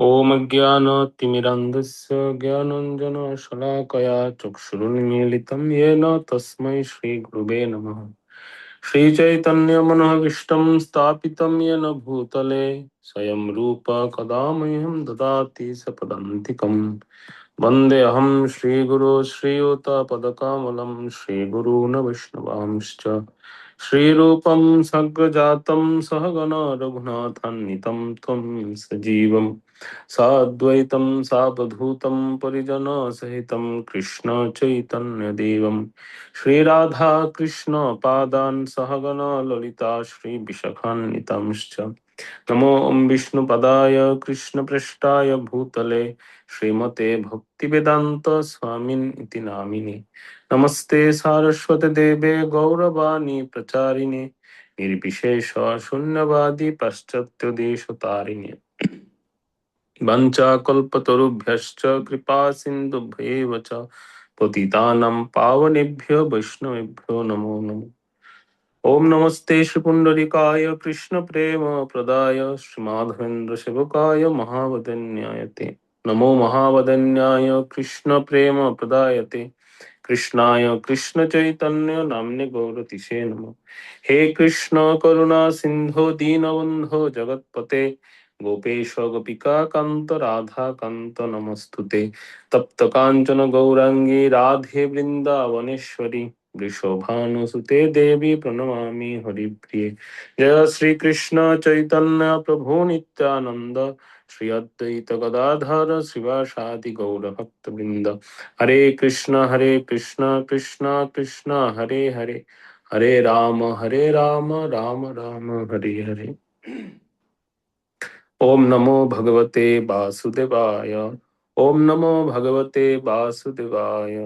ॐ अज्ञानतिमिरान्धस्य ज्ञानाञ्जनशलाकया चक्षुरुन्मीलितं येन तस्मै श्रीगुरुवे नमः। श्रीचैतन्यमनोभीष्टं स्थापितं येन भूतले स्वयं रूप कदा मह्यं ददाति सपदान्तिकम्। वन्देऽहं श्रीगुरो श्रीयुतपदकमलं श्रीगुरून् वैष्णवांश्च श्रीरूपं सग्रजातं सहगण रघुनाथान्वितं त्वं सजीवं साद्वैतं सावधूतं परिजनसहितं कृष्ण चैतन्यदेवं श्रीराधा कृष्ण पादान् सहगण ललिता श्रीविशाखान्वितांश्च नमो विष्णुपदाय कृष्णपृष्ठाय भूतले श्रीमते भक्तिवेदांत स्वामिन् इति नामिने नमस्ते सारस्वते देवे गौरवाणी प्रचारिणे निर्विशेष शून्यवादी पाश्चात्य वञ्चाकल्पतरुभ्यश्च कृपा सिन्धुभ्येव च पतितानां पावनेभ्यो वैष्णवेभ्यो नमो नमः। ओम नमस्ते श्रीपुंडरीकाय कृष्ण प्रेम प्रदाय श्रीमाधवेन्द्र सेवकाय महावदन्यायते नमो महावदन्याय कृष्ण प्रेम प्रदायते कृष्णाय कृष्ण चैतन्य नाम्ने गौरतिशे नमः। हे कृष्ण करुणा सिंधो दीनबंधो जगत्पते गोपेश गोपिका कांत राधा कांत नमस्तुते तप्त कांचन गौरांगी राधे वृंदावनेश्वरी वृषभानुसुते देवी प्रणमामि हरिप्रिये। जय श्री कृष्ण चैतन्य प्रभु नित्यानंद श्री अद्वैत गदाधर शिवासादि गौर भक्त वृंद। हरे कृष्ण कृष्ण कृष्ण हरे हरे हरे राम राम राम हरे हरे। ओम नमो भगवते वासुदेवाय। ओम नमो भगवते वासुदेवाय।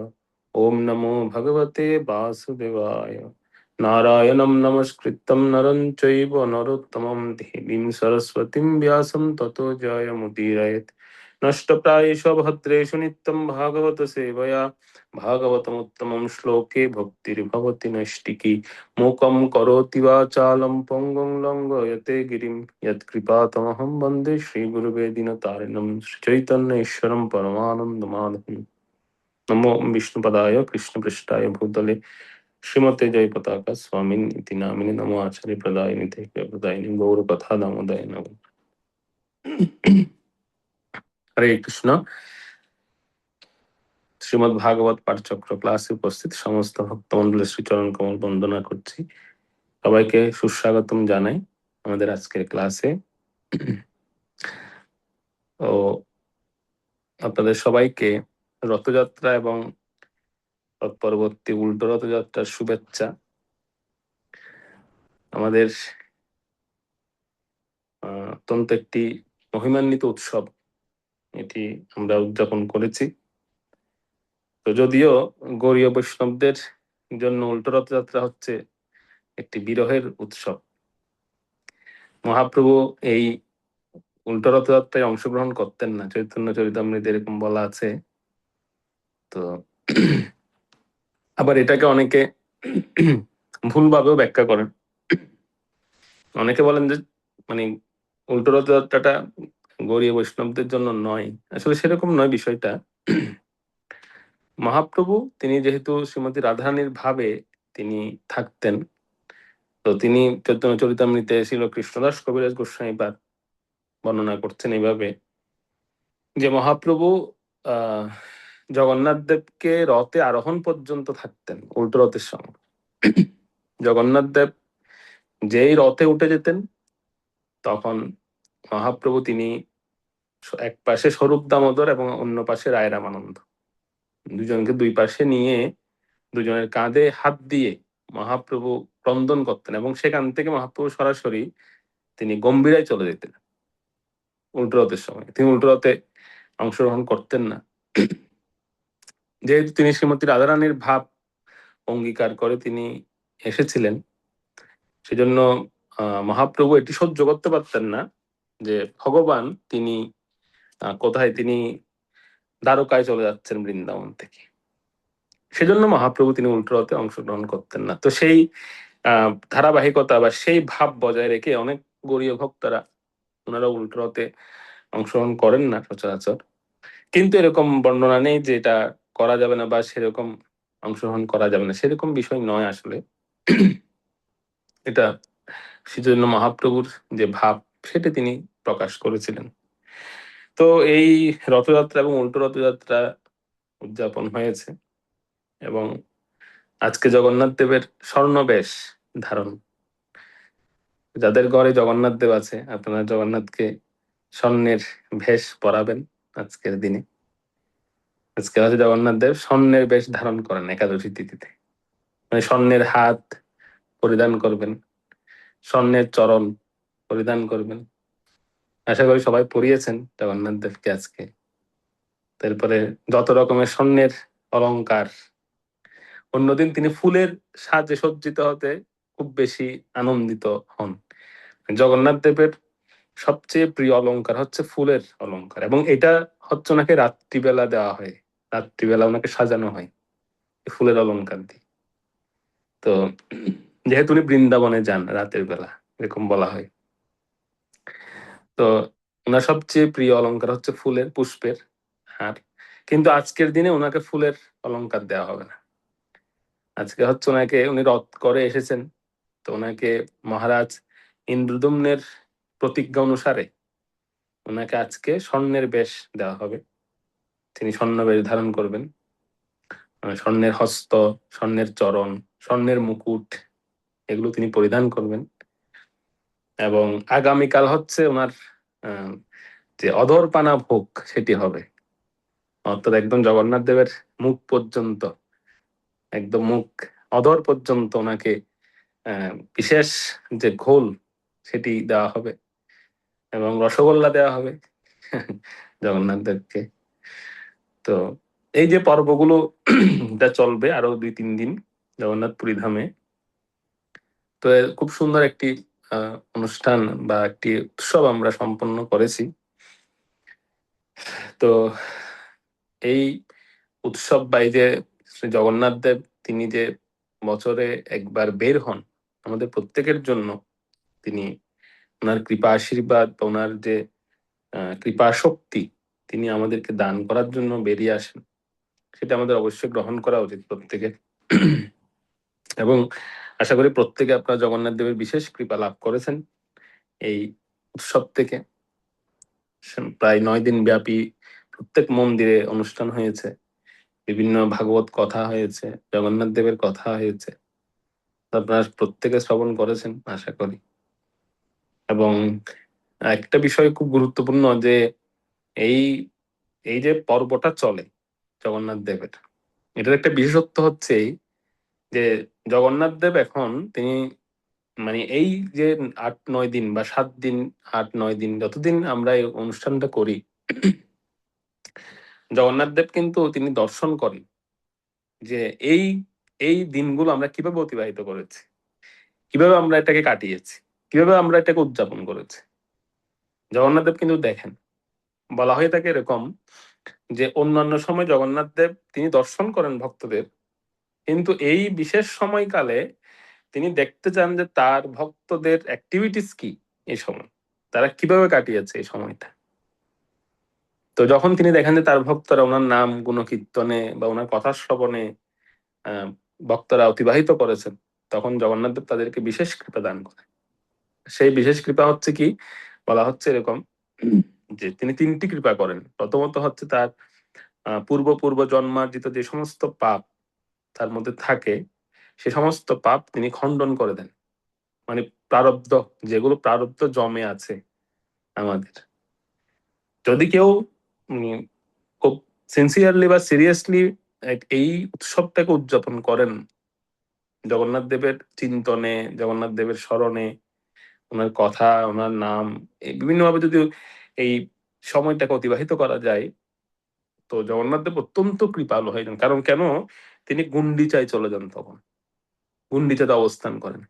ओम नमो भगवते वासुदेवाय। नारायणं नमस्कृतं नरं चैव नरोत्तमं देवीं सरस्वतीं व्यासं ततो जयमुदीरयेत्। नष्टप्रायेषु भद्रेषु नित्यं भागवत सेवया भागवतमुत्तमं श्लोके भक्तिर्भवति नैष्टिकी। मूकं करोति वाचालं पङ्गुं लङ्घयते गिरिं यत्कृपातमहं वन्दे श्रीगुरुवे दीनतारिणं श्रीचैतन्येश्वरं परमानन्दमाधवम्। नमो विष्णुपदाय कृष्णपृष्ठाय भूतले श्रीमते जयपताका स्वामिन् इति नामिने नमो आचार्य प्रदायिनि प्रदायिनि गौरकथा दामोदय नमः। हरे कृष्ण। শ্রীমদ্ ভাগবত পাঠচক্র ক্লাসে উপস্থিত সমস্ত ভক্তমণ্ডলের শ্রীচরণ কমল বন্দনা করছি। সবাইকে সুস্বাগতম জানাই আমাদের আজকের ক্লাসে। ও আপনাদের সবাইকে রথযাত্রা এবং পরবর্তী উল্টো রথযাত্রার শুভেচ্ছা। আমাদের অত্যন্ত একটি মহিমান্বিত উৎসব এটি আমরা উদযাপন করেছি। তো যদিও গৌড়ীয় বৈষ্ণবদের জন্য উল্টো রথযাত্রা হচ্ছে একটি বিরহের উৎসব। মহাপ্রভু এই উল্টো রথযাত্রায় অংশগ্রহণ করতেন না, চৈতন্য চরিতামৃতে এরকম বলা আছে। তো আবার এটাকে অনেকে ভুলভাবেও ব্যাখ্যা করেন। অনেকে বলেন যে মানে উল্টো রথযাত্রাটা গৌড়ীয় বৈষ্ণবদের জন্য নয়, আসলে সেরকম নয় বিষয়টা। মহাপ্রভু তিনি যেহেতু শ্রীমতী রাধারানীর ভাবে তিনি থাকতেন, তো তিনি চৈতন্য চরিতামৃতে ছিল কৃষ্ণদাস কবিরাজ গোস্বামী পাদ বর্ণনা করছেন এইভাবে যে মহাপ্রভু জগন্নাথ দেবকে রথে আরোহণ পর্যন্ত থাকতেন উল্টো রথের সময়। জগন্নাথ দেব যেই রথে উঠে যেতেন তখন মহাপ্রভু তিনি এক পাশে স্বরূপ দামোদর এবং অন্য পাশে রায় রামানন্দ, দুজনকে দুই পাশে নিয়ে দুজনের কাঁধে হাত দিয়ে মহাপ্রভু ক্রন্দন করতেন এবং সেখান থেকে মহাপ্রভু সরাসরি তিনি গম্ভীরায় চলে যেতেন উল্টো রথের সময়। তিনি উল্টো রথে অংশগ্রহণ করতেন না, যেহেতু তিনি শ্রীমতী রাধারানীর ভাব অঙ্গীকার করে তিনি এসেছিলেন, সেজন্য মহাপ্রভু এটি সহ্য করতে পারতেন না যে ভগবান তিনি কোথায়, তিনি দ্বারকায় চলে যাচ্ছেন বৃন্দাবন থেকে। সেজন্য মহাপ্রভু তিনি উল্টো রথে অংশগ্রহণ করতেন না। তো সেই ধারাবাহিকতা বা সেই ভাব বজায় রেখে অনেক গৌড়ীয় ভক্তরা ওনারা উল্টো রথে অংশগ্রহণ করেন না সচরাচর, কিন্তু এরকম বর্ণনা নেই যে এটা করা যাবে না বা সেরকম অংশগ্রহণ করা যাবে না, সেরকম বিষয় নয় আসলে। এটা সেজন্য মহাপ্রভুর যে ভাব সেটা তিনি প্রকাশ করেছিলেন। তো এই রথযাত্রা এবং উল্টো রথযাত্রা উদযাপন হয়েছে, এবং আজকে জগন্নাথ দেবের স্বর্ণবেশ ধারণ, যাদের ঘরে জগন্নাথ দেব আছে আপনারা জগন্নাথকে স্বর্ণের ভেষ পরাবেন আজকের দিনে। আজকে হচ্ছে জগন্নাথ দেব স্বর্ণের বেশ ধারণ করেন একাদশী তিথিতে, মানে স্বর্ণের হাত পরিধান করবেন, স্বর্ণের চরণ পরিধান করবেন। আশা করি সবাই পরিয়েছেন জগন্নাথ দেবকে আজকে। তারপরে যত রকমের স্বর্ণের অলংকার, অন্যদিন তিনি ফুলের সাজে সজ্জিত হতে খুব বেশি আনন্দিত হন। জগন্নাথ দেবের সবচেয়ে প্রিয় অলংকার হচ্ছে ফুলের অলংকার, এবং এটা হচ্ছে ওনাকে রাত্রিবেলা দেওয়া হয়, রাত্রিবেলা ওনাকে সাজানো হয় ফুলের অলংকার দিয়ে। তো যেহেতু উনি বৃন্দাবনে যান রাতের বেলা, এরকম বলা হয়। তো ওনার সবচেয়ে প্রিয় অলংকার হচ্ছে ফুলের পুষ্পের হার, কিন্তু আজকের দিনে ওনাকে ফুলের অলংকার দেওয়া হবে না। আজকে হচ্ছে ওনাকে, উনি রথ করে এসেছেন, তো ওনাকে মহারাজ ইন্দ্রদম্নের প্রতিজ্ঞা অনুসারে ওনাকে আজকে স্বর্ণের বেশ দেওয়া হবে। তিনি স্বর্ণ বেশ ধারণ করবেন, স্বর্ণের হস্ত, স্বর্ণের চরণ, স্বর্ণের মুকুট, এগুলো তিনি পরিধান করবেন। এবং আগামীকাল হচ্ছে ওনার যে অধরপানা ভোগ সেটি হবে, অর্থাৎ একদম জগন্নাথ দেবের মুখ পর্যন্ত, একদম মুখ অধর পর্যন্ত ওনাকে বিশেষ যে ঘোল সেটি দেওয়া হবে, এবং রসগোল্লা দেওয়া হবে জগন্নাথ দেবকে। তো এই যে পর্বগুলো এটা চলবে আরো 2-3 দিন জগন্নাথ পুরী ধামে। তো খুব সুন্দর একটি অনুষ্ঠান বা একটি উৎসব আমরা সম্পন্ন করেছি। তো এই উৎসব বা এই যে শ্রী জগন্নাথ দেব তিনি যে বছরে একবার বের হন আমাদের প্রত্যেকের জন্য, তিনি ওনার কৃপা আশীর্বাদ বা ওনার যে কৃপা শক্তি তিনি আমাদেরকে দান করার জন্য বেরিয়ে আসেন, সেটা আমাদের অবশ্যই গ্রহণ করা উচিত প্রত্যেকের। এবং আশা করি প্রত্যেকে আপনারা জগন্নাথ দেবের বিশেষ কৃপা লাভ করেছেন এই উৎসব থেকে। প্রায় 9 দিন ব্যাপী প্রত্যেক মন্দিরে অনুষ্ঠান হয়েছে, বিভিন্ন ভাগবত কথা হয়েছে, জগন্নাথ দেবের কথা হয়েছে, আপনারা প্রত্যেকে শ্রবণ করেছেন আশা করি। এবং একটা বিষয় খুব গুরুত্বপূর্ণ যে এই এই যে পর্বটা চলে জগন্নাথ দেবের, এটার একটা বিশেষত্ব হচ্ছে যে জগন্নাথ দেব এখন তিনি, মানে এই যে 8-9 দিন বা 7 দিন, 8-9 দিন যতদিন আমরা এই অনুষ্ঠানটা করি, জগন্নাথ দেব কিন্তু তিনি দর্শন করেন যে এই এই দিনগুলো আমরা কিভাবে অতিবাহিত করেছি, কিভাবে আমরা এটাকে কাটিয়েছি, কিভাবে আমরা এটাকে উদযাপন করেছি। জগন্নাথ দেব কিন্তু দেখেন, বলা হয়ে থাকে এরকম যে অন্যান্য সময় জগন্নাথ দেব তিনি দর্শন করেন ভক্তদের, কিন্তু এই বিশেষ সময়কালে তিনি দেখতে চান যে তার ভক্তদের অ্যাক্টিভিটিস কি, এই সময় তারা কিভাবে কাটিয়েছে এই সময়টা। তো যখন তিনি দেখেন যে তার ভক্তরা ওনার নাম গুণকীর্তনে বা ওনার কথা শ্রবণে আহ ভক্তরা অতিবাহিত করেছেন, তখন জগন্নাথ দেব তাদেরকে বিশেষ কৃপা দান করে। সেই বিশেষ কৃপা হচ্ছে কি, বলা হচ্ছে এরকম যে তিনি 3টি কৃপা করেন। প্রথমত হচ্ছে তার পূর্ব পূর্ব জন্মার্জিত যে সমস্ত পাপ তার মধ্যে থাকে, সে সমস্ত পাপ তিনি খণ্ডন করে দেন। মানে প্রারব্ধ, যেগুলো প্রারব্ধ জমে আছে আমাদের, যদি কেউ খুব সিনসিয়ারলি বা সিরিয়াসলি এই উৎসবটাকে উদযাপন করেন জগন্নাথ দেবের চিন্তনে, জগন্নাথ দেবের স্মরণে, ওনার কথা, ওনার নাম, এই বিভিন্নভাবে যদি এই সময়টাকে অতিবাহিত করা যায়, তো জগন্নাথ দেব অত্যন্ত কৃপালু হয়ে যান। কারণ কেন, তিনি গুন্ডিচায় চলে যান, তখন গুন্ডিচাতে অবস্থান করেন।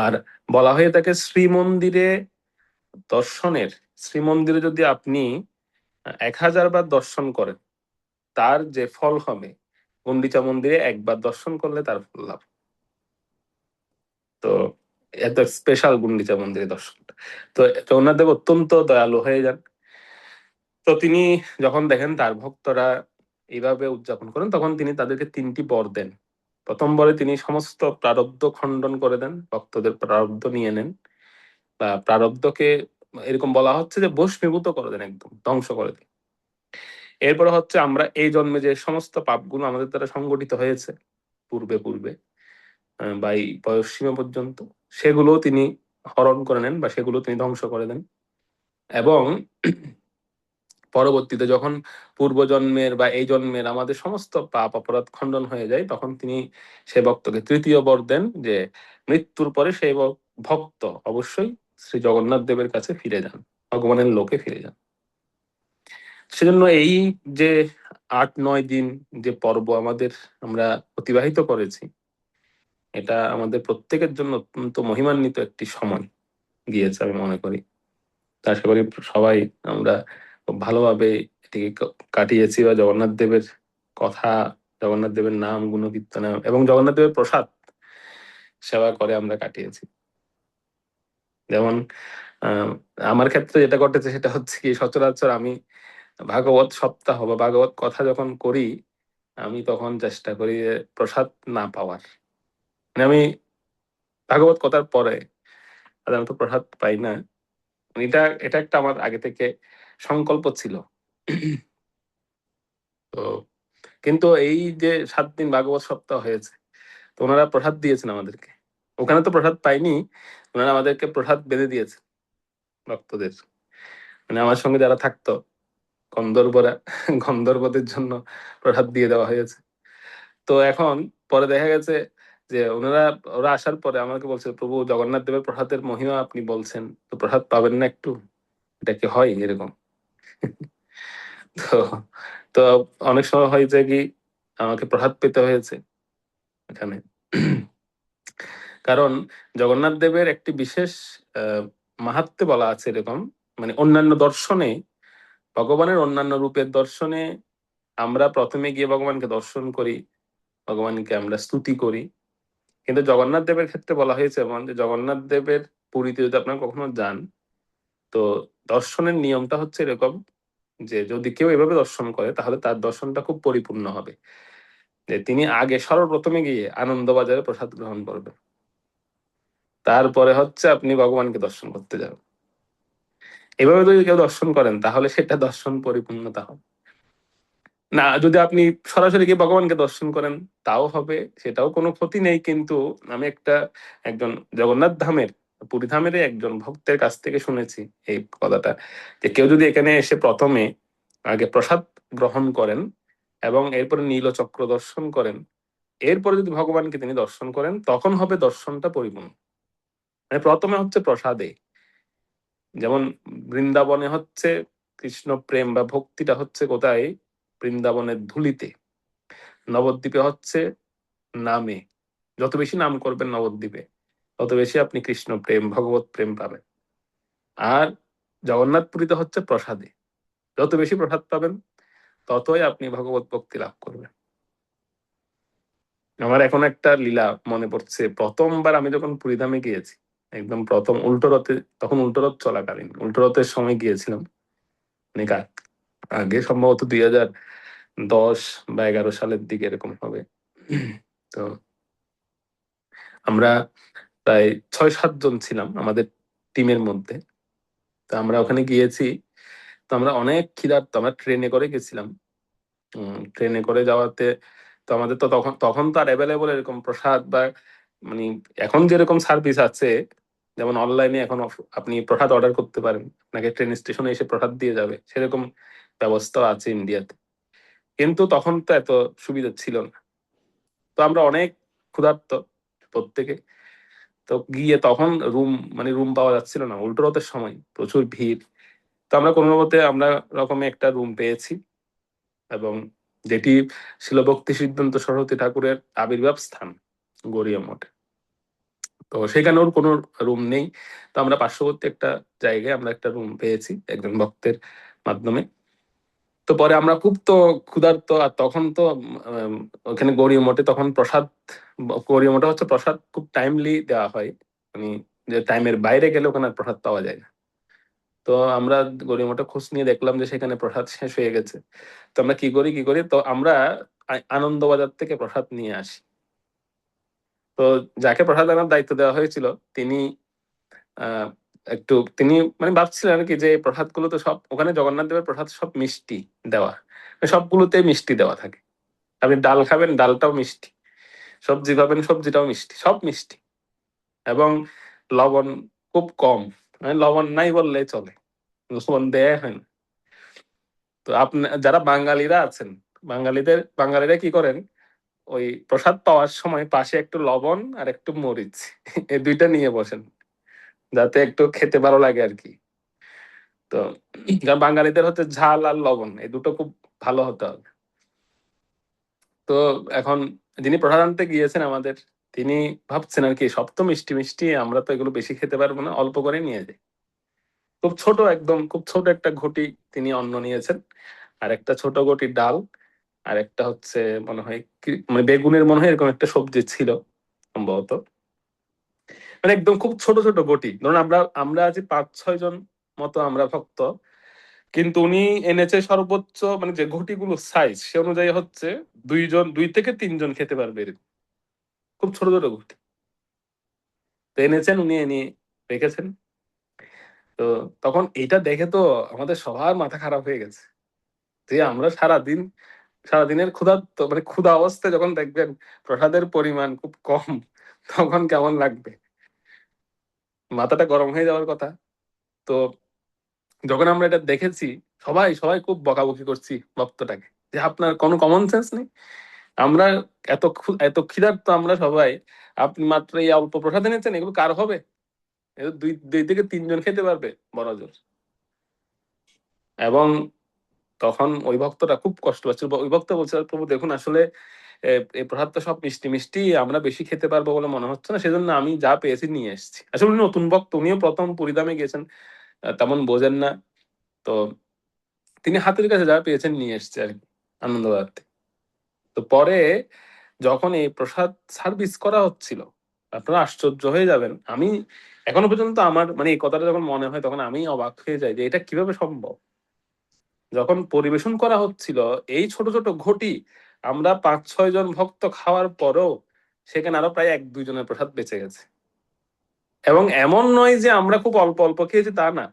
আর বলা হয়ে থাকে শ্রীমন্দিরে দর্শনের, শ্রীমন্দিরে যদি আপনি 1000 বার দর্শন করেন তার যে ফল হবে, গুন্ডিচা মন্দিরে একবার দর্শন করলে তার ফল লাভ। তো এত স্পেশাল গুন্ডিচা মন্দিরের দর্শনটা। তো জগন্নাথ দেব অত্যন্ত দয়ালু হয়ে যান। তো তিনি যখন দেখেন তার ভক্তরা এইভাবে উদযাপন করেন, তখন তিনি তাদেরকে 3টি বর দেন। প্রথম বরে তিনি সমস্ত প্রারব্ধ খণ্ডন করে দেন, ভক্তদের প্রারব্ধ নিয়ে নেন, বা প্রারব্ধকে এরকম বলা হচ্ছে যে ভস্মীভূত করে দেন, একদম ধ্বংস করে দেন। এরপরে হচ্ছে আমরা এই জন্মে যে সমস্ত পাপগুলো আমাদের দ্বারা সংগঠিত হয়েছে পূর্বে পূর্বে বা এই বয়সসীমা পর্যন্ত, সেগুলো তিনি হরণ করে নেন বা সেগুলো তিনি ধ্বংস করে দেন। এবং পরবর্তীতে যখন পূর্বজন্মের বা এই জন্মের আমাদের সমস্ত পাপ অপরাধ খণ্ডন হয়ে যায়, তখন তিনি সে ভক্তকে 3য় বর দেন যে মৃত্যুর পরে সেই ভক্ত অবশ্যই শ্রী জগন্নাথ দেবের কাছে ফিরে যান, ভগবানের লোকে ফিরে যান। সেজন্য এই যে 8-9 দিন যে পর্ব আমাদের আমরা অতিবাহিত করেছি, এটা আমাদের প্রত্যেকের জন্য অত্যন্ত মহিমান্বিত একটি সময় গিয়েছে আমি মনে করি। আশা করি সবাই আমরা খুব ভালোভাবে এটিকে কাটিয়েছি, বা জগন্নাথ দেবের কথা, জগন্নাথ দেবের নাম গুণকীর্তন এবং জগন্নাথ দেবের প্রসাদ সেবা করে আমরা কাটিয়েছি। যেমন আমার ক্ষেত্রে যেটা ঘটেছে সেটা হচ্ছে কি, সচরাচর আমি ভাগবত সপ্তাহ বা ভাগবত কথা যখন করি, আমি তখন চেষ্টা করি প্রসাদ না পাওয়ার। মানে আমি ভাগবত কথার পরে সাধারণত প্রসাদ পাই না। এটা এটা একটা আমার আগে থেকে সংকল্প ছিল। তো কিন্তু এই যে 7 দিন ভাগবত সপ্তাহ হয়েছে, তো ওনারা প্রসাদ দিয়েছেন আমাদেরকে। ওখানে তো প্রসাদ পাইনি, ওনারা আমাদেরকে প্রসাদ বেঁধে দিয়েছে ভক্তদের। মানে আমার সঙ্গে যারা থাকতো গন্ধর্বরা, গন্ধর্বদের জন্য প্রসাদ দিয়ে দেওয়া হয়েছে। তো এখন পরে দেখা গেছে যে ওরা আসার পরে আমাকে বলছে, প্রভু জগন্নাথ দেবের প্রসাদের মহিমা আপনি বলছেন, তো প্রসাদ পাবেন না একটু? এটা কি হয় এরকম? তো তো অনেক সময় হয় যে কি, আমাকে প্রসাদ পেতে হয়েছে এখানে। কারণ জগন্নাথ দেবের একটি বিশেষ মাহাত্ম্য বলা আছে এরকম, মানে অন্যান্য দর্শনে, ভগবানের অন্যান্য রূপের দর্শনে আমরা প্রথমে গিয়ে ভগবানকে দর্শন করি, ভগবানকে আমরা স্তুতি করি। কিন্তু জগন্নাথ দেবের ক্ষেত্রে বলা হয়েছে এমন যে জগন্নাথ দেবের পুরীতে যদি আপনারা কখনো যান, তো দর্শনের নিয়মটা হচ্ছে এরকম যে যদি কেউ এভাবে দর্শন করে তাহলে তার দর্শনটা খুব পরিপূর্ণ হবে। যে তিনি আগে সর্বপ্রথমে গিয়ে আনন্দবাজারে প্রসাদ গ্রহণ করবেন, তারপরে হচ্ছে আপনি ভগবানকে দর্শন করতে যাবেন। এভাবে যদি কেউ দর্শন করেন তাহলে সেটা দর্শন পরিপূর্ণতা হবে না। যদি আপনি সরাসরি গিয়ে ভগবানকে দর্শন করেন তাও হবে, সেটাও কোনো ক্ষতি নেই। কিন্তু আমি একজন জগন্নাথ ধামের, পুরী ধামের একজন ভক্তের কাছ থেকে শুনেছি এই কথাটা, যে কেউ যদি এখানে এসে প্রথমে আগে প্রসাদ গ্রহণ করেন এবং এরপরে নীলচক্র দর্শন করেন, এরপরে যদি ভগবানকে তিনি দর্শন করেন, তখন হবে দর্শনটা পরিপূর্ণ। মানে প্রথমে হচ্ছে প্রসাদে, যেমন বৃন্দাবনে হচ্ছে কৃষ্ণ প্রেম বা ভক্তিটা হচ্ছে কোথায়, বৃন্দাবনের ধুলিতে। নবদ্বীপে হচ্ছে নামে, যত বেশি নাম করবেন নবদ্বীপে, তত বেশি আপনি কৃষ্ণ প্রেম ভগবত প্রেম পাবেন। আর জগন্নাথপুরীতে হচ্ছে প্রসাদে, যত বেশি প্রসাদ পাবেন ততই আপনি ভগবত ভক্তি লাভ করবেন। আমার এখন একটা লীলা মনে পড়ছে, প্রথমবার আমি যখন পুরীধামে গিয়েছি, একদম প্রথম উল্টো রথে, তখন উল্টো রথ চলাকালীন, উল্টো রথের সময় গিয়েছিলাম অনেক আগে, সম্ভবত 2010 বা 2011 সালের দিকে এরকম হবে। তো আমরা প্রায় 6-7 জন ছিলাম আমাদের টিমের মধ্যে। তো আমরা ওখানে গিয়েছি, তো আমরা অনেক ক্ষিধার্ত, আমরা ট্রেনে করে গেছিলাম। ট্রেনে করে যাওয়াতে তো আমাদের তো তখন তখন তো আর অ্যাভেলেবল এরকম প্রসাদ বা মানে এখন যেরকম সার্ভিস আছে, যেমন অনলাইনে এখন আপনি প্রসাদ অর্ডার করতে পারেন, আপনাকে ট্রেন স্টেশনে এসে প্রসাদ দিয়ে যাবে, সেরকম ব্যবস্থা আছে ইন্ডিয়াতে। কিন্তু তখন তো এত সুবিধা ছিল না। তো আমরা অনেক ক্ষুধার্ত প্রত্যেকে, তো গিয়ে তখন রুম পাওয়া যাচ্ছিল না, উল্টো রথের সময় প্রচুর ভিড়। তো আমরা কোনো মতে আমরা রকমে একটা রুম পেয়েছি, এবং যেটি ছিল ভক্তি সিদ্ধান্ত সরস্বতী ঠাকুরের আবির্ভাব স্থান গড়িয়া মঠে। তো সেখানে ওর কোনো রুম নেই, তো আমরা পার্শ্ববর্তী একটা জায়গায় আমরা একটা রুম পেয়েছি একজন ভক্তের মাধ্যমে। তো পরে আমরা খুব তো ক্ষুধার্ত, আর তখন তো ওখানে গৌরীয় মঠে তখন প্রসাদ, গৌরীয় মঠে হচ্ছে প্রসাদ খুব টাইমলি দেওয়া হয়, মানে যে টাইমের বাইরে গেলে ওখানে আর প্রসাদ পাওয়া যায় না। তো আমরা গড়িমঠে খোঁজ নিয়ে দেখলাম যে সেখানে প্রসাদ শেষ হয়ে গেছে। তো আমরা কি করি, তো আমরা আনন্দবাজার থেকে প্রসাদ নিয়ে আসি। তো যাকে প্রসাদ আনার দায়িত্ব দেওয়া হয়েছিল তিনি আহ তিনি মানে ভাবছিলেন আর কি যে প্রসাদ গুলো তো সব ওখানে জগন্নাথ দেবের প্রসাদ সব মিষ্টি দেওয়া, সবগুলোতে মিষ্টি দেওয়া থাকে। আপনি ডাল খাবেন, ডালটাও মিষ্টি, সবজি খাবেন, সবজিটাও মিষ্টি, সব মিষ্টি, এবং লবণ খুব কম, মানে লবণ নাই বললেই চলে, লবণ দেয়া হয় না। তো আপনি যারা বাঙালিরা আছেন, বাঙালিরা কি করেন, ওই প্রসাদ পাওয়ার সময় পাশে একটু লবণ আর একটু মরিচ এই দুইটা নিয়ে বসেন, যাতে একটু খেতে ভালো লাগে আর কি। তো কারণ বাঙালিদের হচ্ছে ঝাল আর লবণ এই দুটো খুব ভালো হতে হবে। তো এখন যিনি প্রসাদ আনতে গিয়েছেন আমাদের, তিনি ভাবছেন আর কি সব তো মিষ্টি মিষ্টি, আমরা তো এগুলো বেশি খেতে পারবো না, অল্প করে নিয়ে যাই। খুব ছোট, একদম খুব ছোট একটা ঘটি তিনি অন্ন নিয়েছেন, আর একটা ছোট ঘটি ডাল, আর একটা হচ্ছে মনে হয় মানে বেগুনের মনে হয় এরকম একটা সবজি ছিল সম্ভবত। মানে একদম খুব ছোট ছোট গটি, ধরুন আমরা আমরা আজ 5-6 জন মতো আমরা ভক্ত, কিন্তু উনি এনেছে সর্বোচ্চ মানে যে ঘটিগুলো সাইজ সে অনুযায়ী হচ্ছে 2 থেকে 3 জন খেতে পারবে এরকম, খুব ছোট ছোট ঘটি। তো এনেছেন উনি, এনে রেখেছেন। তো তখন এটা দেখে তো আমাদের সবার মাথা খারাপ হয়ে গেছে যে আমরা সারাদিনের ক্ষুধার্ত মানে ক্ষুধা অবস্থায় যখন দেখবেন প্রসাদের পরিমাণ খুব কম, তখন কেমন লাগবে, মাথাটা গরম হয়ে যাওয়ার কথা। তো যখন আমরা এটা দেখেছি, সবাই সবাই খুব বকাবকি করছি ভক্তটাকে, যে আপনার কোনো কমন সেন্স নেই, আমরা এত ক্ষুধার্ত আমরা সবাই, আপনি মাত্র এই অল্প প্রসাদ এনেছেন, এগুলো কার হবে? এগুলো 2 থেকে 3 জন খেতে পারবে বড় জোর। এবং তখন ওই ভক্তটা খুব কষ্ট পাচ্ছিল, ওই ভক্ত বলছে প্রভু দেখুন আসলে এই প্রসাদ তো সব মিষ্টি মিষ্টি, আমরা বেশি খেতে পারবো বলে মনে হচ্ছে না, সেজন্য আমি যা পেয়েছি নিয়ে এসেছি। আসলে উনি নতুন ভক্ত, উনিও প্রথম পুরীধামে গেছেন, তেমন বোঝেন না। তো তিনি হাতের কাছে যা পেয়েছেন নিয়ে এসছে আর কি, আনন্দবাজার থেকে। তো পরে যখন এই প্রসাদ সার্ভিস করা হচ্ছিল, আপনারা আশ্চর্য হয়ে যাবেন, আমি এখনো পর্যন্ত আমার মানে এই কথাটা যখন মনে হয় তখন আমি অবাক হয়ে যাই যে এটা কিভাবে সম্ভব। যখন পরিবেশন করা হচ্ছিল এই ছোট ছোট ঘটি, আমরা 5-6 জন ভক্ত খাওয়ার পরেও সেখানে আরো প্রায় 1-2 জনের প্রসাদ বেঁচে গেছে। এবং এমন নয় যে আমরা খুব অল্প অল্প খেয়েছি তা না,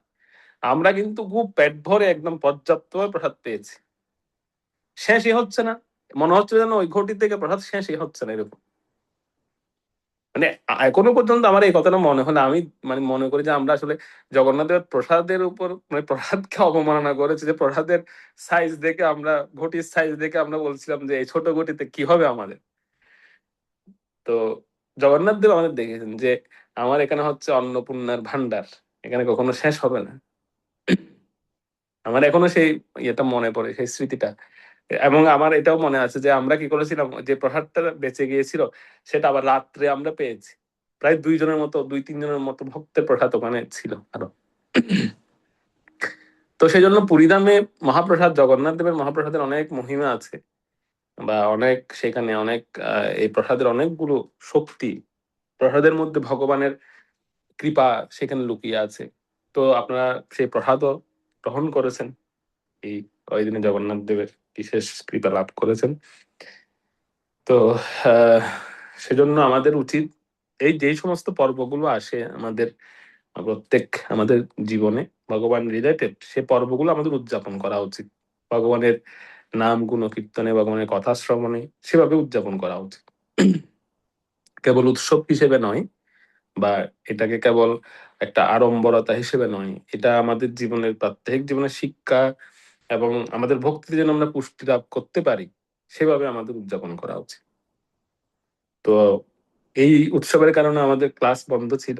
আমরা কিন্তু খুব পেট ভরে একদম পর্যাপ্ত প্রসাদ পেয়েছি, শেষই হচ্ছে না, মনে হচ্ছে যেন ওই ঘটি থেকে প্রসাদ শেষই হচ্ছে না এরকম। মানে এখনো পর্যন্ত আমার এই কথাটা মনে হলে আমি মানে মনে করি যে আমরা আসলে জগন্নাথের প্রসাদের উপর মানে প্রসাদকে অবমাননা করেছি, যে প্রসাদের সাইজ দেখে আমরা, ঘটির সাইজ দেখে আমরা বলছিলাম যে এই ছোট ঘটিতে কি হবে আমাদের। তো জগন্নাথ দেব আমাদের দেখেছেন যে আমার এখানে হচ্ছে অন্নপূর্ণার ভান্ডার, এখানে কখনো শেষ হবে না। আমার এখনো সেই ইয়েটা মনে পড়ে, সেই স্মৃতিটা। এবং আমার এটাও মনে আছে যে আমরা কি করেছিলাম, যে প্রসাদটা বেঁচে গিয়েছিল সেটা আবার রাত্রে আমরা পেয়েছি। প্রায় 2-3 জনের মতো ভক্তের প্রসাদ ওখানে ছিল আরো। তো সেই জন্য পুরীধামে মহাপ্রসাদ, জগন্নাথ দেবের মহাপ্রসাদের অনেক মহিমা আছে, বা অনেক সেখানে অনেক এই প্রসাদের অনেকগুলো শক্তি, প্রসাদের মধ্যে ভগবানের কৃপা সেখানে লুকিয়ে আছে। তো আপনারা সেই প্রসাদও গ্রহণ করেছেন, এই ওই দিনে জগন্নাথ দেবের বিশেষ কৃপা লাভ করেছেন। তো আহ সেজন্য আমাদের উচিত এই যে সমস্ত পর্বগুলো আসে আমাদের প্রত্যেক আমাদের জীবনে ভগবান রিলেটেড, সে পর্বগুলো আমাদের উদযাপন করা উচিত, ভগবানের নাম গুণ কীর্তনে, ভগবানের কথা শ্রবণে সেভাবে উদযাপন করা উচিত। কেবল উৎসব হিসেবে নয়, বা এটাকে কেবল একটা আড়ম্বরতা হিসেবে নয়, এটা আমাদের জীবনের প্রাত্যহিক জীবনের শিক্ষা, এবং আমাদের ভক্তিতে যেন আমরা পুষ্টি লাভ করতে পারি সেভাবে আমাদের উদযাপন করা উচিত। তো এই উৎসবের কারণে আমাদের ক্লাস বন্ধ ছিল,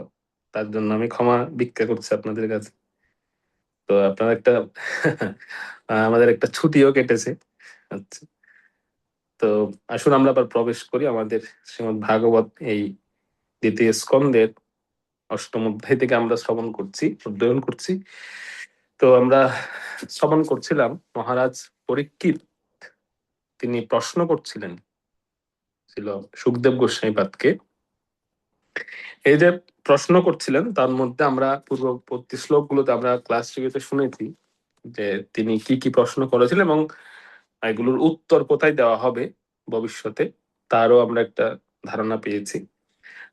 তার জন্য আমি ক্ষমা ভিক্ষা করছি আপনাদের কাছে। তো আপনার একটা আমাদের একটা ছুটিও কেটেছে। আচ্ছা, তো আসুন আমরা আবার প্রবেশ করি আমাদের শ্রীমদ্ ভাগবত এই দ্বিতীয় স্কন্ধের অষ্টম অধ্যায় থেকে আমরা অধ্যয়ন করছি। তো আমরা শ্রবণ করছিলাম মহারাজ পরীক্ষিত, তিনি প্রশ্ন করছিলেন ছিল সুখদেব গোস্বামীপাদকে এই যে প্রশ্ন করছিলেন তার মধ্যে আমরা পূর্ববর্তী শ্লোকগুলোতে আমরা ক্লাস রিভিউতে শুনেছি যে তিনি কি কি প্রশ্ন করেছিলেন এবং এগুলোর উত্তর কোথায় দেওয়া হবে ভবিষ্যতে তারও আমরা একটা ধারণা পেয়েছি।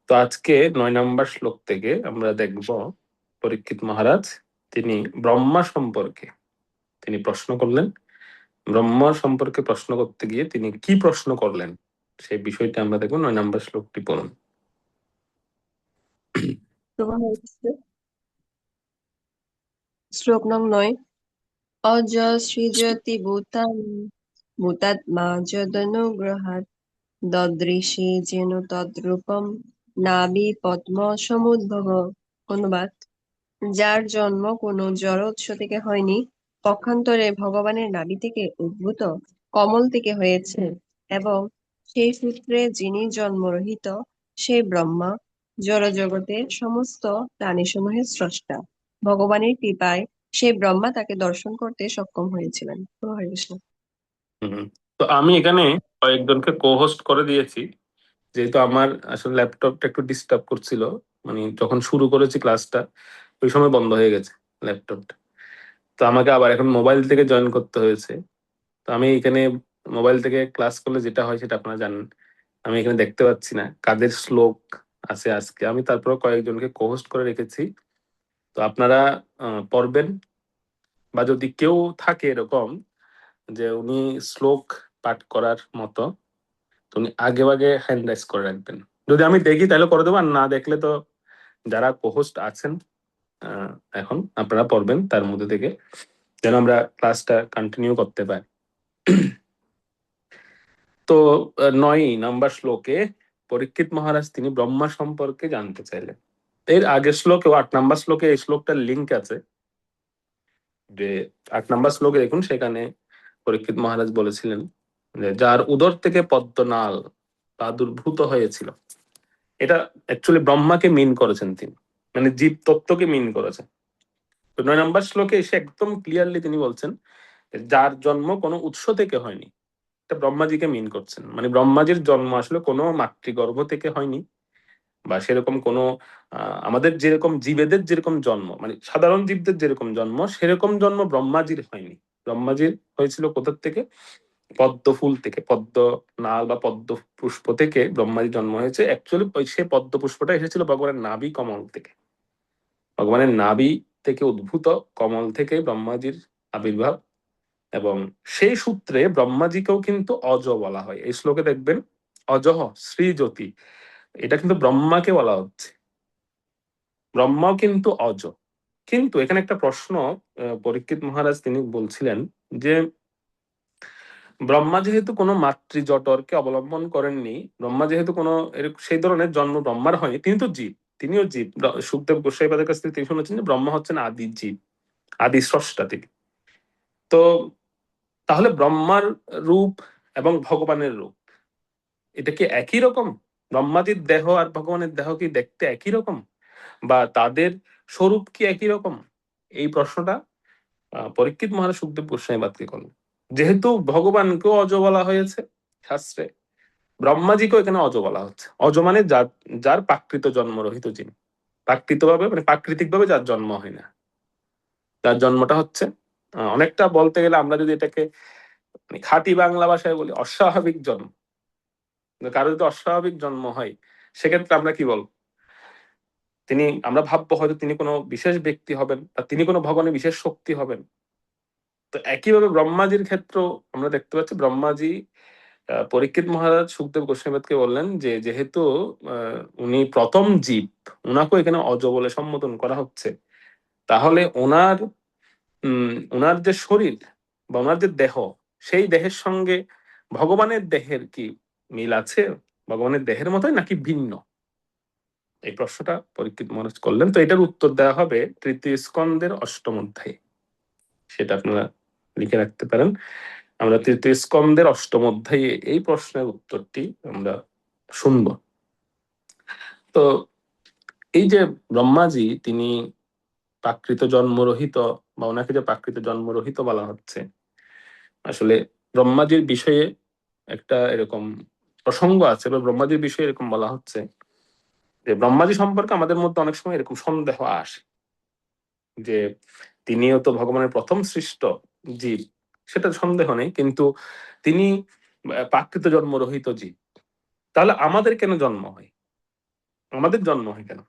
তো আজকে 9 নম্বর শ্লোক থেকে আমরা দেখব পরীক্ষিত মহারাজ তিনি ব্রহ্মা সম্পর্কে তিনি প্রশ্ন করলেন। ব্রহ্মা সম্পর্কে প্রশ্ন করতে গিয়ে তিনি কি প্রশ্ন করলেন সেই বিষয়টা আমরা দেখবো। 9 নম্বর শ্লোকটি পড়ুন। শ্লোক নং 9। অজসৃজতি ভূতানি ভূতাত্মা যদনুগ্রহাৎ দদৃশে যেন তদ্রূপম নাভি পদ্ম সমুদ্ভব। অনুবাদ: যার জন্ম কোনো জড় উৎস থেকে হয়নি, পক্ষান্তরে ভগবানের নাভি থেকে উদ্ভূত কমল থেকে হয়েছে, এবং সেই সূত্রে যিনি জন্মরহিত, সেই ব্রহ্মা জড়জগতের সমস্ত প্রাণীসমূহের স্রষ্টা। ভগবানের কৃপায় সেই ব্রহ্মা তাকে দর্শন করতে সক্ষম হয়েছিলেন। হরে কৃষ্ণ। তো আমি এখানে কয়েকজনকে কো-হোস্ট করে দিয়েছি, যেহেতু আমার আসলে ল্যাপটপটা একটু ডিস্টার্ব করছিল। মানে যখন শুরু করেছি ক্লাসটা ওই সময় বন্ধ হয়ে গেছে ল্যাপটপটা, তো আমাকে আবার এখন মোবাইল থেকে জয়েন করতে হয়েছে। তো আমি এখানে মোবাইল থেকে ক্লাস করলে যেটা হয় সেটা আপনারা জানেন, আমি এখানে দেখতে পাচ্ছি না কাদের শ্লোক আছে আজকে। আমি তারপর কয়েকজনকে কো-হোস্ট করে রেখেছি, তো আপনারা পড়বেন। বা যদি কেউ থাকে এরকম যে উনি শ্লোক পাঠ করার মতো, তো উনি আগে আগে হ্যান্ড রাইজ করে রাখবেন। যদি আমি দেখি তাহলে করে দেবো, আর না দেখলে তো যারা কো-হোস্ট আছেন এখন আপনারা পড়বেন তার মধ্যে থেকে, যেন আমরা ক্লাসটা কন্টিনিউ করতে পারি। তো 9 নম্বর শ্লোকে পরীক্ষিত মহারাজ তিনি ব্রহ্মা সম্পর্কে জানতে চাইলেন। এর আগের শ্লোকে 8 নম্বর শ্লোকে এই শ্লোকটার লিঙ্ক আছে, যে 8 নম্বর শ্লোকে দেখুন, সেখানে পরীক্ষিত মহারাজ বলেছিলেন যে যার উদর থেকে পদ্মনাল প্রাদুর্ভূত হয়েছিল। এটা অ্যাকচুয়ালি ব্রহ্মাকে মিন করেছেন তিনি, মানে জীব তত্ত্বকে মিন করেছেন। তো 9 নম্বর শ্লোকে এসে একদম ক্লিয়ারলি তিনি বলছেন যার জন্ম কোনো উৎস থেকে হয়নি। এটা ব্রহ্মাজিকে মিন করছেন, মানে ব্রহ্মাজির জন্ম আসলে কোনো মাতৃগর্ভ থেকে হয়নি, বা সেরকম কোনো আমাদের যেরকম জীবেদের যেরকম জন্ম, মানে সাধারণ জীবদের যেরকম জন্ম, সেরকম জন্ম ব্রহ্মাজির হয়নি। ব্রহ্মাজির হয়েছিল কোথার থেকে? পদ্ম ফুল থেকে, পদ্ম নাল বা পদ্ম পুষ্প থেকে ব্রহ্মাজির জন্ম হয়েছে। অ্যাকচুয়ালি সে পদ্ম পুষ্পটা এসেছিল ভগবানের নাভি কমল থেকে। ভগবানের নাভি থেকে উদ্ভূত কমল থেকে ব্রহ্মাজির আবির্ভাব, এবং সেই সূত্রে ব্রহ্মাজিকেও কিন্তু অজ বলা হয়। এই শ্লোকে দেখবেন অজহ শ্রীজ্যোতি, এটা কিন্তু ব্রহ্মাকে বলা হচ্ছে, ব্রহ্মাও কিন্তু অজ। কিন্তু এখানে একটা প্রশ্ন পরীক্ষিত মহারাজ তিনি বলছিলেন যে ব্রহ্মা যেহেতু কোনো মাতৃজটরকে অবলম্বন করেননি, ব্রহ্মা যেহেতু কোনো সেই ধরনের জন্ম ব্রহ্মার হয়নি, তিনি তো জীব, তিনিও জীব। সুখদেব গোস্বাইপাদের কাছ থেকে তিনি শুনেছেন যে ব্রহ্মা হচ্ছেন আদি জীব, আদি স্রষ্টা তিনি। তো তাহলে ব্রহ্মার রূপ এবং ভগবানের রূপ এটা কি একই রকম? ব্রহ্মাজির দেহ আর ভগবানের দেহ কি দেখতে একই রকম, বা তাদের স্বরূপ কি একই রকম? এই প্রশ্নটা পরীক্ষিত মহারাজ সুখদেব গোস্বাইপাদকে করলেন। যেহেতু ভগবানকেও অজ বলা হয়েছে শাস্ত্রে, ব্রহ্মাজিকেও এখানে অজ বলা হচ্ছে। অজ মানে যার যার প্রাকৃত জন্মরহিত যিনি, প্রাকৃতভাবে মানে প্রাকৃতিক ভাবে যার জন্ম হয় না, যার জন্মটা হচ্ছে অনেকটা বলতে গেলে আমরা যদি এটাকে মানে খাঁটি বাংলা ভাষায় বলি, অস্বাভাবিক জন্ম। কারো যদি অস্বাভাবিক জন্ম হয় সেক্ষেত্রে আমরা কি বলবো? আমরা ভাববো হয়তো তিনি কোনো বিশেষ ব্যক্তি হবেন, বা তিনি কোনো ভগবানের বিশেষ শক্তি হবেন। তো একইভাবে ব্রহ্মাজির ক্ষেত্র আমরা দেখতে পাচ্ছি, ব্রহ্মাজি পরীক্ষিত মহারাজ সুখদেব গোস্বাইপাদকে বললেন যে যেহেতু উনি প্রথম জীব, উনাকেও এখানে অজ বলে সম্বোধন করা হচ্ছে, তাহলে ওনার যে শরীর বা ওনার যে দেহ, সেই দেহের সঙ্গে ভগবানের দেহের কি মিল আছে? ভগবানের দেহের মতোই নাকি ভিন্ন? এই প্রশ্নটা পরীক্ষিত মহারাজ করলেন। তো এটার উত্তর দেওয়া হবে তৃতীয় স্কন্দের 8ম অধ্যায়ে, সেটা আপনারা লিখে রাখতে পারেন। আমরা তৃতীয় স্কন্দের 8ম অধ্যায়ে এই প্রশ্নের উত্তরটি আমরা শুনব। তো এই যে ব্রহ্মাজি তিনি প্রাকৃত জন্মরহিত, বা ওনাকে যে প্রাকৃত জন্মরহিত বলা হচ্ছে, আসলে ব্রহ্মাজির বিষয়ে একটা এরকম প্রসঙ্গ আছে, বা ব্রহ্মাজির বিষয়ে এরকম বলা হচ্ছে যে ব্রহ্মাজি সম্পর্কে আমাদের মধ্যে অনেক সময় এরকম সন্দেহ আসে যে তিনিও তো ভগবানের প্রথম সৃষ্ট জীব, সেটা সন্দেহ নেই, কিন্তু তিনি প্রাকৃত জন্মরহিত জীব। তাহলে আমাদের কেন জন্ম হয়? আমাদের জন্ম হয় কেন?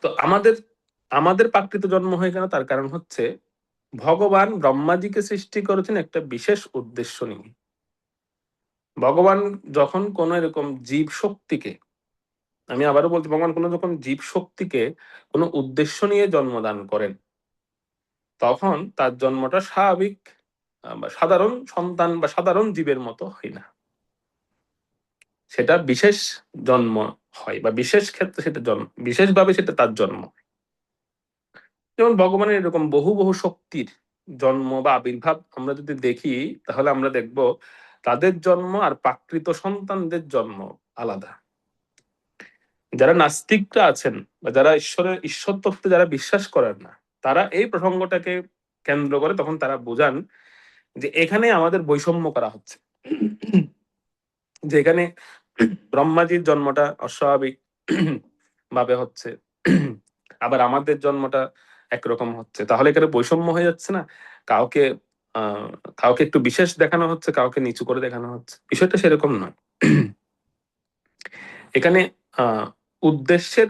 তো আমাদের আমাদের প্রাকৃত জন্ম হয় কেন? তার কারণ হচ্ছে ভগবান ব্রহ্মাজিকে সৃষ্টি করেছেন একটা বিশেষ উদ্দেশ্য নিয়ে। ভগবান যখন কোন এরকম জীব শক্তিকে, আমি আবারও বলছি, ভগবান কোন যখন জীব শক্তিকে কোনো উদ্দেশ্য নিয়ে জন্মদান করেন, তখন তার জন্মটা স্বাভাবিক বা সাধারণ সন্তান বা সাধারণ জীবের মতো হয় না। সেটা বিশেষ জন্ম হয়, বা বিশেষ ক্ষেত্রে সেটা জন্ম, বিশেষভাবে সেটা তার জন্ম। যেমন ভগবানের এরকম বহু বহু শক্তির জন্ম বা আবির্ভাব আমরা যদি দেখি, তাহলে আমরা দেখব তাদের জন্ম আর প্রাকৃত সন্তানদের জন্ম আলাদা। যারা নাস্তিকরা আছেন বা যারা ঈশ্বর তত্ত্বে যারা বিশ্বাস করেন না, তারা এই প্রসঙ্গটাকে কেন্দ্র করে তখন তারা বোঝান যে এখানে আমাদের বৈষম্য করা হচ্ছে, যে এখানে ব্রহ্মাজির জন্মটা অস্বাভাবিক ভাবে হচ্ছে, আবার আমাদের জন্মটা একরকম হচ্ছে, তাহলে এখানে বৈষম্য হয়ে যাচ্ছে না? কাউকে আহ কাউকে একটু বিশেষ দেখানো হচ্ছে, কাউকে নিচু করে দেখানো হচ্ছে? বিষয়টা সেরকম নয়। এখানে আহ উদ্দেশ্যের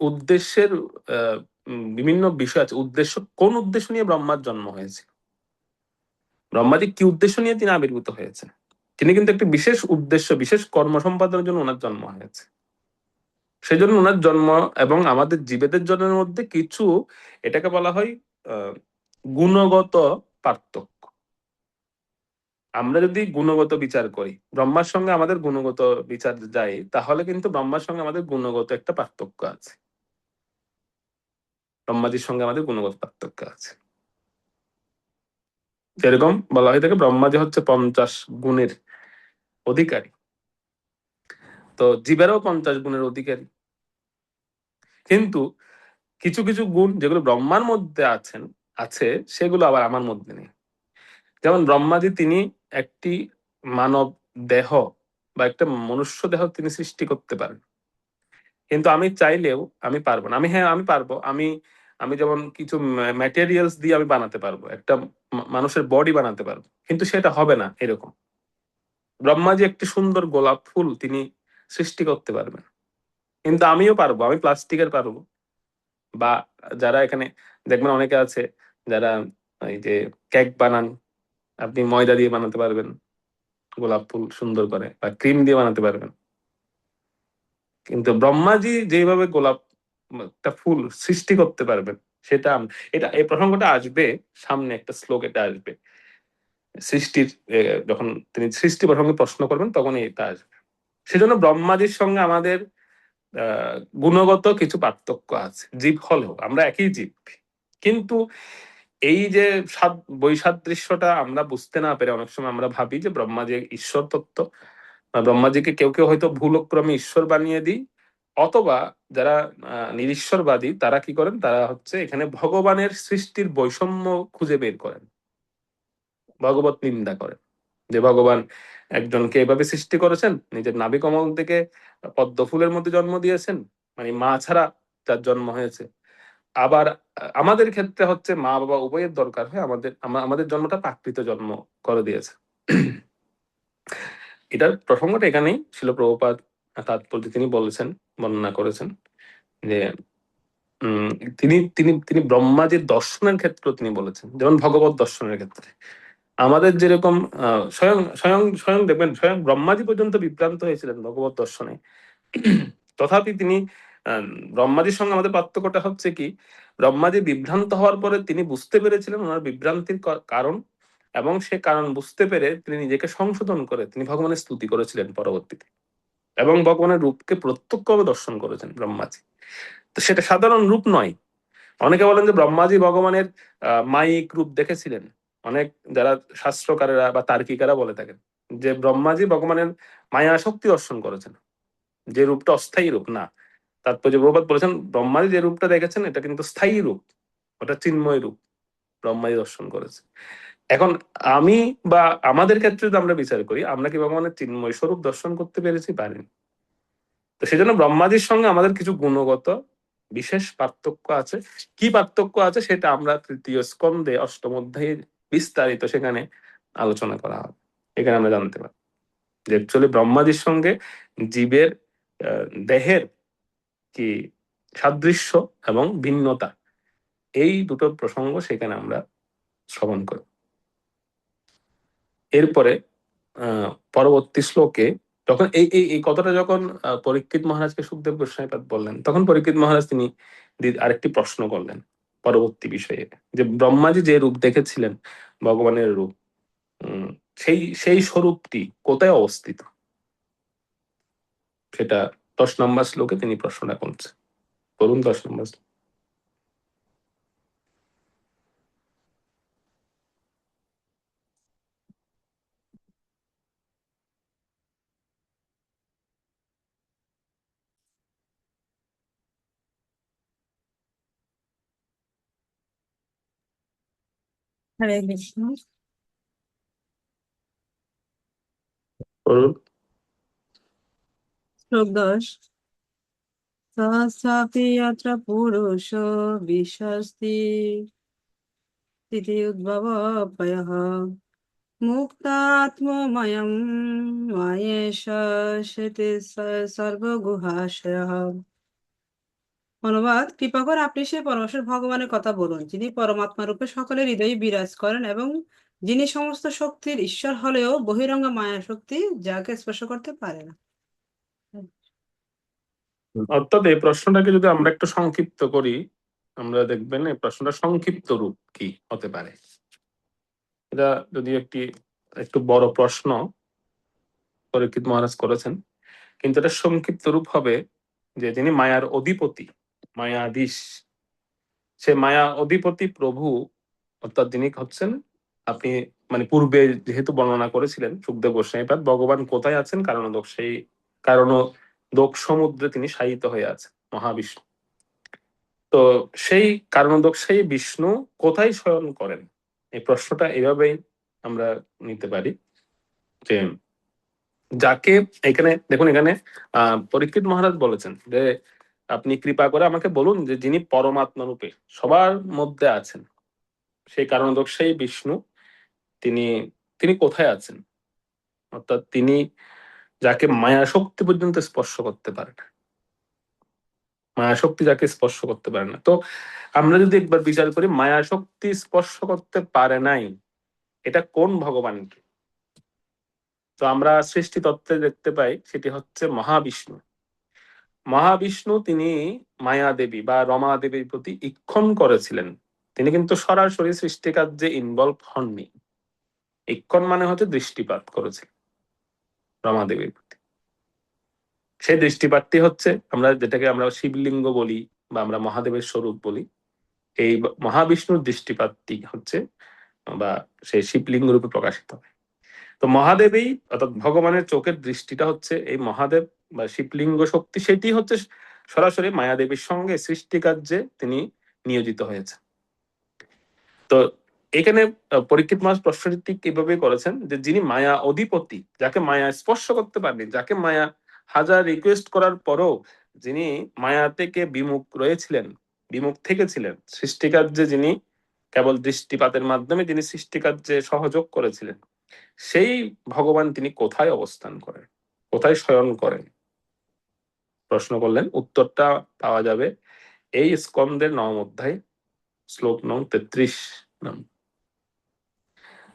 উদ্দেশ্যের বিভিন্ন বিষয় আছে। উদ্দেশ্য, কোন উদ্দেশ্য নিয়ে ব্রহ্মার জন্ম হয়েছে, ব্রহ্মাজি কি উদ্দেশ্য নিয়ে তিনি আবির্ভূত হয়েছেন? তিনি কিন্তু একটি বিশেষ উদ্দেশ্য, বিশেষ কর্ম সম্পাদনের জন্য ওনার জন্ম হয়েছে। সেই জন্য ওনার জন্ম এবং আমাদের জীবেদের জন্মের মধ্যে কিছু, এটাকে বলা হয় গুণগত পার্থক্য। আমরা যদি গুণগত বিচার করি, ব্রহ্মার সঙ্গে আমাদের গুণগত বিচার যায়, তাহলে কিন্তু ব্রহ্মার সঙ্গে আমাদের গুণগত একটা পার্থক্য আছে, ব্রহ্মাজির সঙ্গে আমাদের গুণগত পার্থক্য আছে। যেরকম বলা হয় থাকে ব্রহ্মাজি হচ্ছে 50 গুণের অধিকারী, তো জীবেরও 50 গুণের অধিকারী। কিন্তু কিছু কিছু গুণ যেগুলো ব্রহ্মার মধ্যে আছে, সেগুলো আবার আমার মধ্যে নেই। যেমন ব্রহ্মাজি তিনি একটি মানব দেহ বা একটা মনুষ্য দেহ তিনি সৃষ্টি করতে পারেন, কিন্তু আমি চাইলেও আমি পারবো না। হ্যাঁ, আমি পারবো, আমি আমি যেমন কিছু ম্যাটেরিয়ালস দিয়ে আমি বানাতে পারবো, একটা মানুষের বডি বানাতে পারবো, কিন্তু সেটা হবে না এরকম। ব্রহ্মাজি একটি সুন্দর গোলাপ ফুল তিনি সৃষ্টি করতে পারবেন, কিন্তু আমিও পারবো, আমি প্লাস্টিকের পারবো। বা যারা এখানে দেখবেন অনেকে আছে যারা এই যে কেক বানান, আপনি ময়দা দিয়ে বানাতে পারবেন গোলাপ ফুল সুন্দর করে, বা ক্রিম দিয়ে বানাতে পারবেন। কিন্তু ব্রহ্মাজি যেভাবে গোলাপ একটা ফুল সৃষ্টি করতে পারবেন, সেটা এটা এই প্রসঙ্গটা আসবে সামনে, একটা শ্লোক এটা আসবে সৃষ্টির, যখন তিনি সৃষ্টি প্রসঙ্গে প্রশ্ন করবেন তখন এটা আসবে। সেজন্য ব্রহ্মাজির সঙ্গে আমাদের গুণগত কিছু পার্থক্য আছে। জীব হলেও আমরা একই জীব, কিন্তু এই যে বৈসাদৃশ্যটা আমরা বুঝতে না পেরে অনেক সময় আমরা ভাবি যে ব্রহ্মাজি ঈশ্বর তত্ত্ব, ব্রহ্মাজিকে কেউ কেউ হয়তো ভুলক্রমে ঈশ্বর বানিয়ে দিই, অথবা যারা নিরীশ্বরবাদী তারা কি করেন, তারা হচ্ছে এখানে ভগবানের সৃষ্টির বৈষম্য খুঁজে বের করেন, ভগবত নিন্দা করেন, যে ভগবান একজনকে এভাবে সৃষ্টি করেছেন, নিজের নাভি কমল থেকে পদ্ম ফুলের মধ্যে জন্ম দিয়েছেন, মানে মা ছাড়া যার জন্ম হয়েছে। আবার আমাদের ক্ষেত্রে হচ্ছে মা বাবা উভয়ের দরকার হয়, আমাদের জন্মটা প্রাকৃত জন্ম করে দিয়েছে। এটার প্রসঙ্গটা এখানেই ছিল। প্রভুপাদ তাৎপর্য তিনি বলেছেন, বর্ণনা করেছেন যে উম তিনি তিনি তিনি ব্রহ্মাজির দর্শনের ক্ষেত্রে তিনি বলেছেন, যেমন ভগবত দর্শনের ক্ষেত্রে আমাদের যেরকম স্বয়ং স্বয়ং স্বয়ং দেখবেন, স্বয়ং ব্রহ্মাজি পর্যন্ত বিভ্রান্ত হয়েছিলেন ভগবত দর্শনে। তথাপি তিনি আহ, ব্রহ্মাজির সঙ্গে আমাদের পার্থক্যটা হচ্ছে কি, ব্রহ্মাজি বিভ্রান্ত হওয়ার পরে তিনি বুঝতে পেরেছিলেন ওনার বিভ্রান্তির কারণ, এবং সে কারণ বুঝতে পেরে তিনি নিজেকে সংশোধন করে তিনি ভগবানের স্তুতি করেছিলেন পরবর্তীতে, এবং ভগবানের রূপকে প্রত্যক্ষভাবে দর্শন করেছেন ব্রহ্মাজি। তো সেটা সাধারণ রূপ নয়। অনেকে বলেন যে ব্রহ্মাজি ভগবানের মায়িক রূপ দেখেছিলেন। অনেক যারা শাস্ত্রকারেরা বা তার্কিকারা বলে থাকেন যে ব্রহ্মাজি ভগবানের মায়া শক্তি দর্শন করেছেন, যে রূপটা অস্থায়ী রূপ না। তারপর যে প্রভুপাদ বলেছেন ব্রহ্মাজি যে রূপটা দেখেছেন এটা কিন্তু স্থায়ী রূপ, ওটা চিন্ময় রূপ ব্রহ্মাজি দর্শন করেছে। এখন আমি বা আমাদের ক্ষেত্রে যদি আমরা বিচার করি, আমরা কি ভগবানের চিন্ময় স্বরূপ দর্শন করতে পেরেছি? পারিনি। তো সেজন্য ব্রহ্মাজির সঙ্গে আমাদের কিছু গুণগত বিশেষ পার্থক্য আছে। কি পার্থক্য আছে সেটা আমরা তৃতীয় স্কন্ধে অষ্টম অধ্যায়ে বিস্তারিত সেখানে আলোচনা করা হবে। এখানে আমরা জানতে পারি যে অ্যাকচুয়ালি ব্রহ্মাজির সঙ্গে জীবের দেহের কি সাদৃশ্য এবং ভিন্নতা, এই দুটো প্রসঙ্গ সেখানে আমরা শ্রবণ করি। এরপরে পরবর্তী শ্লোকে যখন এই এই এই কথাটা যখন পরীক্ষিত মহারাজকে সুখদেব গোস্বামী পাদ বললেন, তখন পরীক্ষিত মহারাজ তিনি আরেকটি প্রশ্ন করলেন পরবর্তী বিষয়ে, যে ব্রহ্মাজি যে রূপ দেখেছিলেন ভগবানের রূপ, সেই সেই স্বরূপটি কোথায় অবস্থিত, সেটা 10 নম্বর শ্লোকে তিনি প্রশ্নটা করছেন। বলুন 10 নম্বর শ্লোক। হরে কৃষ্ণ। বলুন। শ্লোক 10। সহস্রাপি যত্র পুরুষ বিশ্বস্তি স্থিতি উদ্ভব পয়ঃ মুক্তাত্মময়ং মায়েশ সেতে সর্বগুহাশয়ঃ। অনুবাদ: কৃপা করে আপনি সেই পরমেশ্বর ভগবানের কথা বলুন, যিনি পরমাত্মা রূপে সকলের হৃদয়ে বিরাজ করেন এবং যিনি সমস্ত শক্তির ঈশ্বর হলেও বহিরঙ্গ মায়া শক্তি যাকে স্পর্শ করতে পারে না। অর্থাৎ এই প্রশ্নটাকে যদি আমরা একটু সংক্ষিপ্ত করি, আমরা দেখবেন এই প্রশ্নটা সংক্ষিপ্ত রূপ কি হতে পারে। এটা যদি একটু বড় প্রশ্ন পরীক্ষিত মহারাজ করেছেন, কিন্তু এটা সংক্ষিপ্ত রূপ হবে যে যিনি মায়ার অধিপতি, মায়াধীশ, সে মায়া অধিপতি প্রভু, অর্থাৎ যিনি হচ্ছেন, আপনি মানে পূর্বে যেহেতু বর্ণনা করেছিলেন সুখদেব গোস্বামীপাদ, ভগবান কোথায় আছেন, কারণ দোক সমুদ্রে তিনি শায়িত হয়ে আছেন, মহাবিষ্ণু। তো সেই কারণোদক সেই বিষ্ণু কোথায় শয়ন করেন, এই প্রশ্নটা এভাবেই আমরা নিতে পারি যে যাকে, এখানে দেখুন, এখানে পরীক্ষিত মহারাজ বলেছেন যে আপনি কৃপা করে আমাকে বলুন যে যিনি পরমাত্মা রূপে সবার মধ্যে আছেন, সেই কারণোদক সেই বিষ্ণু তিনি তিনি কোথায় আছেন, অর্থাৎ তিনি যাকে মায়া শক্তি পর্যন্ত স্পর্শ করতে পারে না, মায়া শক্তি যাকে স্পর্শ করতে পারে না। তো আমরা যদি একবার বিচার করি, মায়া শক্তি স্পর্শ করতে পারে নাই, এটা কোন ভগবানকে? তো আমরা সৃষ্টি তত্ত্বে দেখতে পাই সেটি হচ্ছে মহাবিষ্ণু। মহাবিষ্ণু তিনি মায়া দেবী বা রমা দেবীর প্রতি ইক্ষণ করেছিলেন, তিনি কিন্তু সরাসরি সৃষ্টিকার্যে ইনভলভ হননি। ইক্ষণ মানে হচ্ছে দৃষ্টিপাত করেছিলেন রমা দেবীর প্রতি। সেই দৃষ্টিপাতটি হচ্ছে যেটাকে আমরা শিবলিঙ্গ বলি বা আমরা মহাদেবের স্বরূপ বলি, এই মহাবিষ্ণুর দৃষ্টিপাতটি হচ্ছে বা সেই শিবলিঙ্গ রূপে প্রকাশিত হয়। তো মহাদেবই, অর্থাৎ ভগবানের চোখের দৃষ্টিটা হচ্ছে এই মহাদেব বা শিবলিঙ্গ শক্তি, সেটি হচ্ছে সরাসরি মায়াদেবীর সঙ্গে সৃষ্টিকার্যে তিনি নিয়োজিত হয়েছে। তো এখানে পরীক্ষিত মহারাজ প্রশ্নটি ঠিক এভাবে করেছেন যে যিনি মায়া অধিপতি, যাকে মায়া স্পর্শ করতে পারেনি, যাকে মায়া হাজার রিকোয়েস্ট করার পরও যিনি মায়া থেকে বিমুখ রয়েছিলেন, বিমুখ থেকেছিলেন, সৃষ্টিকার্যে যিনি কেবল দৃষ্টিপাতের মাধ্যমে যিনি সৃষ্টিকার্যে সহযোগ করেছিলেন, সেই ভগবান তিনি কোথায় অবস্থান করেন, কোথায় শয়ন করেন, প্রশ্ন করলেন। উত্তরটা পাওয়া যাবে এই স্কন্দের 9 অধ্যায় শ্লোক নং 33 নং,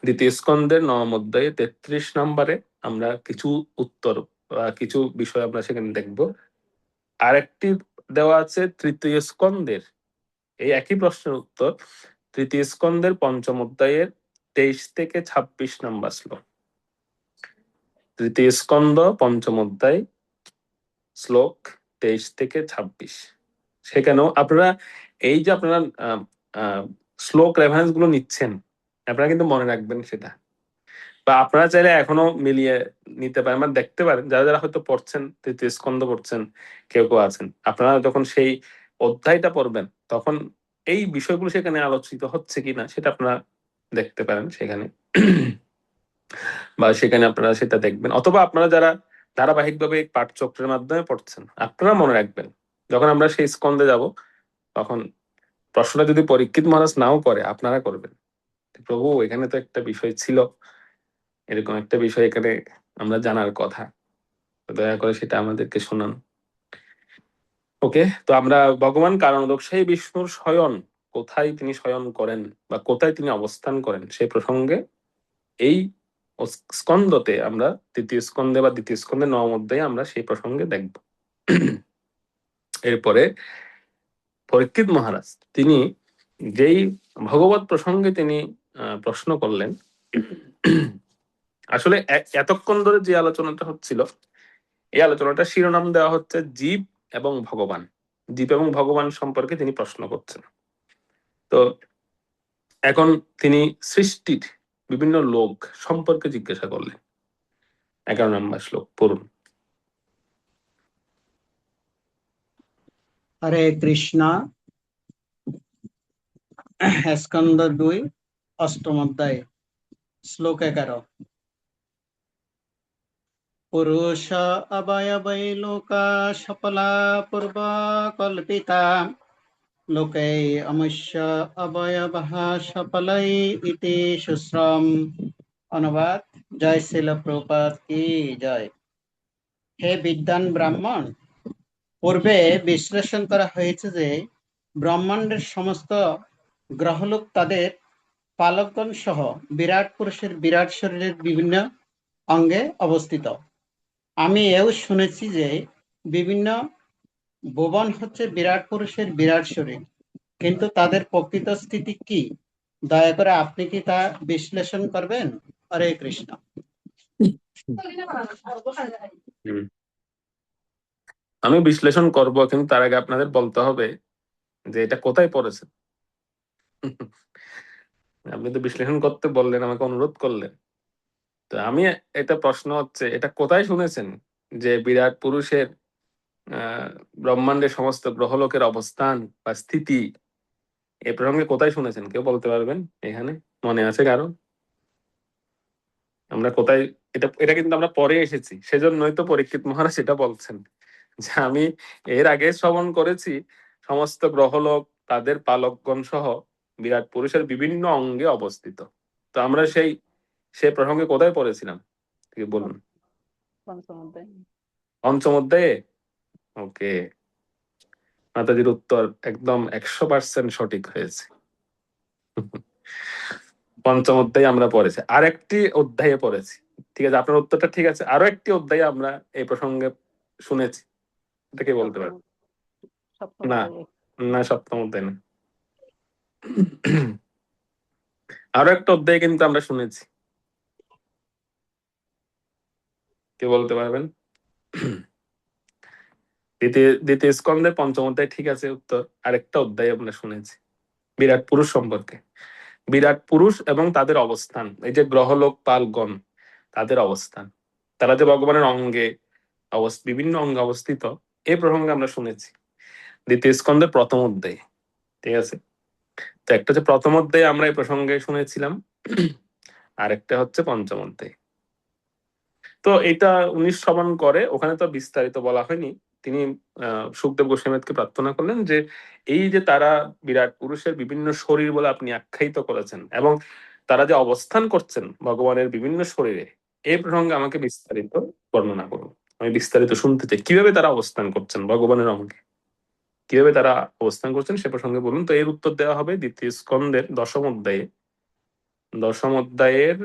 দ্বিতীয় স্কন্দের 9 অধ্যায়ে 33 নম্বরে আমরা কিছু উত্তর কিছু বিষয় আমরা সেখানে দেখব। আরেকটি দেওয়া আছে তৃতীয় স্কন্দের এই একই প্রশ্নের উত্তর, তৃতীয় স্কন্দের 5ম অধ্যায়ের 23 থেকে 26 নম্বর শ্লোক। তৃতীয় স্কন্দ 5ম অধ্যায় শ্লোক 23 থেকে 26। সেখানেও আপনারা এই যে আপনারা শ্লোক রেফারেন্স গুলো নিচ্ছেন, আপনারা কিন্তু মনে রাখবেন সেটা, বা আপনারা চাইলে এখনো মিলিয়ে নিতে পারেন বা দেখতে পারেন, যারা যারা হয়তো পড়ছেন, তৃতীয় স্কন্ধ পড়ছেন, কেউ কেউ আছেন, আপনারা যখন সেই অধ্যায়টা পড়বেন তখন এই বিষয়গুলো সেখানে আলোচিত হচ্ছে কিনা সেটা আপনারা দেখতে পারেন সেখানে, বা সেখানে আপনারা সেটা দেখবেন। অথবা আপনারা যারা ধারাবাহিকভাবে এই পাঠচক্রের মাধ্যমে পড়ছেন। আপনারা মনে রাখবেন, যখন আমরা সেই স্কন্ধে যাব তখন প্রশ্নটা যদি পরীক্ষিত মহারাজ নাও করে, আপনারা করবেন, প্রভু এখানে তো একটা বিষয় ছিল, এরকম একটা বিষয় এখানে আমরা জানার কথা, তো দয়া করে সেটা আমাদেরকে শোনান। ওকে, তো আমরা ভগবান কারণোদক সেই বিষ্ণুর শয়ন, কোথায় তিনি শয়ন করেন বা কোথায় তিনি অবস্থান করেন সেই প্রসঙ্গে এই স্কন্ধতে আমরা তৃতীয় স্কন্ধে বা দ্বিতীয় স্কন্ধে নবম অধ্যায়ে আমরা সেই প্রসঙ্গে দেখব। এরপরে পরীক্ষিত মহারাজ তিনি যেই ভগবত প্রসঙ্গে তিনি প্রশ্ন করলেন, আসলে এতক্ষণ ধরে যে আলোচনাটা হচ্ছিল, এই আলোচনাটা শিরোনাম দেওয়া হচ্ছে জীব এবং ভগবান। জীব এবং ভগবান সম্পর্কে তিনি প্রশ্ন করছেন। তো এখন তিনি সৃষ্টির বিভিন্ন লোক সম্পর্কে জিজ্ঞাসা করলেন। 11 নম্বর শ্লোক পড়ুন। হরে কৃষ্ণ। স্কন্দ 2 অষ্টম অধ্যায় শ্লোক 11। পুরুষ অবয়বৈ লোকা সফলা পূর্ব কল্পিতা লোকে অমুষ্য অবয়বঃ সফলাই ইতি সুশ্রম। অনুবাদ: জয় শিল প্রভুপাদ কি জয়। হে বিদ্বান ব্রাহ্মণ, পূর্বে বিশ্লেষণ করা হয়েছে যে ব্রহ্মাণ্ডের সমস্ত গ্রহলোক তাদের পালকগণ সহ বিরাট পুরুষের বিরাট শরীরের বিভিন্ন অঙ্গে অবস্থিত। আমি এও শুনেছি যে বিভিন্ন ভুবন হচ্ছে বিরাট পুরুষের বিরাট শরীর, কিন্তু তাদের প্রকৃত স্থিতি কি? দয়া করে আপনি কি তা বিশ্লেষণ করবেন? হরে কৃষ্ণ। আমি বিশ্লেষণ করব, কিন্তু তার আগে আপনাদের বলতে হবে যে এটা কোথায় পড়েছে। আপনি তো বিশ্লেষণ করতে বললেন, আমাকে অনুরোধ করলেন, তো আমি এটা প্রশ্ন হচ্ছে এটা কোথায় শুনেছেন যে বিরাট পুরুষের ব্রহ্মাণ্ডের সমস্ত গ্রহলোকের অবস্থান বা স্থিতি, এ প্রসঙ্গে কোথায় শুনেছেন? কেউ বলতে পারবেন? এখানে মনে আছে কারো? আমরা কোথায় এটা এটা কিন্তু আমরা পরে এসেছি, সেজন্যই তো পরীক্ষিত মহারাজ এটা বলছেন যে আমি এর আগে শ্রবণ করেছি সমস্ত গ্রহলোক তাদের পালকগণ সহ বিরাট পুরুষের বিভিন্ন অঙ্গে অবস্থিত। তো আমরা সে প্রসঙ্গে কোথায় পড়েছিলাম বলুন? পঞ্চম অধ্যায়ে। ওকে, মাতাজির উত্তর একদম 100% সঠিক হয়েছে। পঞ্চম অধ্যায়ে আমরা পড়েছি, আরেকটি অধ্যায়ে পড়েছি। ঠিক আছে, আপনার উত্তরটা ঠিক আছে। আরো একটি অধ্যায়ে আমরা এই প্রসঙ্গে শুনেছি, এটা কে বলতে পারে? না না, সপ্তম অধ্যায় না, আরো একটা অধ্যায়ে কিন্তু আমরা শুনেছি। কে বলতে পারবেন? দ্বিতীয় স্কন্ধের পঞ্চম অধ্যায়, ঠিক আছে উত্তর। আরেকটা অধ্যায়ে আমরা শুনেছি বিরাট পুরুষ সম্পর্কে, বিরাট পুরুষ এবং তাদের অবস্থান, এই যে গ্রহলোক পালগণ তাদের অবস্থান, তারা যে ভগবানের অঙ্গে বিভিন্ন অঙ্গে অবস্থিত, এই প্রসঙ্গে আমরা শুনেছি দ্বিতীয় স্কন্ধের প্রথম অধ্যায়ে। ঠিক আছে, তো একটা হচ্ছে প্রথম অধ্যায়ে আমরা এই প্রসঙ্গে শুনেছিলাম, আরেকটা হচ্ছে পঞ্চম অধ্যায়ে। তো এটা 19 শ্রবণ করে, ওখানে তো বিস্তারিত বলা হয়নি। তিনি সুখদেব গোস্বামীকে প্রার্থনা করলেন যে এই যে তারা বিরাট পুরুষের বিভিন্ন শরীর বলে আপনি আখ্যায়িত করেছেন এবং তারা যে অবস্থান করছেন ভগবানের বিভিন্ন শরীরে, এই প্রসঙ্গে আমাকে বিস্তারিত বর্ণনা করুন। আমি বিস্তারিত শুনতে চাই, কিভাবে তারা অবস্থান করছেন ভগবানের অঙ্গে, কিভাবে তারা অবস্থান করছেন সে প্রসঙ্গে বলুন। তো এর উত্তর দেওয়া হবে দ্বিতীয় স্কন্ধের দশম অধ্যায়ের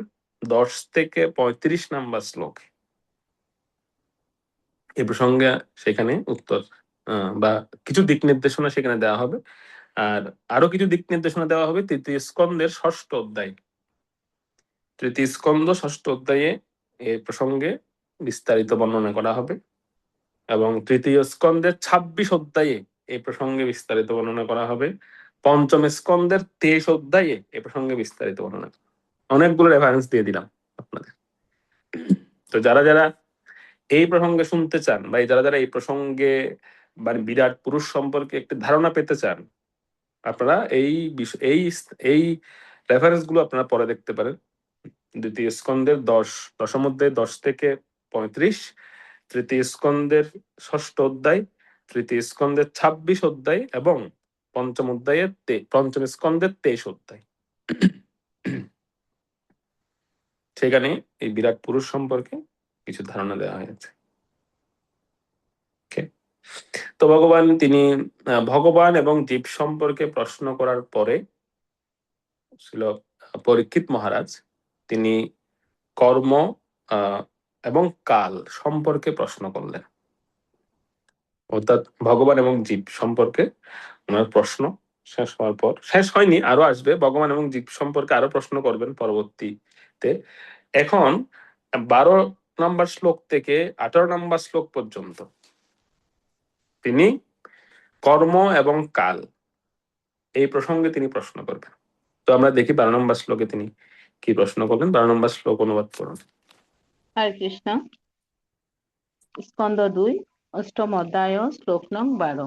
10 থেকে 35 নাম্বার শ্লোক। এ প্রসঙ্গে সেখানে উত্তর বা কিছু দিক নির্দেশনা সেখানে দেওয়া হবে। আর আরো কিছু দিক নির্দেশনা দেওয়া হবে তৃতীয় স্কন্ধের ষষ্ঠ অধ্যায়। তৃতীয় স্কন্ধ ষষ্ঠ অধ্যায়ে এ প্রসঙ্গে বিস্তারিত বর্ণনা করা হবে, এবং তৃতীয় স্কন্ধের 26 অধ্যায়ে এই প্রসঙ্গে বিস্তারিত বর্ণনা করা হবে। পঞ্চম স্কন্ধের 23 অধ্যায়ে এ প্রসঙ্গে বিস্তারিত বর্ণনা। অনেকগুলো রেফারেন্স দিয়ে দিলাম আপনাদের। তো যারা যারা এই প্রসঙ্গে শুনতে চান বা যারা যারা এই প্রসঙ্গে মানে বিরাট পুরুষ সম্পর্কে একটি ধারণা পেতে চান, আপনারা এই রেফারেন্স গুলো আপনারা পরে দেখতে পারেন। দ্বিতীয় স্কন্ধের দশম অধ্যায় 10 থেকে 35, তৃতীয় স্কন্ধের 6ষ্ঠ অধ্যায়, তৃতীয় স্কন্ধের 26 অধ্যায় এবং পঞ্চম স্কন্ধের 23 অধ্যায়। সেখানে এই বিরাট পুরুষ সম্পর্কে কিছু ধারণা দেওয়া হয়েছে। তো ভগবান এবং জীব সম্পর্কে প্রশ্ন করার পরে ছিল পরীক্ষিত মহারাজ, তিনি কর্ম এবং কাল সম্পর্কে প্রশ্ন করলেন। অর্থাৎ ভগবান এবং জীব সম্পর্কে ওনার প্রশ্ন শেষ হওয়ার পর, শেষ হয়নি, আরো আসবে, ভগবান এবং জীব সম্পর্কে আরো প্রশ্ন করবেন পরবর্তীতে। এখন 12 নম্বর শ্লোক থেকে 18 নম্বর শ্লোক পর্যন্ত তিনি কর্ম এবং কাল এই প্রসঙ্গে তিনি প্রশ্ন করবেন। তো আমরা দেখি 12 নম্বর শ্লোকে তিনি কি প্রশ্ন করবেন। 12 নম্বর শ্লোক অনুবাদ করুন। হরে কৃষ্ণ। স্কন্দ 2, অষ্টম অধ্যায়, শ্লোক নং 12।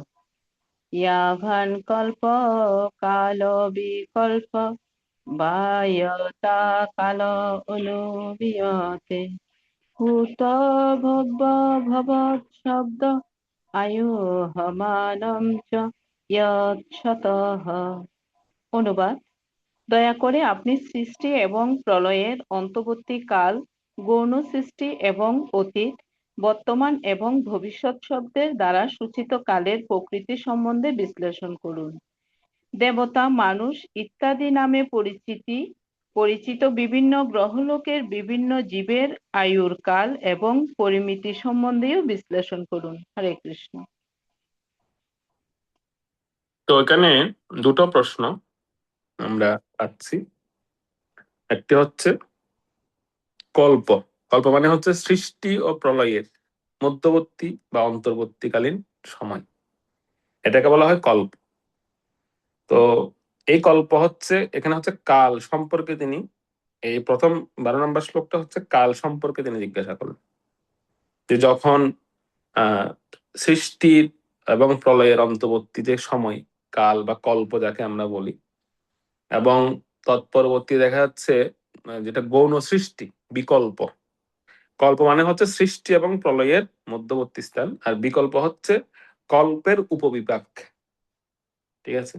ইয়াভান কল্প কাল বিকল্প বায়তা কাল অনুবিয়তে ভূত ভব্য ভবৎ শব্দ আয়ুহমানম চ ইয়চ্ছতঃ। অনুবাদ: দয়া করে আপনি সৃষ্টি এবং প্রলয়ের অন্তর্বর্তী কাল, গৌণ সৃষ্টি এবং অতীত, বর্তমান এবং ভবিষ্যৎ শব্দের দ্বারা সূচিত কালের প্রকৃতি সম্বন্ধে বিশ্লেষণ করুন। দেবতা, মানুষ ইত্যাদি নামে পরিচিত বিভিন্ন গ্রহলোকের বিভিন্ন জীবের আয়ুর কাল এবং পরিমিতি সম্বন্ধেও বিশ্লেষণ করুন। হরে কৃষ্ণ। তো এখানে দুটো প্রশ্ন আমরা পাচ্ছি। একটি হচ্ছে কল্প মানে হচ্ছে সৃষ্টি ও প্রলয়ের মধ্যবর্তী বা অন্তর্বর্তীকালীন সময়, এটাকে বলা হয় কল্প। তো এই কল্প হচ্ছে, এখানে হচ্ছে কাল সম্পর্কে তিনি এই প্রথম 12 নম্বর শ্লোকটা হচ্ছে কাল সম্পর্কে তিনি জিজ্ঞাসা করলেন, যে যখন সৃষ্টির এবং প্রলয়ের অন্তর্বর্তী যে সময়, কাল বা কল্প যাকে আমরা বলি, এবং তৎপরবর্তী দেখা যাচ্ছে যেটা গৌণ সৃষ্টি, বিকল্প। কল্প মানে হচ্ছে সৃষ্টি এবং প্রলয়ের মধ্যবর্তী স্থান, আর বিকল্প হচ্ছে কল্পের উপবিভাগ। ঠিক আছে?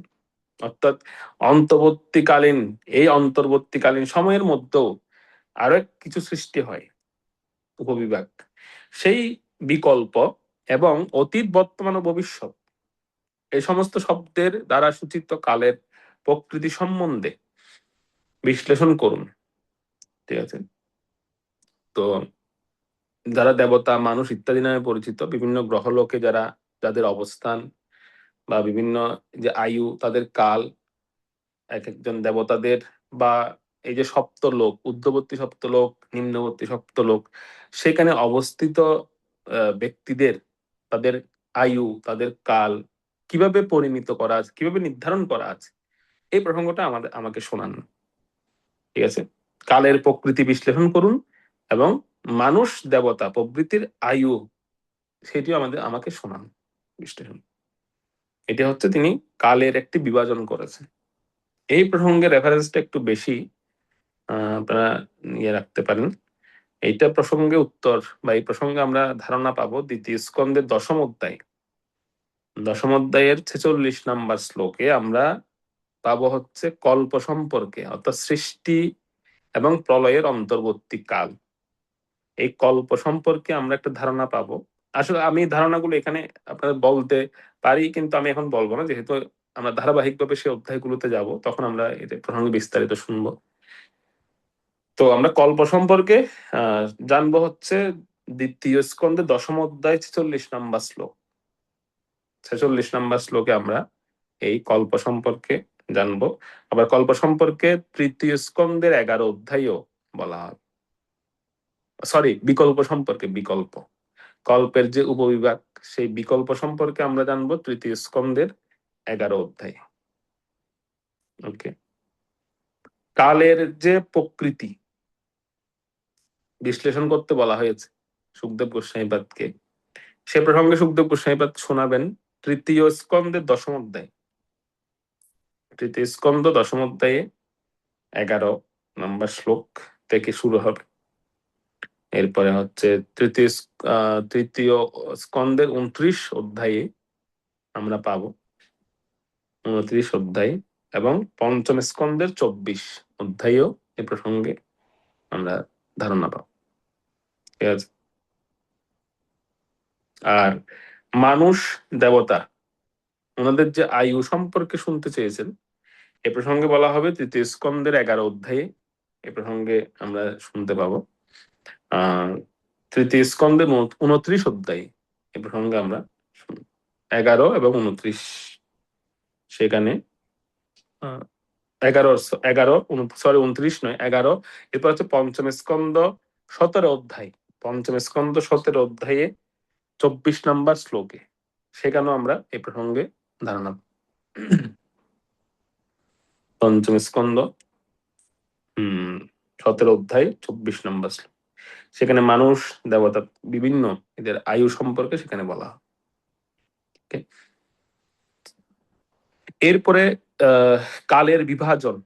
অর্থাৎ অন্তর্বর্তীকালীন সময়ের মধ্যেও আরো কিছু সৃষ্টি হয়, উপবিভাগ। সেই বিকল্প এবং অতীত, বর্তমান ও ভবিষ্যৎ এই সমস্ত শব্দের দ্বারা সূচিত কালের প্রকৃতি সম্বন্ধে বিশ্লেষণ করুন। ঠিক আছে? তো যারা দেবতা, মানুষ ইত্যাদি নামে পরিচিত বিভিন্ন গ্রহলোকে যাদের অবস্থান বা বিভিন্ন যে আয়ু, তাদের কাল, এক একজন দেবতাদের, বা এই যে সপ্তলোক, ঊর্ধ্ববর্তী সপ্তলোক, নিম্নবর্তী সপ্তলোক, সেখানে অবস্থিত ব্যক্তিদের, তাদের আয়ু, তাদের কাল কিভাবে পরিমিত করা আছে, কিভাবে নির্ধারণ করা আছে, এই প্রসঙ্গটা আমাকে শোনান। ঠিক আছে? কালের প্রকৃতি বিশ্লেষণ করুন এবং মানুষ, দেবতা প্রভৃতির আয়ু, সেটিও আমাকে শোনান, বিশ্লেষণ। এটা হচ্ছে তিনি কালের একটি বিভাজন করেছেন। এই প্রসঙ্গে রেফারেন্সটা একটু বেশি আপনারা নিয়ে রাখতে পারেন। এইটা প্রসঙ্গে উত্তর বা এই প্রসঙ্গে আমরা ধারণা পাবো দ্বিতীয় স্কন্ধের 10ম অধ্যায়, 10ম অধ্যায়ের 46 নম্বর শ্লোকে আমরা পাবো হচ্ছে কল্প সম্পর্কে, অর্থাৎ সৃষ্টি এবং প্রলয়ের অন্তর্বর্তী কাল। এই কল্প সম্পর্কে আমরা একটা ধারণা পাবো। আসলে আমি ধারণাগুলো এখানে আপনাদের বলতে পারি, কিন্তু আমি এখন বলবো না, যেহেতু আমরা ধারাবাহিকভাবে সেই অধ্যায়গুলোতে যাব, তখন আমরা এটা প্রসঙ্গে বিস্তারিত শুনবো। তো আমরা কল্প সম্পর্কে জানবো হচ্ছে দ্বিতীয় স্কন্ধে 10ম অধ্যায় 46 নম্বর শ্লোক। 46 নম্বর শ্লোকে আমরা এই কল্প সম্পর্কে জানবো। আবার কল্প সম্পর্কে তৃতীয় স্কন্ধের 11 অধ্যায়ও বলা হয়। বিকল্প সম্পর্কে, কল্পের যে উপবিভাগ, সেই বিকল্প সম্পর্কে আমরা জানবো তৃতীয় স্কন্ধের 11 অধ্যায়। ওকে। কালের যে প্রকৃতি বিশ্লেষণ করতে বলা হয়েছে সুখদেব গোস্বামীপাদকে, সে প্রসঙ্গে সুখদেব গোস্বামীপাদ শোনাবেন তৃতীয় স্কন্ধের 10ম অধ্যায়। তৃতীয় স্কন্ধ 10ম অধ্যায়ে 11 নম্বর শ্লোক থেকে শুরু হবে। এরপরে হচ্ছে তৃতীয় স্কন্ধের 29 অধ্যায়ে আমরা পাবো, 29 অধ্যায়, এবং পঞ্চম স্কন্ধের 24 অধ্যায়েও এ প্রসঙ্গে আমরা ধারণা পাবো। ঠিক আছে। আর মানুষ দেবতা ওনাদের যে আয়ু সম্পর্কে শুনতে চেয়েছেন, এ প্রসঙ্গে বলা হবে তৃতীয় স্কন্ধের 11 অধ্যায়ে। এ প্রসঙ্গে আমরা শুনতে পাবো তৃতীয় স্কন্ধের 29 অধ্যায়ে এ প্রসঙ্গে আমরা 11 এবং 29 সেখানে 29 নয় 11। এরপর হচ্ছে পঞ্চম স্কন্ধ 17 অধ্যায়, পঞ্চম স্কন্ধ 17 অধ্যায়ে 24 নম্বর শ্লোকে সেখানেও আমরা এ প্রসঙ্গে ধারণা পঞ্চম স্কন্ধ 17 অধ্যায় 24 নম্বর শ্লোক, সেখানে মানুষ দেবতা বিভিন্ন এদের আয়ু সম্পর্কে সেখানে বলা হয়। এরপরে কালের বিভাজন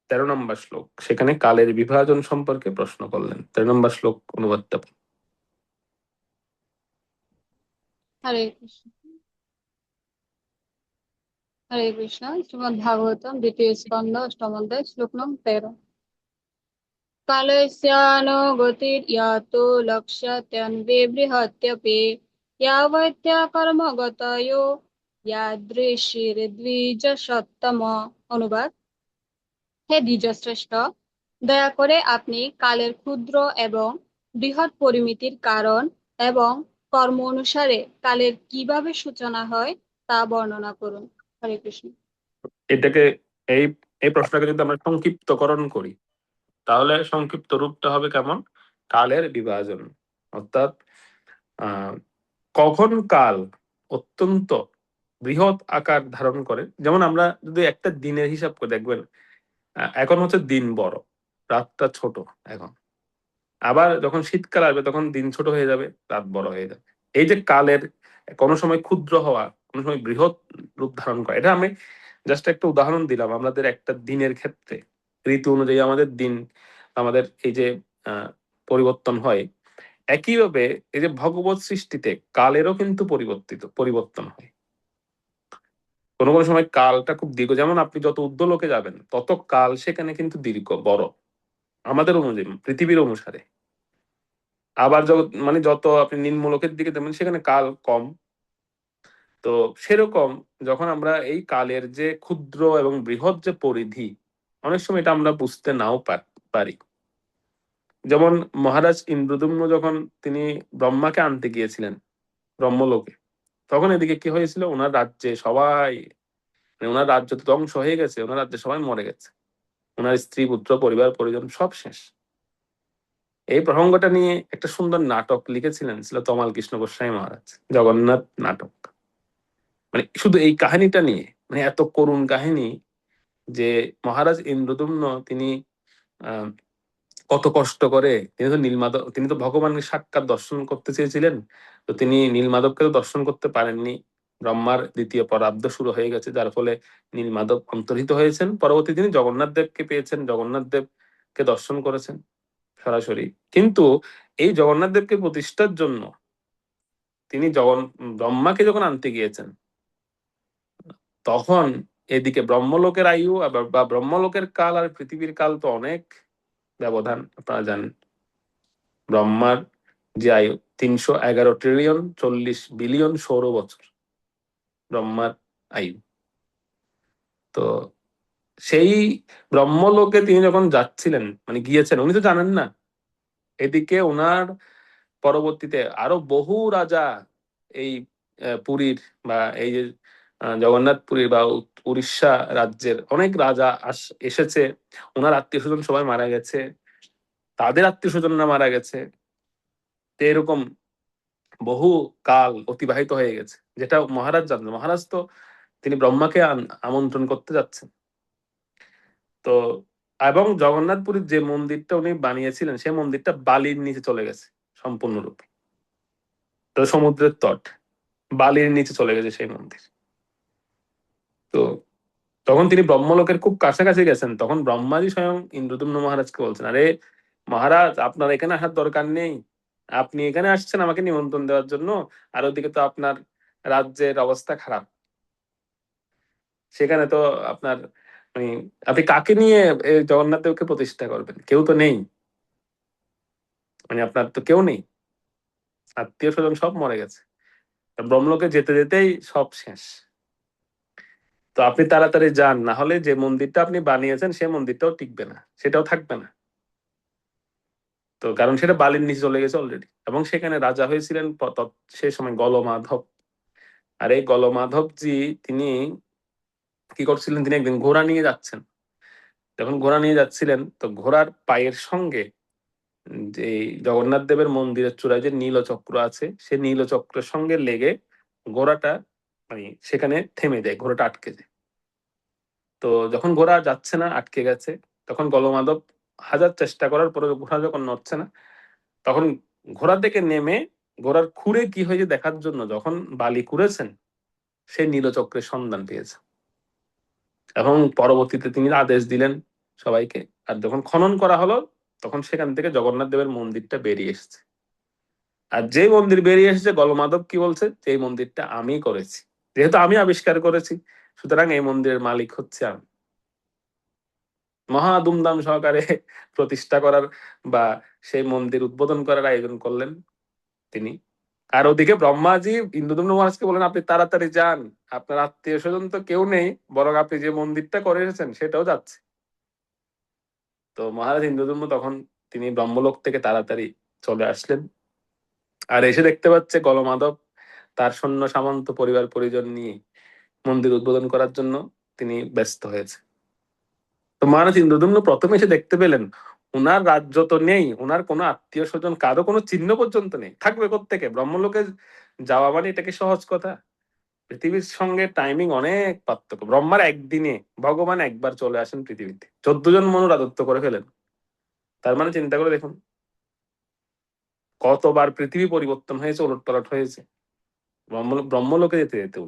13 নম্বর শ্লোক, সেখানে কালের বিভাজন সম্পর্কে প্রশ্ন করলেন। 13 নম্বর শ্লোক অনুবাদটা। হরে কৃষ্ণ। হরে কৃষ্ণ। শ্রীমদ্ ভাগবতম দ্বিতীয় স্কন্ধ অষ্টম অধ্যায় শ্লোক নং 13। কালস্যানুগতির্যাতো লক্ষ্যত্যন্বে বৃহত্যপি ইয়াবত্যা কর্মগতয়ো ইয়াদৃশির্দ্বিজসত্তম। অনুবাদ: হে দ্বিজশ্রেষ্ঠ, দয়া করে আপনি কালের ক্ষুদ্র এবং বৃহৎ পরিমিতির কারণ এবং কর্ম অনুসারে কালের কিভাবে সূচনা হয় তা বর্ণনা করুন। হরে কৃষ্ণ। এটাকে এই এই প্রশ্নটাকে যদি আমরা সংক্ষিপ্তকরণ করি, তাহলে সংক্ষিপ্ত রূপটা হবে কেমন? কালের বিভাজন, অর্থাৎ কখন কাল অত্যন্ত বৃহৎ আকার ধারণ করে। যেমন আমরা যদি একটা দিনের হিসাব করে দেখবেন, এখন হচ্ছে দিন বড়, রাতটা ছোট। এখন আবার যখন শীতকাল আসবে তখন দিন ছোট হয়ে যাবে, রাত বড় হয়ে যাবে। এই যে কালের কোনো সময় ক্ষুদ্র হওয়া, কোনো সময় বৃহৎ রূপ ধারণ করা, এটা আমি জাস্ট একটা উদাহরণ দিলাম। আমাদের একটা দিনের ক্ষেত্রে ঋতু অনুযায়ী আমাদের দিন, আমাদের এই যে পরিবর্তন হয়, একইভাবে এই যে ভগবত সৃষ্টিতে কালেরও কিন্তু পরিবর্তন হয়। কোনো কোনো সময় কালটা খুব দীর্ঘ, যেমন আপনি যত ঊর্ধ্বলোকে যাবেন তত কাল সেখানে কিন্তু দীর্ঘ, বড় আমাদের অনুযায়ী, পৃথিবীর অনুসারে। আবার যত আপনি নিম্নলোকের দিকে যাবেন সেখানে কাল কম। তো সেরকম যখন আমরা এই কালের যে ক্ষুদ্র এবং বৃহৎ যে পরিধি, অনেক সময় এটা আমরা বুঝতে নাও পারি। যেমন মহারাজ ইন্দ্রদ্যুম্ন যখন তিনি ব্রহ্মাকে আনতে গিয়েছিলেন ব্রহ্মলোকে, তখন এদিকে কি হয়েছিল, ওনার রাজ্যে সবাই, ওনার রাজ্য তো ধ্বংস হয়ে গেছে, ওনার রাজ্যে সবাই মরে গেছে, ওনার স্ত্রী পুত্র পরিবার পরিজন সব শেষ। এই প্রসঙ্গটা নিয়ে একটা সুন্দর নাটক লিখেছিলেন ছিল তমাল কৃষ্ণ গোস্বামী মহারাজ, জগন্নাথ নাটক। মানে শুধু এই কাহিনীটা নিয়ে, মানে এত করুণ কাহিনী যে মহারাজ ইন্দ্রদ্যুম্ন তিনি কত কষ্ট করে, তিনি তো ভগবানকে সাক্ষাৎ দর্শন করতে চেয়েছিলেন, তো তিনি নীলমাধবকে তো দর্শন করতে পারেননি। ব্রহ্মার দ্বিতীয় পরাব্দ শুরু হয়ে গেছে, যার ফলে নীলমাধব অন্তর্হিত হয়েছেন। পরবর্তী তিনি জগন্নাথ দেবকে পেয়েছেন, জগন্নাথ দেবকে দর্শন করেছেন সরাসরি। কিন্তু এই জগন্নাথ দেবকে প্রতিষ্ঠার জন্য তিনি ব্রহ্মাকে যখন আনতে গিয়েছেন, তখন এদিকে ব্রহ্মলোকের আয়ু বা ব্রহ্মলোকের কাল আর পৃথিবীর কাল তো অনেক ব্যবধান, আপনারা জানেন। ব্রহ্মার যে আয়ু 311 ট্রিলিয়ন 40 বিলিয়ন সৌর বছর ব্রহ্মার আয়ু। তো সেই ব্রহ্মলোকে তিনি যখন যাচ্ছিলেন, মানে গিয়েছেন, উনি তো জানেন না। এদিকে ওনার পরবর্তীতে আরো বহু রাজা এই পুরীর বা এই যে জগন্নাথপুরীর বা উড়িষ্যা রাজ্যের অনেক রাজা এসেছে, ওনার আত্মীয় স্বজন সবাই মারা গেছে, তাদের আত্মীয় স্বজনরা মারা গেছে। এরকম বহু কাল অতিবাহিত হয়ে গেছে, যেটা মহারাজ জানতেন। মহারাজ তো তিনি ব্রহ্মাকে আমন্ত্রণ করতে যাচ্ছেন। তো এবং জগন্নাথপুরীর যে মন্দিরটা উনি বানিয়েছিলেন, সেই মন্দিরটা বালির নিচে চলে গেছে সম্পূর্ণরূপে। তো সমুদ্রের তট, বালির নিচে চলে গেছে সেই মন্দির। তো তখন তিনি ব্রহ্মলোকের খুব কাছাকাছি গেছেন, তখন ব্রহ্মাজি স্বয়ং ইন্দ্রদ্যুম্ন মহারাজকে বলছেন, আরে মহারাজ আপনার এখানে আসার দরকার নেই, আপনি এখানে আসছেন আমাকে নিমন্ত্রণ দেওয়ার জন্য, আর ওদিকে তো আপনার রাজ্যের অবস্থা খারাপ, সেখানে তো আপনার মানে আপনি কাকে নিয়ে এই জগন্নাথ দেবকে প্রতিষ্ঠা করবেন? কেউ তো নেই, মানে আপনার তো কেউ নেই, আত্মীয় স্বজন সব মরে গেছে, ব্রহ্মলোকে যেতে যেতেই সব শেষ। তো আপনি তাড়াতাড়ি যান, না হলে যে মন্দিরটা আপনি বানিয়েছেন সে মন্দিরটাও টিকবে না, সেটাও থাকবে না। তো কারণ সেটা বালির নিচে চলে গেছে অলরেডি, এবং সেখানে রাজা হয়েছিলেন সেই সময় গলমাধব। আর এই গলমাধব জি তিনি কি করছিলেন, তিনি একদিন ঘোড়া নিয়ে যাচ্ছেন। যখন ঘোড়া নিয়ে যাচ্ছিলেন তো ঘোড়ার পায়ের সঙ্গে যে জগন্নাথ দেবের মন্দিরের চূড়ায় যে নীলচক্র আছে, সে নীলচক্রের সঙ্গে লেগে ঘোড়াটা মানে সেখানে থেমে যায়, ঘোড়াটা আটকে যায়। তো যখন ঘোড়া যাচ্ছে না, আটকে গেছে, তখন গলমাধব হাজার চেষ্টা করার পরে ঘোড়া যখন নড়ছে না, তখন ঘোড়া থেকে নেমে ঘোড়ার খুঁড়ে কি হয়েছে দেখার জন্য যখন বালি কুড়েছেন, সে নীলচক্রের সন্ধান পেয়েছে। এবং পরবর্তীতে তিনি আদেশ দিলেন সবাইকে, আর যখন খনন করা হলো তখন সেখান থেকে জগন্নাথ দেবের মন্দিরটা বেরিয়ে এসেছে। আর যে মন্দির বেরিয়ে এসেছে, গলমাধব কি বলছে, যে এই মন্দিরটা আমি করেছি, যেহেতু আমি আবিষ্কার করেছি, সুতরাং এই মন্দিরের মালিক হচ্ছে আমি। মহা দুমদাম সহকারে প্রতিষ্ঠা করার বা সেই মন্দির উদ্বোধন করার আয়োজন করলেন তিনি। আর ওদিকে ব্রহ্মাজি ইন্দ্রদম্ন মহারাজকে বলেন, আপনি তাড়াতাড়ি যান, আপনার আত্মীয় স্বজন তো কেউ নেই, বরং আপনি যে মন্দিরটা করে এসেছেন সেটাও যাচ্ছে। তো মহারাজ ইন্দ্রদম্ন তখন তিনি ব্রহ্মলোক থেকে তাড়াতাড়ি চলে আসলেন, আর এসে দেখতে পাচ্ছে গলমাধব তার সৈন্য সামন্ত পরিবার পরিজন নিয়ে মন্দির উদ্বোধন করার জন্য তিনি ব্যস্ত হয়েছে। তো মহারাজ ইন্দ্রদম্ন প্রথমে এসে দেখতে পেলেন উনার রাজ্য তো নেই, উনার কোনো আত্মীয় স্বজন কারো কোনো চিহ্ন পর্যন্ত নেই, থাকবে কোত্থেকে? ব্রহ্মলোকে যাওয়া মানে এটা কি সহজ কথা? পৃথিবীর সঙ্গে টাইমিং অনেক পার্থক্য। ব্রহ্মার একদিনে ভগবান একবার চলে আসেন পৃথিবীতে, 14 জন মনু রাজত্ব করে ফেলেন। তার মানে চিন্তা করে দেখুন কতবার পৃথিবী পরিবর্তন হয়েছে, ওলটপালট হয়েছে ব্রহ্মলোকে যেতে যেতে।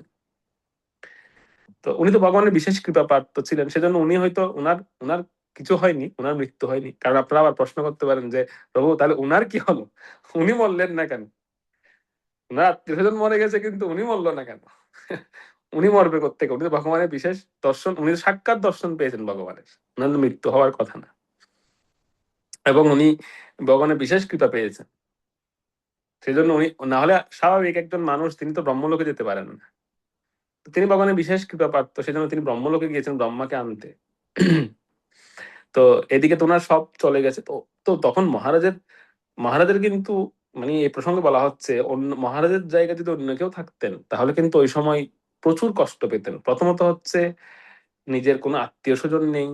তো উনি তো ভগবানের বিশেষ কৃপা প্রাপ্ত ছিলেন, সেজন্য উনি হয়তো উনার উনার কিছু হয়নি, উনার মৃত্যু হয়নি। কারণ আপনারা আবার প্রশ্ন করতে পারেন যে প্রভু তাহলে উনার কি হলো, উনি মরলেন না কেন? উনার আত্মীয় স্বজন মরে গেছে কিন্তু উনি মরলো না কেন? উনি মরবে কোত্থেকে? উনি তো ভগবানের বিশেষ দর্শন, উনি সাক্ষাৎ দর্শন পেয়েছেন ভগবানের, উনার তো মৃত্যু হওয়ার কথা না। এবং উনি ভগবানের বিশেষ কৃপা পেয়েছেন, সেজন্য উনি, না হলে স্বাভাবিক একজন মানুষ তিনি তো ব্রহ্মলোকে যেতে পারেন না। তিনি ভগবানের বিশেষ কৃপা প্রাপ্ত, সেজন্য তিনি ব্রহ্মলোকে গিয়েছেন ব্রহ্মাকে আনতে। তো এদিকে তো ওনার সব চলে গেছে। তো তো তখন মহারাজের কিন্তু মানে এই প্রসঙ্গে বলা হচ্ছে, অন্য মহারাজের জায়গায় যদি অন্য কেউ থাকতেন তাহলে কিন্তু ওই সময় প্রচুর কষ্ট পেতেন। প্রথমত হচ্ছে নিজের কোনো আত্মীয় স্বজন নেই।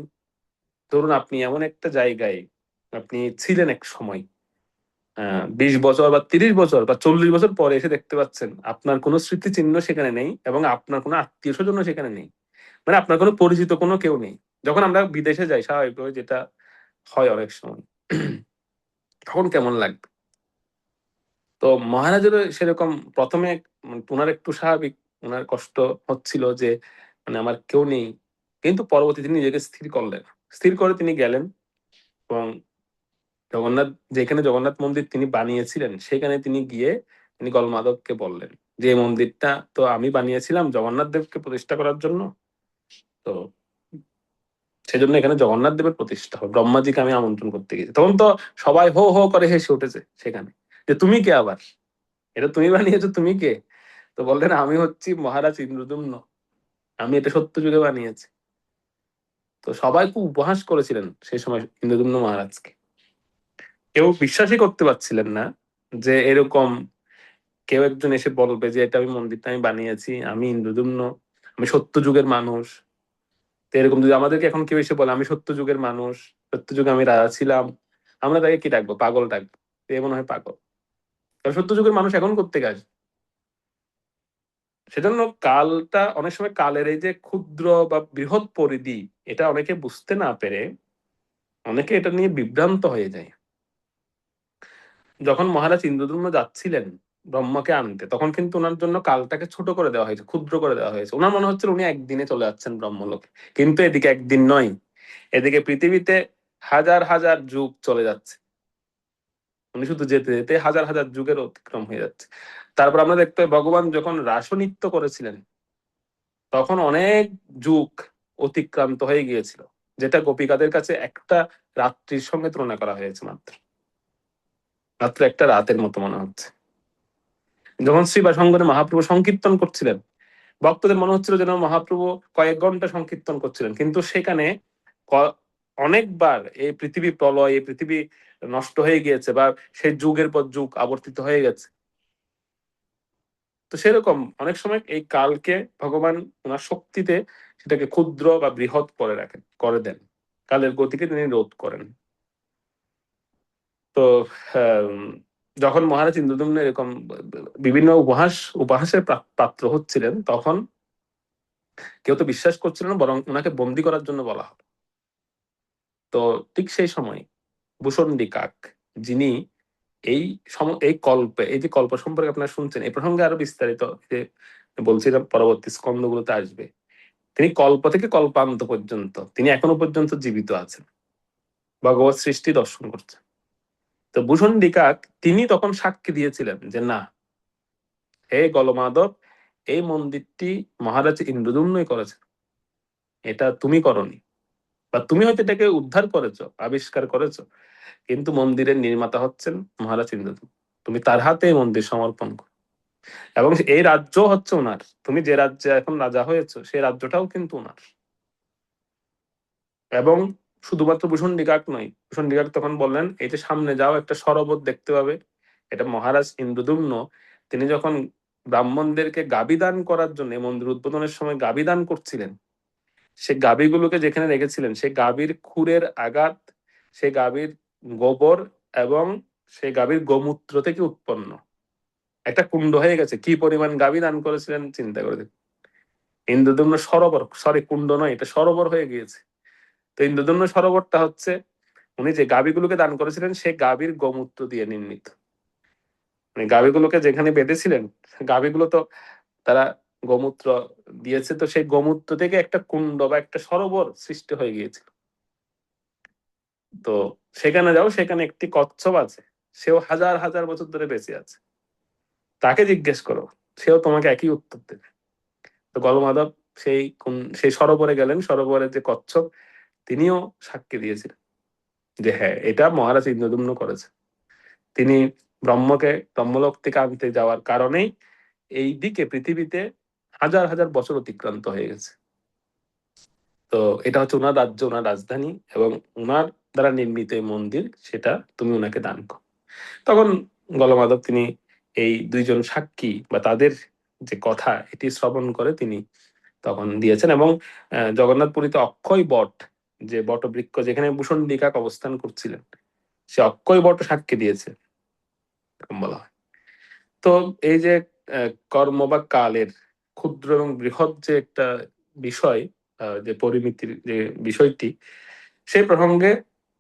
ধরুন আপনি এমন একটা জায়গায় আপনি ছিলেন এক সময়, 20 বছর বা 30 বছর বা 40 বছর পরে এসে দেখতে পাচ্ছেন আপনার কোনো স্মৃতিচিহ্ন সেখানে নেই, এবং আপনার কোনো আত্মীয় স্বজনও সেখানে নেই, মানে আপনার কোনো পরিচিত কোনো কেউ নেই। যখন আমরা বিদেশে যাই স্বাভাবিকভাবে যেটা হয় অনেক সময়, তখন কেমন লাগবে? তো মহারাজেরও সেরকম প্রথমে ওনার একটু স্বাভাবিক, ওনার কষ্ট হচ্ছিল যে মানে আমার কেউ নেই, কিন্তু পরবর্তী তিনি নিজেকে স্থির করলেন। স্থির করে তিনি গেলেন এবং জগন্নাথ, যেখানে জগন্নাথ মন্দির তিনি বানিয়েছিলেন সেখানে তিনি গিয়ে তিনি গলমাধবকে বললেন যে এই মন্দিরটা তো আমি বানিয়েছিলাম জগন্নাথ দেবকে প্রতিষ্ঠা করার জন্য, তো সেজন্য এখানে জগন্নাথ দেবের প্রতিষ্ঠা হবে, ব্রহ্মাজিকে আমি আমন্ত্রণ করতে গেছি। তখন তো সবাই হো হো করে হেসে উঠেছে সেখানে, যে তুমি কে আবার, এটা তুমি বানিয়েছো, তুমি কে? তো বললেন আমি হচ্ছি মহারাজ ইন্দ্রদুম্ন, আমি এটা সত্য যুগে বানিয়েছি। তো সবাই খুব উপহাস করেছিলেন সেই সময় ইন্দ্রদুম্ন মহারাজকে, কেউ বিশ্বাসই করতে পারছিলেন না যে এরকম কেউ একজন এসে বলবে যে এটা আমি মন্দিরটা আমি বানিয়েছি, আমি ইন্দ্রদুম্ন, আমি সত্য যুগের মানুষ। তো এরকম যদি আমাদেরকে এখন কেউ এসে বলে আমি সত্য যুগের মানুষ, সত্য যুগে আমি রাজা ছিলাম, আমরা তাকে কি ডাকবো? পাগল ডাকবো। এ মনে হয় পাগল। কারণ সত্য যুগের মানুষ এখন করতে আসবে। সেজন্য কালটা অনেক সময়, কালের এই যে ক্ষুদ্র বা বৃহৎ পরিধি, এটা অনেকে বুঝতে না পেরে অনেকে এটা নিয়ে বিভ্রান্ত হয়ে যায়। যখন মহারাজ ইন্দ্রদ্যুম্ন যাচ্ছিলেন ব্রহ্মাকে আনতে, তখন কিন্তু ওনার জন্য কালটাকে ছোট করে দেওয়া হয়েছে, ক্ষুদ্র করে দেওয়া হয়েছে। ওনার মনে হচ্ছিল উনি একদিনে চলে যাচ্ছেন ব্রহ্মলোকে, কিন্তু এদিকে একদিন নয়, এদিকে পৃথিবীতে হাজার হাজার যুগ চলে যাচ্ছে। উনি শুধু যেতে যেতে হাজার হাজার যুগের অতিক্রম হয়ে যাচ্ছে। তারপর আমরা দেখতে পাই ভগবান যখন রাসনৃত্য করেছিলেন তখন অনেক যুগ অতিক্রান্ত হয়ে গিয়েছিল, যেটা গোপিকাদের কাছে একটা রাত্রির সঙ্গে তুলনা করা হয়েছে, মাত্র একটা রাতের মতো মনে হচ্ছে। যখন শ্রী বাসঙ্গরে মহাপ্রভু সংকীর্তন করছিলেন, ভক্তদের মনে হচ্ছিল যেন মহাপ্রভু কয়েক ঘন্টা সংকীর্তন করছিলেন, কিন্তু সেখানে অনেকবার এই পৃথিবী প্রলয়, এই পৃথিবী নষ্ট হয়ে গিয়েছে বা সেই যুগের পর যুগ আবর্তিত হয়ে গেছে। তো সেরকম অনেক সময় এই কালকে ভগবান ওনার শক্তিতে সেটাকে ক্ষুদ্র বা বৃহৎ করে দেন, কালের গতিকে তিনি রোধ করেন। তো যখন মহারাজ ইন্দ্রদ্যুম্ন এরকম বিভিন্ন উপহাসের পাত্র হচ্ছিলেন, তখন কেউ তো বিশ্বাস করছিল না, বরং ওনাকে বন্দি করার জন্য বলা হলো। তো ঠিক সেই সময় ভূষণ্ডী কাক, যিনি এই কল্পে, এই যে কল্প সম্পর্কে আপনারা শুনছেন, এই প্রসঙ্গে আরো বিস্তারিত যে বলছিলাম পরবর্তী স্কন্ধগুলোতে আসবে, তিনি কল্প থেকে কল্পান্ত পর্যন্ত তিনি এখনো পর্যন্ত জীবিত আছেন, ভগবত সৃষ্টি দর্শন করছেন। তো ভূষণ্ডী কাক তিনি তখন সাক্ষী দিয়েছিলেন যে না, হে গলমাধব, এই মন্দিরটি মহারাজ ইন্দ্রদ্যুম্নই করেছেন, এটা তুমি করনি, বা তুমি হয়তো এটাকে উদ্ধার করেছো, আবিষ্কার করেছো, কিন্তু মন্দিরের নির্মাতা হচ্ছেন মহারাজ ইন্দ্রদ্যুম্ন, তুমি তার হাতে এই মন্দির সমর্পণ করো। এবং এই রাজ্য হচ্ছে ওনার, তুমি যে রাজ্যে এখন রাজা হয়েছো সেই রাজ্যটাও কিন্তু ওনার। এবং শুধুমাত্র ভূষণ্ডী কাক নয়, ভূষণ্ডী কাক তখন বললেন, এই যে সামনে যাও, একটা সরোবর দেখতে পাবে, এটা মহারাজ ইন্দ্রদ্যুম্ন তিনি যখন ব্রাহ্মণদেরকে গাবি দান করার জন্য মন্দির উদ্বোধনের সময় গাবি দান করছিলেন, সে গাবিগুলোকে যেখানে রেখেছিলেন সেই গাভীর খুরের আঘাত, সেই গাভীর গোবর এবং সেই গাভীর গোমূত্র থেকে উৎপন্ন একটা কুণ্ড হয়ে গেছে। কি পরিমাণ গাভী দান করেছিলেন চিন্তা করে দেখুন। ইন্দ্রদ্যুম্ন সরোবর, সরি কুণ্ড নয়, এটা সরোবর হয়ে গিয়েছে। তো ইন্দ্রদ্যুম্ন সরোবরটা হচ্ছে উনি যে গাভীগুলোকে দান করেছিলেন সেই গাভীর গোমূত্র দিয়ে নির্মিত। মানে গাভীগুলোকে যেখানে বেঁধেছিলেন, গাভীগুলো তো তারা গোমূত্র দিয়েছে, তো সেই গোমূত্র থেকে একটা কুণ্ড বা একটা সরোবর সৃষ্টি হয়ে গিয়েছিল। তো সেখানে যাও, সেখানে একটি কচ্ছপ আছে, সেও হাজার হাজার বছর ধরে বেঁচে আছে, তাকে জিজ্ঞেস করো, সেও তোমাকে একই উত্তর দেবে। তো গলমাধব সেই সরোবরে গেলেন, সরোবরে যে কচ্ছপ তিনিও সাক্ষী দিয়েছিলেন যে হ্যাঁ, এটা মহারাজ ইন্দ্রদ্যুম্ন করেছে। তিনি ব্রহ্মলোক থেকে আনতে যাওয়ার কারণেই এই দিকে পৃথিবীতে হাজার হাজার বছর অতিক্রান্ত হয়ে গেছে। তো এটা হচ্ছে ওনার রাজ্য, ওনার রাজধানী, এবং ওনার দ্বারা নির্মিত এই মন্দির, সেটা তুমি ওনাকে দান করো। তখন গলমাধব তিনি এই দুইজন সাক্ষী বা তাদের যে কথা এটি শ্রবণ করে তিনি তখন দিয়েছেন। এবং জগন্নাথপুরীতে অক্ষয় বট, যে বটবৃক্ষ যেখানে ভূষণ্ডী কাক অবস্থান করছিলেন, সে অক্ষয় বট সাক্ষী দিয়েছে, এরকম বলা হয়। তো এই যে কর্ম বা কালের ক্ষুদ্র এবং বৃহৎ যে একটা বিষয়, যে পরিমিতির যে বিষয়টি, সেই প্রসঙ্গে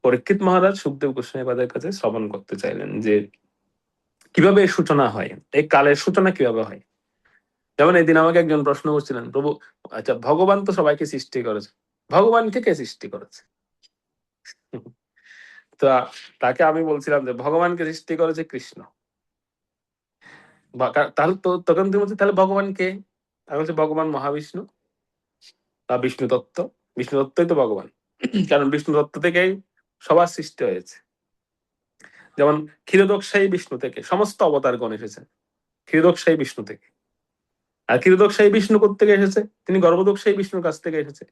পরীক্ষিত মহারাজ সুখদেব গোস্বামী পাদের কাছে শ্রবণ করতে চাইলেন যে কিভাবে এর সূচনা হয়, এই কালের সূচনা কিভাবে হয়। যেমন এই দিন আমাকে একজন প্রশ্ন করছিলেন, প্রভু আচ্ছা ভগবান তো সবাইকে সৃষ্টি করেছে, ভগবানকে কে সৃষ্টি করেছে? তো তাকে আমি বলছিলাম যে ভগবানকে সৃষ্টি করেছে কৃষ্ণ। তাহলে তো তখন তুমি বলছো তাহলে ভগবান কে? আমি বলছি ভগবান মহাবিষ্ণু বা বিষ্ণু তত্ত্ব, বিষ্ণু তত্ত্বই তো ভগবান, কারণ বিষ্ণু তত্ত্ব থেকেই সবার সৃষ্টি হয়েছে। যেমন ক্ষীরোদকশায়ী বিষ্ণু থেকে সমস্ত অবতারগণ এসেছেন, ক্ষীরোদকশায়ী বিষ্ণু থেকে। আর ক্ষীরোদকশায়ী বিষ্ণু কোত্থেকে এসেছে? তিনি গর্ভদোকশায়ী বিষ্ণুর কাছ থেকে এসেছে।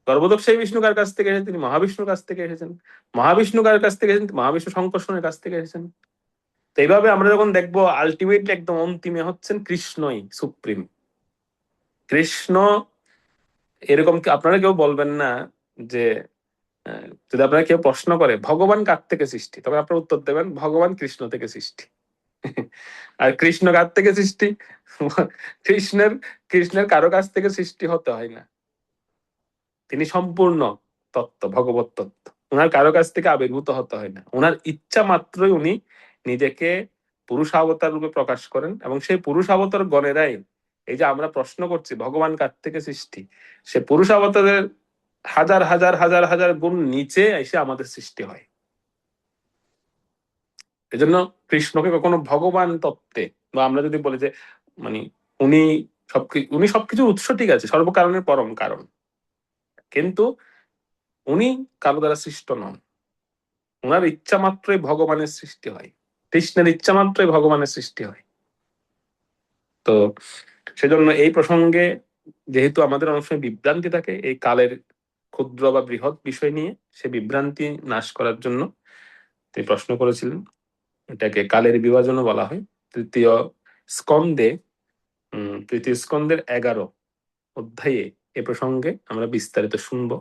গর্ভদোকশায়ী বিষ্ণু কার কাছ থেকে এসেছেন? তিনি মহাবিষ্ণুর কাছ থেকে এসেছেন। মহাবিষ্ণু কার কাছ থেকে এসেছেন? মহাবিষ্ণু সংকর্ষণের কাছ থেকে এসেছেন। তো এইভাবে আমরা যখন দেখবো আলটিমেটলি একদম অন্তিমে হচ্ছেন কৃষ্ণই সুপ্রিম। কৃষ্ণ এরকম আপনারা কেউ বলবেন না যে যদি আপনারা কেউ প্রশ্ন করে ভগবান কার থেকে সৃষ্টি, তবে আপনারা উত্তর দেবেন ভগবান কৃষ্ণ থেকে সৃষ্টি। আর কৃষ্ণ কার থেকে সৃষ্টি? কৃষ্ণের কারো কাছ থেকে সৃষ্টি হতে হয় না, তিনি সম্পূর্ণ তত্ত্ব, ভগবত তত্ত্ব, ওনার কারো কাছ থেকে আবির্ভূত হতে হয় না। ওনার ইচ্ছা মাত্রই উনি নিজেকে পুরুষাবতার রূপে প্রকাশ করেন, এবং সেই পুরুষাবতার গণেরাই এই যে আমরা প্রশ্ন করছি ভগবান কার থেকে সৃষ্টি, সে পুরুষাবতারের হাজার হাজার হাজার হাজার গুণ নিচে এসে আমাদের সৃষ্টি হয়। এজন্য কৃষ্ণকে কখনো ভগবান তত্ত্বে, বা আমরা যদি বলি যে মানে উনি সবকিছুর উৎস, ঠিক আছে, সর্বকারণের পরম কারণ, কিন্তু উনি কারো দ্বারা সৃষ্ট নন। ওনার ইচ্ছা মাত্রই ভগবানের সৃষ্টি হয়, কৃষ্ণের ইচ্ছা মাত্রই ভগবানের সৃষ্টি হয়। তো সেজন্য এই প্রসঙ্গে যেহেতু আমাদের অনেক সময় বিভ্রান্তি থাকে এই কালের ক্ষুদ্র বা বৃহৎ বিষয় নিয়ে, সে বিভ্রান্তি নাশ করার জন্য তিনি প্রশ্ন করেছিলেন। এটাকে কালের বিভাজনও বলা হয়। তৃতীয় স্কন্ধের 11 অধ্যায়ে এ প্রসঙ্গে আমরা বিস্তারিত শুনবো,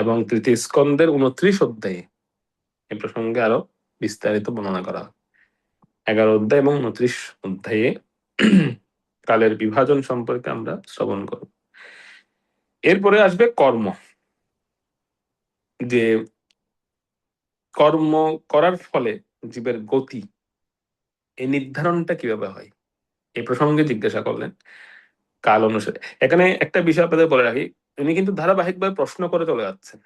এবং তৃতীয় স্কন্ধের 29 অধ্যায়ে এ প্রসঙ্গে আরো বিস্তারিত বর্ণনা করা হয়। 11 অধ্যায় এবং 29 অধ্যায়ে কালের বিভাজন সম্পর্কে আমরা শ্রবণ করব। এরপরে আসবে কর্ম, যে কর্ম করার ফলে জীবের গতি, এই নির্ধারণটা কিভাবে হয়, এই প্রসঙ্গে জিজ্ঞাসা করলেন কাল অনুসারে। এখানে একটা বিষয় আপনাদের বলে রাখি, উনি কিন্তু ধারাবাহিকভাবে প্রশ্ন করে চলে যাচ্ছেন।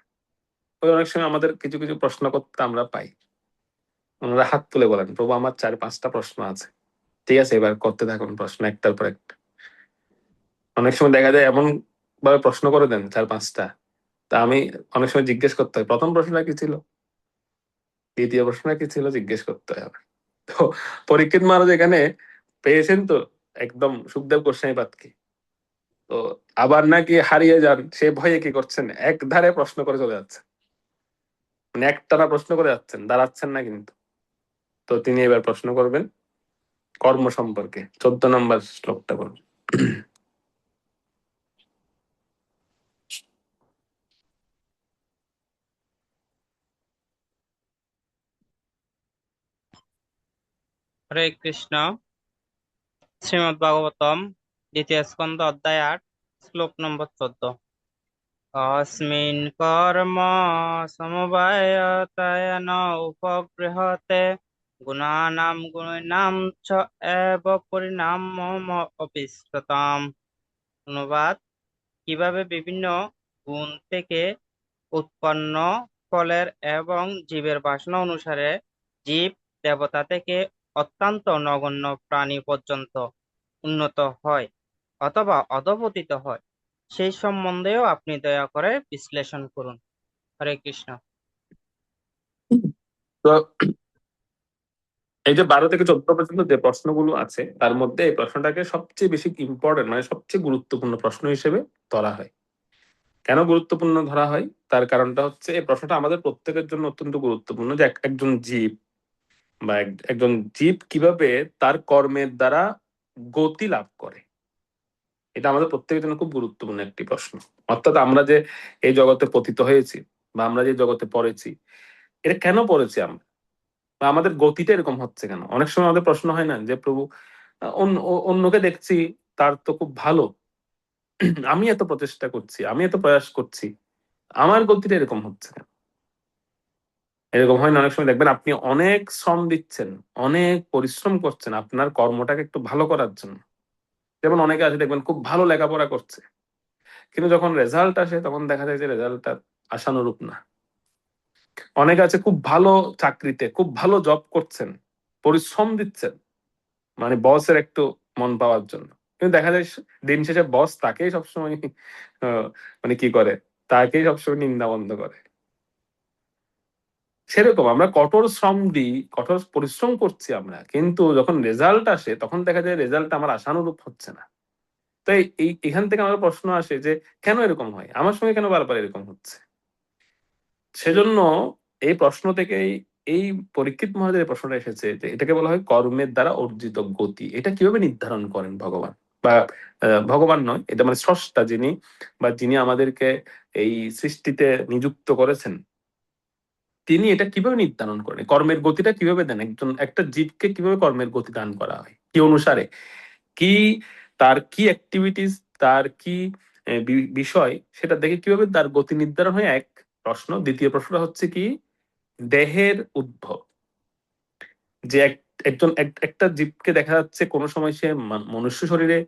ওই অনেক সময় আমাদের কিছু কিছু প্রশ্ন করতে আমরা পাই, ওনারা হাত তুলে বলেন, প্রভু আমার 4-5টা প্রশ্ন আছে। ঠিক আছে, এবার করতে থাকুন প্রশ্ন একটার পর একটা। অনেক সময় দেখা যায় এমন ভাবে প্রশ্ন করে দেন 4-5টা, তা আমি অনেক সময় জিজ্ঞেস করতে হয় প্রথম প্রশ্নটা কি ছিল, দ্বিতীয় প্রশ্নটা কি ছিল, জিজ্ঞেস করতে হবে। তো পরীক্ষিত মহারাজ এখানে পেয়েছেন তো একদম সুখদেব গোস্বামী পাদকে, তো আবার নাকি হারিয়ে যান সে ভয়ে কি করছেন, এক ধারে প্রশ্ন করে চলে যাচ্ছেন, মানে একটানা প্রশ্ন করে যাচ্ছেন, দাঁড়াচ্ছেন না কিন্তু। তো তিনি এবার প্রশ্ন করবেন কর্ম সম্পর্কে, 14 নম্বর শ্লোকটা বলুন। হরে কৃষ্ণ। শ্রীমদ্ ভাগবতম দ্বিতীয় স্কন্ধ অধ্যায় 8 শ্লোক নম্বর 14। अस्मिन् कर्म समवायतेन उपगृह्यते गुणानां गुणिनां च एव পরিণামমপি স্থিতম। অনুবাদ: কিভাবে বিভিন্ন গুণ থেকে উৎপন্ন ফলের এবং জীবের বাসনা অনুসারে জীব দেবতা থেকে অত্যন্ত নগণ্য প্রাণী পর্যন্ত উন্নত হয় অথবা অধঃপতিত হয়, সেই সম্বন্ধেও আপনি দয়া করে বিশ্লেষণ করুন। হরে কৃষ্ণ। তো এই যে 12 থেকে 14 পর্যন্ত যে প্রশ্নগুলো আছে তার মধ্যে এই প্রশ্নটাকে সবচেয়ে বেশি ইম্পর্টেন্ট, মানে সবচেয়ে গুরুত্বপূর্ণ প্রশ্ন হিসেবে ধরা হয়। কেন গুরুত্বপূর্ণ ধরা হয় তার কারণটা হচ্ছে, এই প্রশ্নটা আমাদের প্রত্যেকের জন্য অত্যন্ত গুরুত্বপূর্ণ, যে একজন জীব বা একজন জীব কিভাবে তার কর্মের দ্বারা গতি লাভ করে। এটা আমাদের প্রত্যেকের জন্য খুব গুরুত্বপূর্ণ একটি প্রশ্ন। অর্থাৎ আমরা যে এই জগতে পতিত হয়েছি বা আমরা যে জগতে পড়েছি, এটা কেন পড়েছি আমরা, বা আমাদের গতিটা এরকম হচ্ছে কেন। অনেক সময় আমাদের প্রশ্ন হয় না যে প্রভু অন্যকে দেখছি তার তো খুব ভালো, আমি এত প্রচেষ্টা করছি, আমি এত প্রয়াস করছি, আমার গতিটা এরকম হচ্ছে কেন। এরকম হয় না, অনেক সময় দেখবেন আপনি অনেক শ্রম দিচ্ছেন, অনেক পরিশ্রম করছেন আপনার কর্মটাকে একটু ভালো করার জন্য। যেমন অনেকে আছে দেখবেন খুব ভালো লেখাপড়া করছে, কিন্তু যখন রেজাল্ট আসে তখন দেখা যায় যে রেজাল্টটা আশানুরূপ না। অনেকে আছে খুব ভালো চাকরিতে, খুব ভালো জব করছেন, পরিশ্রম দিচ্ছেন, মানে বসের একটু মন পাওয়ার জন্য, কিন্তু দেখা যায় দিন শেষে বস তাকেই সবসময় মানে কি করে, তাকেই সবসময় নিন্দা বন্ধ করে। সেরকম আমরা কঠোর শ্রম দিই, কঠোর পরিশ্রম করছি আমরা, কিন্তু যখন রেজাল্ট আসে তখন দেখা যায় রেজাল্ট আমার আশানুরূপ হচ্ছে না। তাই এখান থেকে আমার প্রশ্ন আসে যে কেন এরকম হয়, আমার সঙ্গে কেন বারবার এরকম হচ্ছে। সেজন্য এই প্রশ্ন থেকে এই পরীক্ষিত মহারাজের প্রশ্নটা এসেছে যে এটাকে বলা হয় কর্মের দ্বারা অর্জিত গতি। এটা কিভাবে নির্ধারণ করেন ভগবান, বা ভগবান নয়, এটা মানে স্রষ্টা যিনি, বা যিনি আমাদেরকে এই সৃষ্টিতে নিযুক্ত করেছেন, তিনি এটা কিভাবে নির্ধারণ করেন, কর্মের গতিটা কিভাবে দেন, একটা জীবকে কিভাবে কর্মের গতি দান করা হয়, কি অনুসারে, কি তার কি অ্যাক্টিভিটিস, তার কি বিষয়, সেটা দেখে কিভাবে তার গতি নির্ধারণ হয়, এক প্রশ্ন। দ্বিতীয় প্রশ্নটা হচ্ছে কি, দেহের উদ্ভব, যে একটা জীবকে দেখা যাচ্ছে কোনো সময় সে মনুষ্য শরীরে,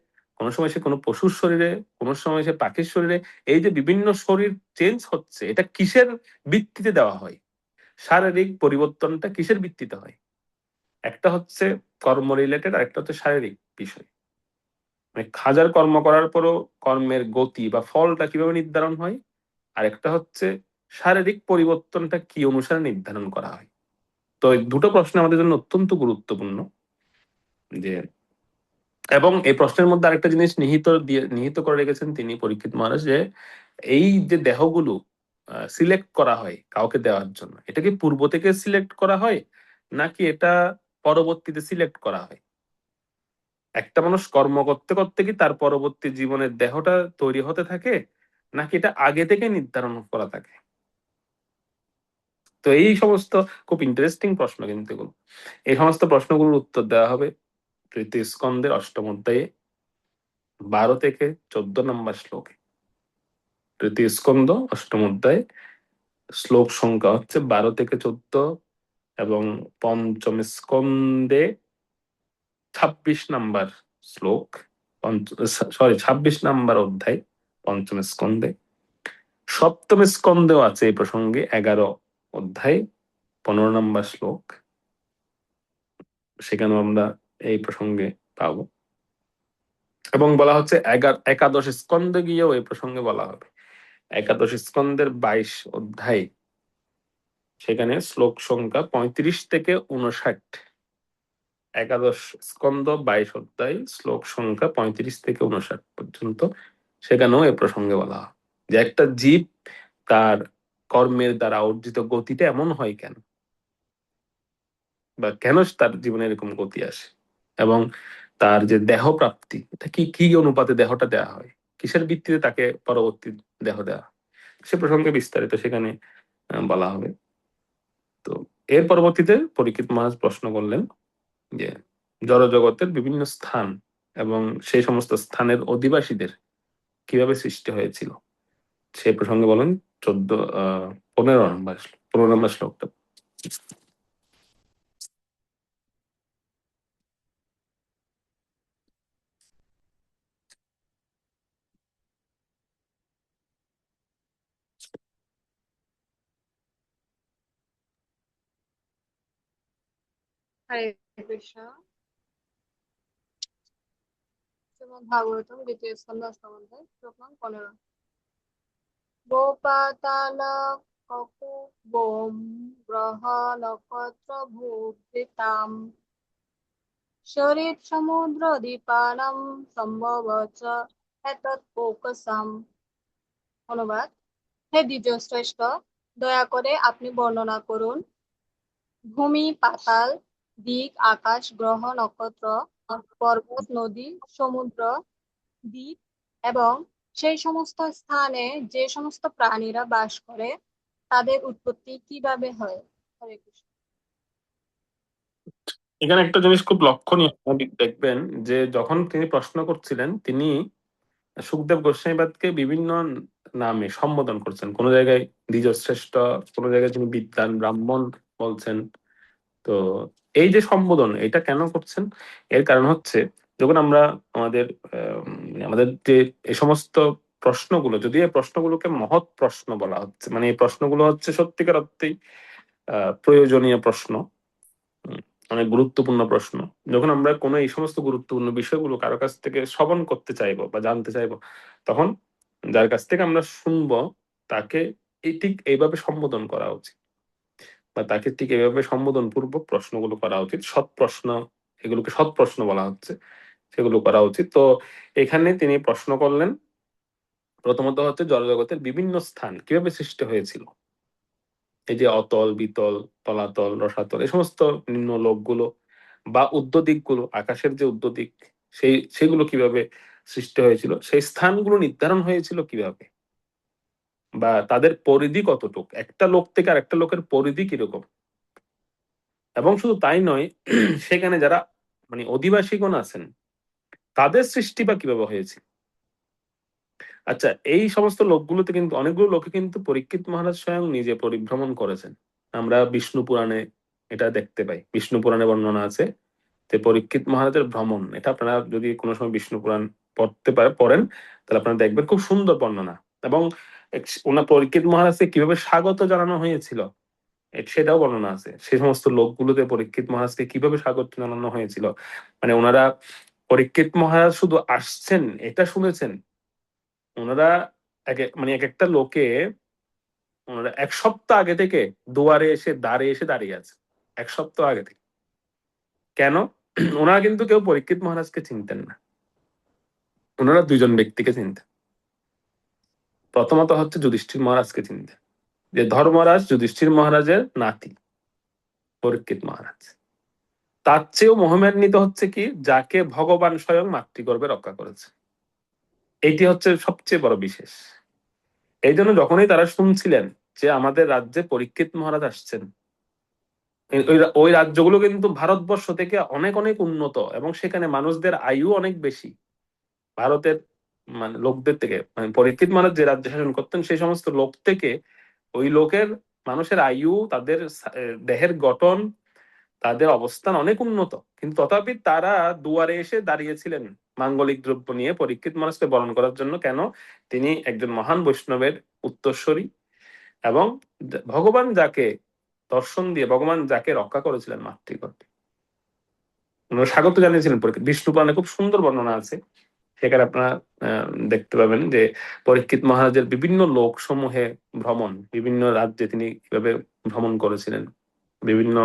কোনো সময় সে কোনো পশুর শরীরে, কোনো সময় সে পাখির শরীরে। এই যে বিভিন্ন শরীর চেঞ্জ হচ্ছে, এটা কিসের ভিত্তিতে দেওয়া হয়, শারীরিক পরিবর্তনটা কিসের ভিত্তিতে হয়, একটা হচ্ছে কর্ম রিলেটেড আর একটা হচ্ছে শারীরিক বিষয়। মানে হাজার কর্ম করার পরও কর্মের গতি বা ফলটা কিভাবে নির্ধারণ হয়, আর একটা হচ্ছে শারীরিক পরিবর্তনটা কি অনুসারে নির্ধারণ করা হয়। তো এই দুটো প্রশ্ন আমাদের জন্য অত্যন্ত গুরুত্বপূর্ণ। যে এবং এই প্রশ্নের মধ্যে আরেকটা জিনিস নিহিত করে রেখেছেন তিনি পরীক্ষিত মহারাজ, যে এই যে দেহগুলো সিলেক্ট করা হয় কাউকে দেওয়ার জন্য, এটা কি পূর্ব থেকে সিলেক্ট করা হয় নাকি এটা পরবর্তীতে সিলেক্ট করা হয়? একটা মানুষ কর্ম করতে করতে কি তার পরবর্তী জীবনের দেহটা তৈরি হতে থাকে, নাকি এটা আগে থেকে নির্ধারণ করা থাকে? তো এই সমস্ত খুব ইন্টারেস্টিং প্রশ্ন কিন্তু এগুলো। এই সমস্ত প্রশ্নগুলোর উত্তর দেওয়া হবে তৃতীয় স্কন্ধের 8ম অধ্যায়ে 12 থেকে 14 নম্বর শ্লোকে। তৃতীয় স্কন্ধ 8ম অধ্যায়, শ্লোক সংখ্যা হচ্ছে 12 থেকে 14, এবং পঞ্চম স্কন্ধে 26 নম্বর শ্লোক, 26 নম্বর অধ্যায় পঞ্চম স্কন্ধে। সপ্তম স্কন্ধেও আছে এই প্রসঙ্গে 11 অধ্যায় 15 নম্বর শ্লোক, সেখানেও আমরা এই প্রসঙ্গে পাবো। এবং বলা হচ্ছে একাদশ স্কন্ধে গিয়েও এই প্রসঙ্গে বলা হবে। একাদশ স্কন্ধের 22 অধ্যায়, সেখানে শ্লোক সংখ্যা 35 থেকে 59। একাদশ স্কন্ধ 22 অধ্যায়, শ্লোক সংখ্যা 35 থেকে 59 পর্যন্ত, সেখানেও এই প্রসঙ্গে বলা হয় যে একটা জীব তার কর্মের দ্বারা অর্জিত গতিটা এমন হয় কেন, বা কেন তার জীবনে এরকম গতি আসে, এবং তার যে দেহ প্রাপ্তি, এটা কি কি অনুপাতে দেহটা দেওয়া হয়, কিসের ভিত্তিতে তাকে পরবর্তী দেহ দেওয়া হয়, সে প্রসঙ্গে বিস্তারিত সেখানে বলা হবে। তো এর পরবর্তীতে পরীক্ষিত মহারাজ প্রশ্ন করলেন যে জড়জগতের বিভিন্ন স্থান এবং সেই সমস্ত স্থানের অধিবাসীদের কিভাবে সৃষ্টি হয়েছিল, সে প্রসঙ্গে বলেন 15 নম্বর শ্লোকটা। হরে কৃষ্ণ। শ্রীমদ্ ভাগবতম দ্বিতীয় স্কন্ধ 8ম অধ্যায় শ্লোক নং 15। গোপাতাল ককুবম গ্রহ নক্ষত্র ভূভৃতাম শরীর সমুদ্র দীপানাম সম্ভবচ এতৎপোকসাম। অনুবাদ: হে দ্বিজ শ্রেষ্ঠ, দয়া করে আপনি বর্ণনা করুন ভূমি, পাতাল, দিক, আকাশ, গ্রহ, নক্ষত্র, পর্বত, নদী, সমুদ্র, দ্বীপ এবং সেই সমস্ত স্থানে যে সমস্ত প্রাণীরা বাস করে তাদের উৎপত্তি কিভাবে হয়। হরে কৃষ্ণ। এখানে একটা জিনিস খুব লক্ষণীয় দেখবেন, যে যখন তিনি প্রশ্ন করছিলেন তিনি সুখদেব গোস্বামীপাদকে বিভিন্ন নামে সম্বোধন করছেন। কোন জায়গায় দ্বিজশ্রেষ্ঠ, কোন জায়গায় তিনি বিদ্বান ব্রাহ্মণ বলছেন। তো এই যে সম্বোধন, এটা কেন করছেন? এর কারণ হচ্ছে যখন আমরা আমাদের আমাদের যে এই সমস্ত প্রশ্নগুলো, যদি এই প্রশ্নগুলোকে মহৎ প্রশ্ন বলা হচ্ছে, মানে এই প্রশ্নগুলো হচ্ছে সত্যিকার অর্থেই প্রয়োজনীয় প্রশ্ন, অনেক গুরুত্বপূর্ণ প্রশ্ন। যখন আমরা কোনো এই সমস্ত গুরুত্বপূর্ণ বিষয়গুলো কারো কাছ থেকে শ্রবণ করতে চাইবো বা জানতে চাইবো, তখন যার কাছ থেকে আমরা শুনবো তাকে ঠিক এইভাবে সম্বোধন করা উচিত, বা তাকে ঠিক এইভাবে সম্বোধন পূর্বক প্রশ্নগুলো করা উচিত। সৎ প্রশ্ন, এগুলোকে সৎ প্রশ্ন বলা হচ্ছে, সেগুলো করা উচিত। তো এখানে তিনি প্রশ্ন করলেন প্রথমত হচ্ছে জড়জগতের বিভিন্ন স্থান কিভাবে সৃষ্টি হয়েছিল। এই যে অতল, বিতল, তলাতল, রসাতল, এই সমস্ত নিম্ন লোকগুলো বা উদ্ধদিকগুলো, আকাশের যে উদ্ধদিক, সেগুলো কিভাবে সৃষ্টি হয়েছিল, সেই স্থানগুলো নির্ধারণ হয়েছিল কিভাবে, বা তাদের পরিধি কতটুক, একটা লোক থেকে আরেকটা লোকের পরিধি কিরকম। এবং শুধু তাই নয়, সেখানে যারা মানে অধিবাসীগণ আছেন তাদের সৃষ্টি বা কিভাবে হয়েছে। আচ্ছা, এই সমস্ত লোকগুলোতে কিন্তু অনেকগুলো লোকে কিন্তু পরীক্ষিত মহারাজ স্বয়ং নিজে পরিভ্রমণ করেছেন। আমরা বিষ্ণু পুরাণে এটা দেখতে পাই। বিষ্ণু পুরাণে বর্ণনা আছে যে পরীক্ষিত মহারাজের ভ্রমণ, এটা আপনারা যদি কোনো সময় বিষ্ণু পুরাণ পড়েন তাহলে আপনারা দেখবেন খুব সুন্দর বর্ণনা। এবং ওনার পরীক্ষিত মহারাজকে কিভাবে স্বাগত জানানো হয়েছিল সেটাও বর্ণনা আছে। সে সমস্ত লোকগুলোতে পরীক্ষিত মহারাজকে কিভাবে স্বাগত জানানো হয়েছিল, মানে ওনারা পরীক্ষিত মহারাজ শুধু আসছেন এটা শুনেছেন, ওনারা মানে এক একটা লোকে ওনারা 1 সপ্তাহ আগে থেকে দ্বারে এসে দাঁড়িয়ে আছে, 1 সপ্তাহ আগে থেকে। কেন? ওনারা কিন্তু কেউ পরীক্ষিত মহারাজকে চিনতেন না, ওনারা 2জন ব্যক্তিকে চিনতেন। প্রথমত হচ্ছে যুধিষ্ঠির মহারাজকে চিনতেন, যে ধর্মরাজ যুধিষ্ঠির মহারাজের নাতি পরীক্ষিত মহারাজ। তার চেয়েও মহিমান্বিত হচ্ছে কি, যাকে ভগবান স্বয়ং মাতৃগর্ভে রক্ষা করেছে, এইটি হচ্ছে সবচেয়ে বড় বিশেষ। এই জন্য যখনই তারা শুনছিলেন যে আমাদের রাজ্যে পরীক্ষিত মহারাজ আসছেন, ওই রাজ্যগুলো কিন্তু ভারতবর্ষ থেকে অনেক অনেক উন্নত এবং সেখানে মানুষদের আয়ু অনেক বেশি ভারতের মানে লোকদের থেকে। মানে পরীক্ষিত মহারাজ যে রাজ্য শাসন করতেন সেই সমস্ত লোক থেকে ওই লোকের মানুষের আয়ু, তাদের দেহের গঠন, তাদের অবস্থান অনেক উন্নত, কিন্তু তথাপি তারা দুয়ারে এসে দাঁড়িয়েছিলেন মাঙ্গলিক দ্রব্য নিয়ে পরীক্ষিত মহারাজকে বরণ করার জন্য। কেন? তিনি একজন মহান বৈষ্ণবের উত্তরসূরি এবং ভগবান যাকে দর্শন দিয়ে ভগবান যাকে রক্ষা করেছিলেন মাতৃগর্ভে, স্বাগত জানিয়েছিলেন পরীক্ষিত। বিষ্ণু পুরাণে খুব সুন্দর বর্ণনা আছে, সেখানে আপনারা দেখতে পাবেন যে পরীক্ষিত মহারাজের বিভিন্ন লোক সমূহে ভ্রমণ, বিভিন্ন রাজ্যে তিনি কিভাবে ভ্রমণ করেছিলেন, বিভিন্ন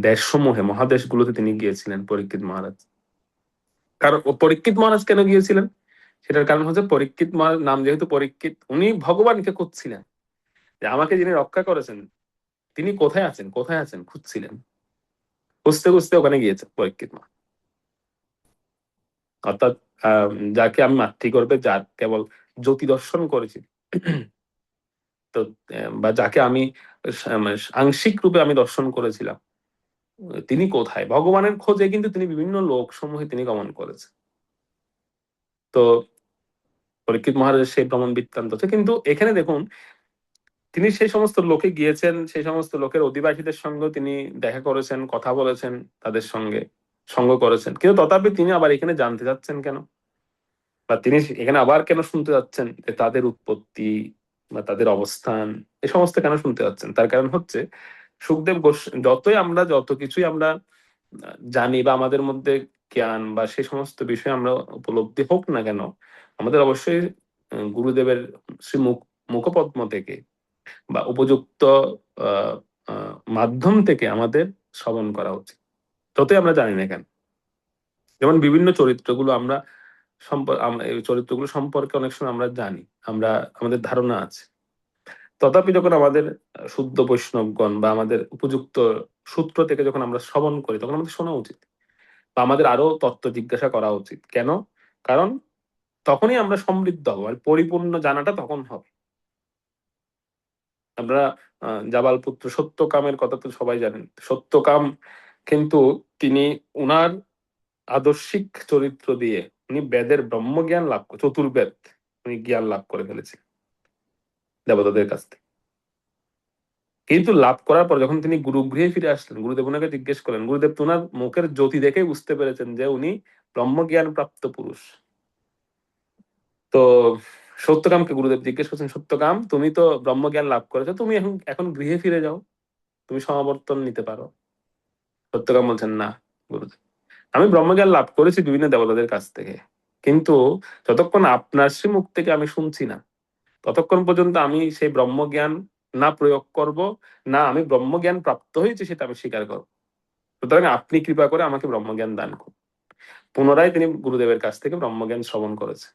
দেশ সমূহে মহাদেশগুলোতে তিনি গিয়েছিলেন পরীক্ষিত মহারাজ। কারণ পরীক্ষিত মহারাজ কেন গিয়েছিলেন সেটার কারণ হচ্ছে পরীক্ষিত মহারাজ নাম যেহেতু পরীক্ষিত, উনি ভগবানকে খুঁজছিলেন যে আমাকে যিনি রক্ষা করেছেন তিনি কোথায় আছেন কোথায় আছেন খুঁজছিলেন, খুঁজতে খুঁজতে ওখানে গিয়েছেন পরীক্ষিত মহারাজ। অর্থাৎ যাকে আমি মাতৃগর্ভে যার কেবল জ্যোতি দর্শন করেছি, তো বা যাকে আমি আংশিক রূপে আমি দর্শন করেছিলাম, তিনি কোথায়, ভগবানের খোঁজে কিন্তু তিনি বিভিন্ন লোক সমূহে তিনি গমন করেছেন। তো পরীক্ষিত মহারাজের সেই ভ্রমণ বৃত্তান্ত আছে। কিন্তু এখানে দেখুন তিনি সেই সমস্ত লোকে গিয়েছেন, সেই সমস্ত লোকের অধিবাসীদের সঙ্গে তিনি দেখা করেছেন, কথা বলেছেন, তাদের সঙ্গে সঙ্গ করেছেন, কিন্তু তথাপি তিনি আবার এখানে জানতে চাচ্ছেন কেন, বা তিনি এখানে আবার কেন শুনতে যাচ্ছেন যে তাদের উৎপত্তি বা তাদের অবস্থান, এই সমস্ত কেন শুনতে যাচ্ছেন? তার কারণ হচ্ছে সুখদেব যতই আমরা যত কিছুই আমরা জানি বা আমাদের মধ্যে জ্ঞান বা সেই সমস্ত বিষয় আমরা উপলব্ধি হোক না কেন, আমাদের অবশ্যই গুরুদেবের মুখপদ্ম থেকে বা উপযুক্ত মাধ্যম থেকে আমাদের শ্রবণ করা উচিত, যতই আমরা জানি না কেন। যেমন বিভিন্ন চরিত্রগুলো আমরা এই চরিত্রগুলো সম্পর্কে অনেক সময় আমরা জানি, আমাদের ধারণা আছে, তথাপি যখন আমাদের শুদ্ধ বৈষ্ণবগণ বা আমাদের উপযুক্ত সূত্র থেকে যখন আমরা শ্রবণ করি তখন আমাদের শোনা উচিত বা আমাদের আরো তত্ত্ব জিজ্ঞাসা করা উচিত। কেন? কারণ তখনই আমরা সমৃদ্ধ হবো, আর পরিপূর্ণ জানাটা তখন হবে। আমরা জাবালপুত্র সত্যকামের কথা তো সবাই জানেন। সত্যকাম কিন্তু তিনি উনার আদর্শিক চরিত্র দিয়ে উনি বেদের ব্রহ্মজ্ঞান লাভ করে, চতুর্বেদ উনি জ্ঞান লাভ করে ফেলেছেন দেবতাদের কাছ থেকে। কিন্তু লাভ করার পর যখন তিনি গুরুগৃহে ফিরে আসলেন, গুরুদেব ওনাকে জিজ্ঞেস করলেন, গুরুদেব তো ওনার মুখের জ্যোতি দেখেই বুঝতে পেরেছেন যে উনি ব্রহ্মজ্ঞান প্রাপ্ত পুরুষ। তো সত্যকামকে গুরুদেব জিজ্ঞেস করছেন, সত্যকাম তুমি তো ব্রহ্মজ্ঞান লাভ করেছো, তুমি এখন গৃহে ফিরে যাও, তুমি সমাবর্তন নিতে পারো। সত্যকাম বলছেন, না গুরুদেব, আমি ব্রহ্মজ্ঞান লাভ করেছি বিভিন্ন দেবতাদের কাছ থেকে, কিন্তু যতক্ষণ আপনার শ্রীমুখ থেকে আমি শুনছি না ততক্ষণ পর্যন্ত আমি সেই ব্রহ্মজ্ঞান না প্রয়োগ করব, না আমি ব্রহ্মজ্ঞান প্রাপ্ত হয়েছি সেটা আমি স্বীকার করব। সুতরাং আপনি কৃপা করে আমাকে ব্রহ্মজ্ঞান দান করুন। পুনরায় তিনি গুরুদেবের কাছ থেকে ব্রহ্মজ্ঞান শ্রবণ করেছে।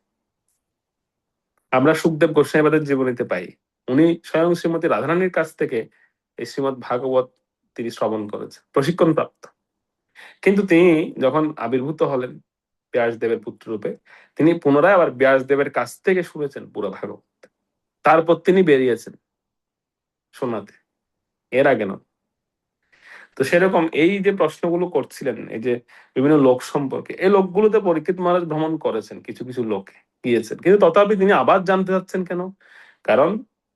আমরা সুখদেব গোস্বামীপাদের জীবনীতে পাই উনি স্বয়ং শ্রীমতী রাধারানীর কাছ থেকে এই শ্রীমৎ ভাগবত তিনি শ্রবণ করেছেন, প্রশিক্ষণ প্রাপ্ত। কিন্তু তিনি যখন আবির্ভূত হলেন ব্যাসদেবের পুত্র রূপে, তিনি পুনরায় আবার ব্যাসদেবের কাছ থেকে শুনেছেন পুরো ভাগবত, তারপর তিনি বেরিয়েছেন শোনাতে, এর আগে নয়। তো সেরকম এই যে প্রশ্নগুলো করছিলেন, এই যে বিভিন্ন লোক সম্পর্কে, এই লোকগুলোতে পরীক্ষিত মহারাজ ভ্রমণ করেছেন, কিছু কিছু লোক গিয়েছেন, কিন্তু তথাপি তিনি আবার জানতে চাচ্ছেন কেন? কারণ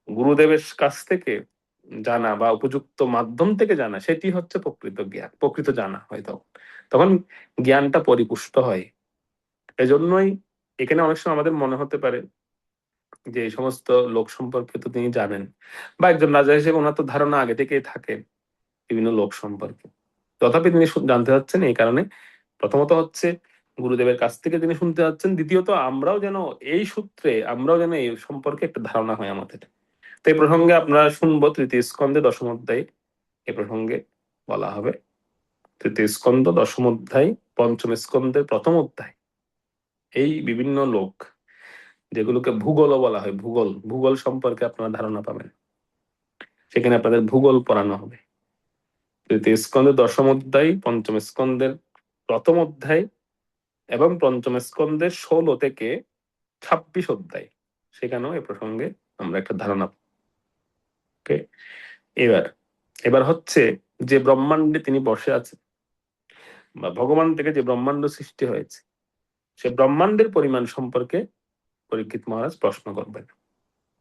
গুরুদেবের কাছ থেকে জানা বা উপযুক্ত মাধ্যম থেকে জানা, সেটি হচ্ছে প্রকৃত জ্ঞান, প্রকৃত জানা হয় তখন জ্ঞানটা পরিপুষ্ট হয়। এজন্যই এখানে অনেক সময় আমাদের মনে হতে পারে যে এই সমস্ত লোক সম্পর্কে তো তিনি জানেন, বা একজন রাজা হিসেবে ওনার তো ধারণা আগে থেকেই থাকে বিভিন্ন লোক সম্পর্কে। তথাপি তিনি জানতে চাচ্ছেন, এই কারণে প্রথমত হচ্ছে গুরুদেবের কাছ থেকে তিনি শুনতে যাচ্ছেন, দ্বিতীয়ত আমরাও যেন এই সূত্রে আমরাও যেন এই সম্পর্কে একটা ধারণা হয় আমাদের। তো এই প্রসঙ্গে আপনারা শুনবো তৃতীয় স্কন্ধে দশম অধ্যায় এ প্রসঙ্গে বলা হবে। তৃতীয় স্কন্ধ দশম অধ্যায়, পঞ্চম স্কন্ধের প্রথম অধ্যায় এই বিভিন্ন লোক যেগুলোকে ভূগোলও বলা হয়, ভূগোল সম্পর্কে আপনারা ধারণা পাবেন, সেখানে আপনাদের ভূগোল পড়ানো হবে। তৃতীয় স্কন্ধের দশম অধ্যায়, পঞ্চম স্কন্ধের প্রথম অধ্যায় এবং পঞ্চম স্কন্ধের 16 থেকে 26 অধ্যায়, সেখানেও এ প্রসঙ্গে আমরা একটা ধারণা পাবো। ওকে, এবার হচ্ছে যে ব্রহ্মাণ্ডে তিনি বসে আছেন, বা ভগবান থেকে যে ব্রহ্মাণ্ড সৃষ্টি হয়েছে, সে ব্রহ্মাণ্ডের পরিমাণ সম্পর্কে পরীক্ষিত মহারাজ প্রশ্ন করবেন।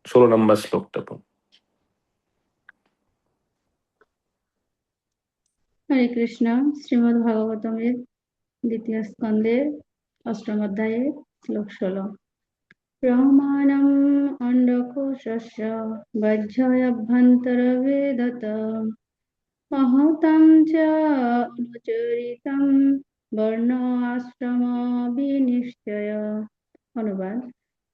16 নম্বর শ্লোকটা পড়ুন। হরে কৃষ্ণ। শ্রীমদ্ ভাগবতমের দ্বিতীয় স্কন্ধের অষ্টম অধ্যায়ে শ্লোক 16। ব্রহ্মাণম অন্ডকোষস্য বজ্রয়ভ্যন্তরবেদত মহতাং চ অনুচরিতং বর্ণ আশ্রম বিনিশ্চয়। অনুবাদ: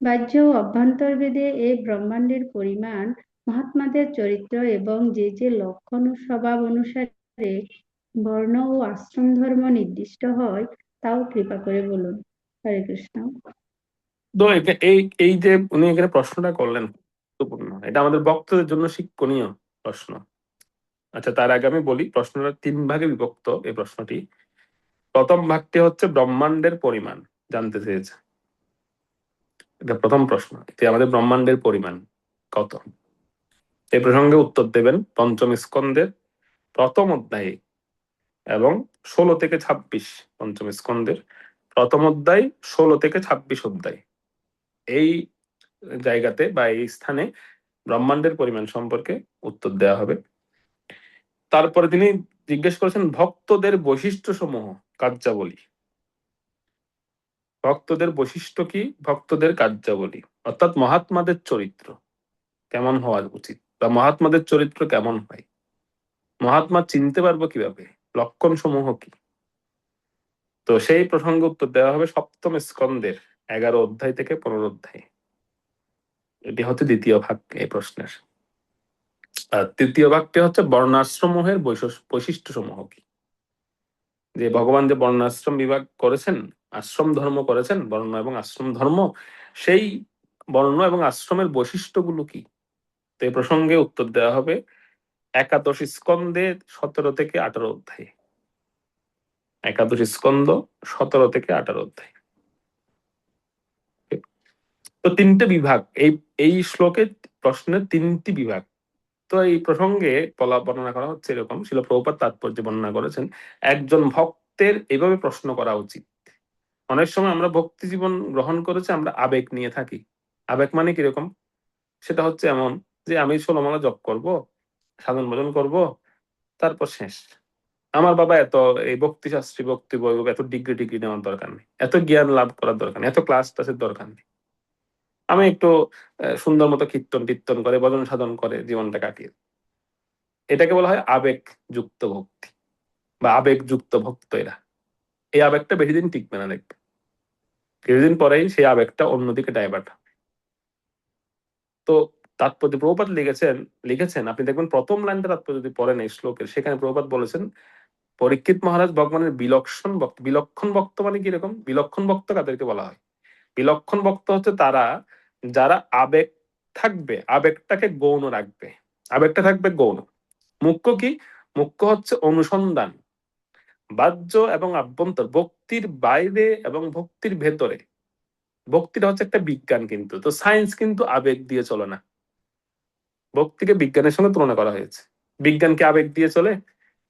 বাহ্য ও অভ্যন্তর ভেদে এই ব্রহ্মাণ্ডের পরিমাণ, মহাত্মাদের চরিত্র এবং যে যে লক্ষণ ও স্বভাব অনুসারে বর্ণ ও আশ্রম ধর্ম নির্দিষ্ট হয় তাও কৃপা করে বলুন। হরে কৃষ্ণ। তো এই এই যে উনি এখানে প্রশ্নটা করলেন, গুরুত্বপূর্ণ, এটা আমাদের ভক্তদের জন্য শিক্ষণীয় প্রশ্ন। আচ্ছা, তার আগে আমি বলি, প্রশ্নটা 3 ভাগে বিভক্ত। এই প্রশ্নটি প্রথম ভাগটি হচ্ছে ব্রহ্মাণ্ডের পরিমাণ জানতে চেয়েছে, এটা প্রথম প্রশ্ন, যে আমাদের ব্রহ্মাণ্ডের পরিমাণ কত। এই প্রসঙ্গে উত্তর দেবেন পঞ্চম স্কন্ধের প্রথম অধ্যায়ে এবং 16 থেকে 26। পঞ্চম স্কন্ধের প্রথম অধ্যায়, 16 থেকে 26 অধ্যায়, এই জায়গাতে বা এই স্থানে ব্রহ্মাণ্ডের পরিমাণ সম্পর্কে উত্তর দেওয়া হবে। তারপরে তিনি জিজ্ঞেস করেছেন ভক্তদের বৈশিষ্ট্য সমূহ, কার্যাবলী। ভক্তদের বৈশিষ্ট্য কি? ভক্তদের কার্যাবলী, অর্থাৎ মহাত্মাদের চরিত্র কেমন হওয়া উচিত, বা মহাত্মাদের চরিত্র কেমন হয়, মহাত্মা চিনতে পারবো কিভাবে, লক্ষণ সমূহ কি। তো সেই প্রসঙ্গে উত্তর দেওয়া হবে সপ্তম স্কন্ধের 11 অধ্যায় থেকে 15 অধ্যায়। এটি হচ্ছে দ্বিতীয় ভাগ এই প্রশ্নের। আর তৃতীয় ভাগটি হচ্ছে বর্ণাশ্রমের বৈশিষ্ট্য সমূহ কি, যে ভগবান যে বর্ণাশ্রম বিভাগ করেছেন, আশ্রম ধর্ম করেছেন, বর্ণ এবং আশ্রম ধর্ম, সেই বর্ণ এবং আশ্রমের বৈশিষ্ট্যগুলো কি। তো এই প্রসঙ্গে উত্তর দেওয়া হবে একাদশ স্কন্ধে 17 থেকে 18 অধ্যায়। একাদশ স্কন্ধ 17 থেকে 18 অধ্যায়। তো 3টে বিভাগ এই এই শ্লোকে, প্রশ্নের 3টি বিভাগ। তো এই প্রসঙ্গে বর্ণনা করা হচ্ছে এরকম, শিল প্রভুপাদ তাৎপর্য বর্ণনা করেছেন, একজন ভক্তের এভাবে প্রশ্ন করা উচিত। অনেক সময় আমরা ভক্তি জীবন গ্রহণ করেছি, আমরা আবেগ নিয়ে থাকি। আবেগ মানে কিরকম? সেটা হচ্ছে এমন যে আমি 16 মালা জপ করব, সাধন ভজন করব, তারপর শেষ। আমার বাবা এত এই ভক্তি শাস্ত্রী, ভক্তি বৈভব, এত ডিগ্রি নেওয়ার দরকার নেই, এত জ্ঞান লাভ করার দরকার নেই, এত ক্লাস টাসের দরকার নেই। আমি একটু সুন্দর মতো কীর্তন টির্তন করে, ভজন সাধন করে জীবনটা কাটিয়ে। এটাকে বলা হয় আবেগ যুক্ত ভক্তি বা আবেগ যুক্ত ভক্ত। এরা এই আবেগটা বেশি দিন টিকবে না, দেখবে কিছুদিন পরেই সেই আবেগটা অন্যদিকে ডাইভার্ট। তো তাৎপর্য প্রভুপাদ লিখেছেন আপনি দেখবেন প্রথম লাইনটা তাৎপর্য যদি পড়েন এই শ্লোকের, সেখানে প্রভুপাদ বলেছেন পরীক্ষিত মহারাজ ভগবানের বিলক্ষণ ভক্ত। বিলক্ষণ ভক্ত মানে কিরকম? বিলক্ষণ ভক্ত কাদেরকে বলা হয়? বিলক্ষণ ভক্ত হচ্ছে তারা যারা আবেগ থাকবে, আবেগটাকে গৌণ রাখবে। আবেগটা থাকবে গৌণ। মুখ্য কি? মুখ্য হচ্ছে অনুসন্ধান, বাহ্য এবং আভ্যন্তর, ভক্তির বাইরে এবং ভক্তির ভেতরে। ভক্তিটা হচ্ছে একটা বিজ্ঞান, কিন্তু তো সায়েন্স কিন্তু আবেগ দিয়ে চলে না। ভক্তিকে বিজ্ঞানের সঙ্গে তুলনা করা হয়েছে। বিজ্ঞানকে আবেগ দিয়ে চলে?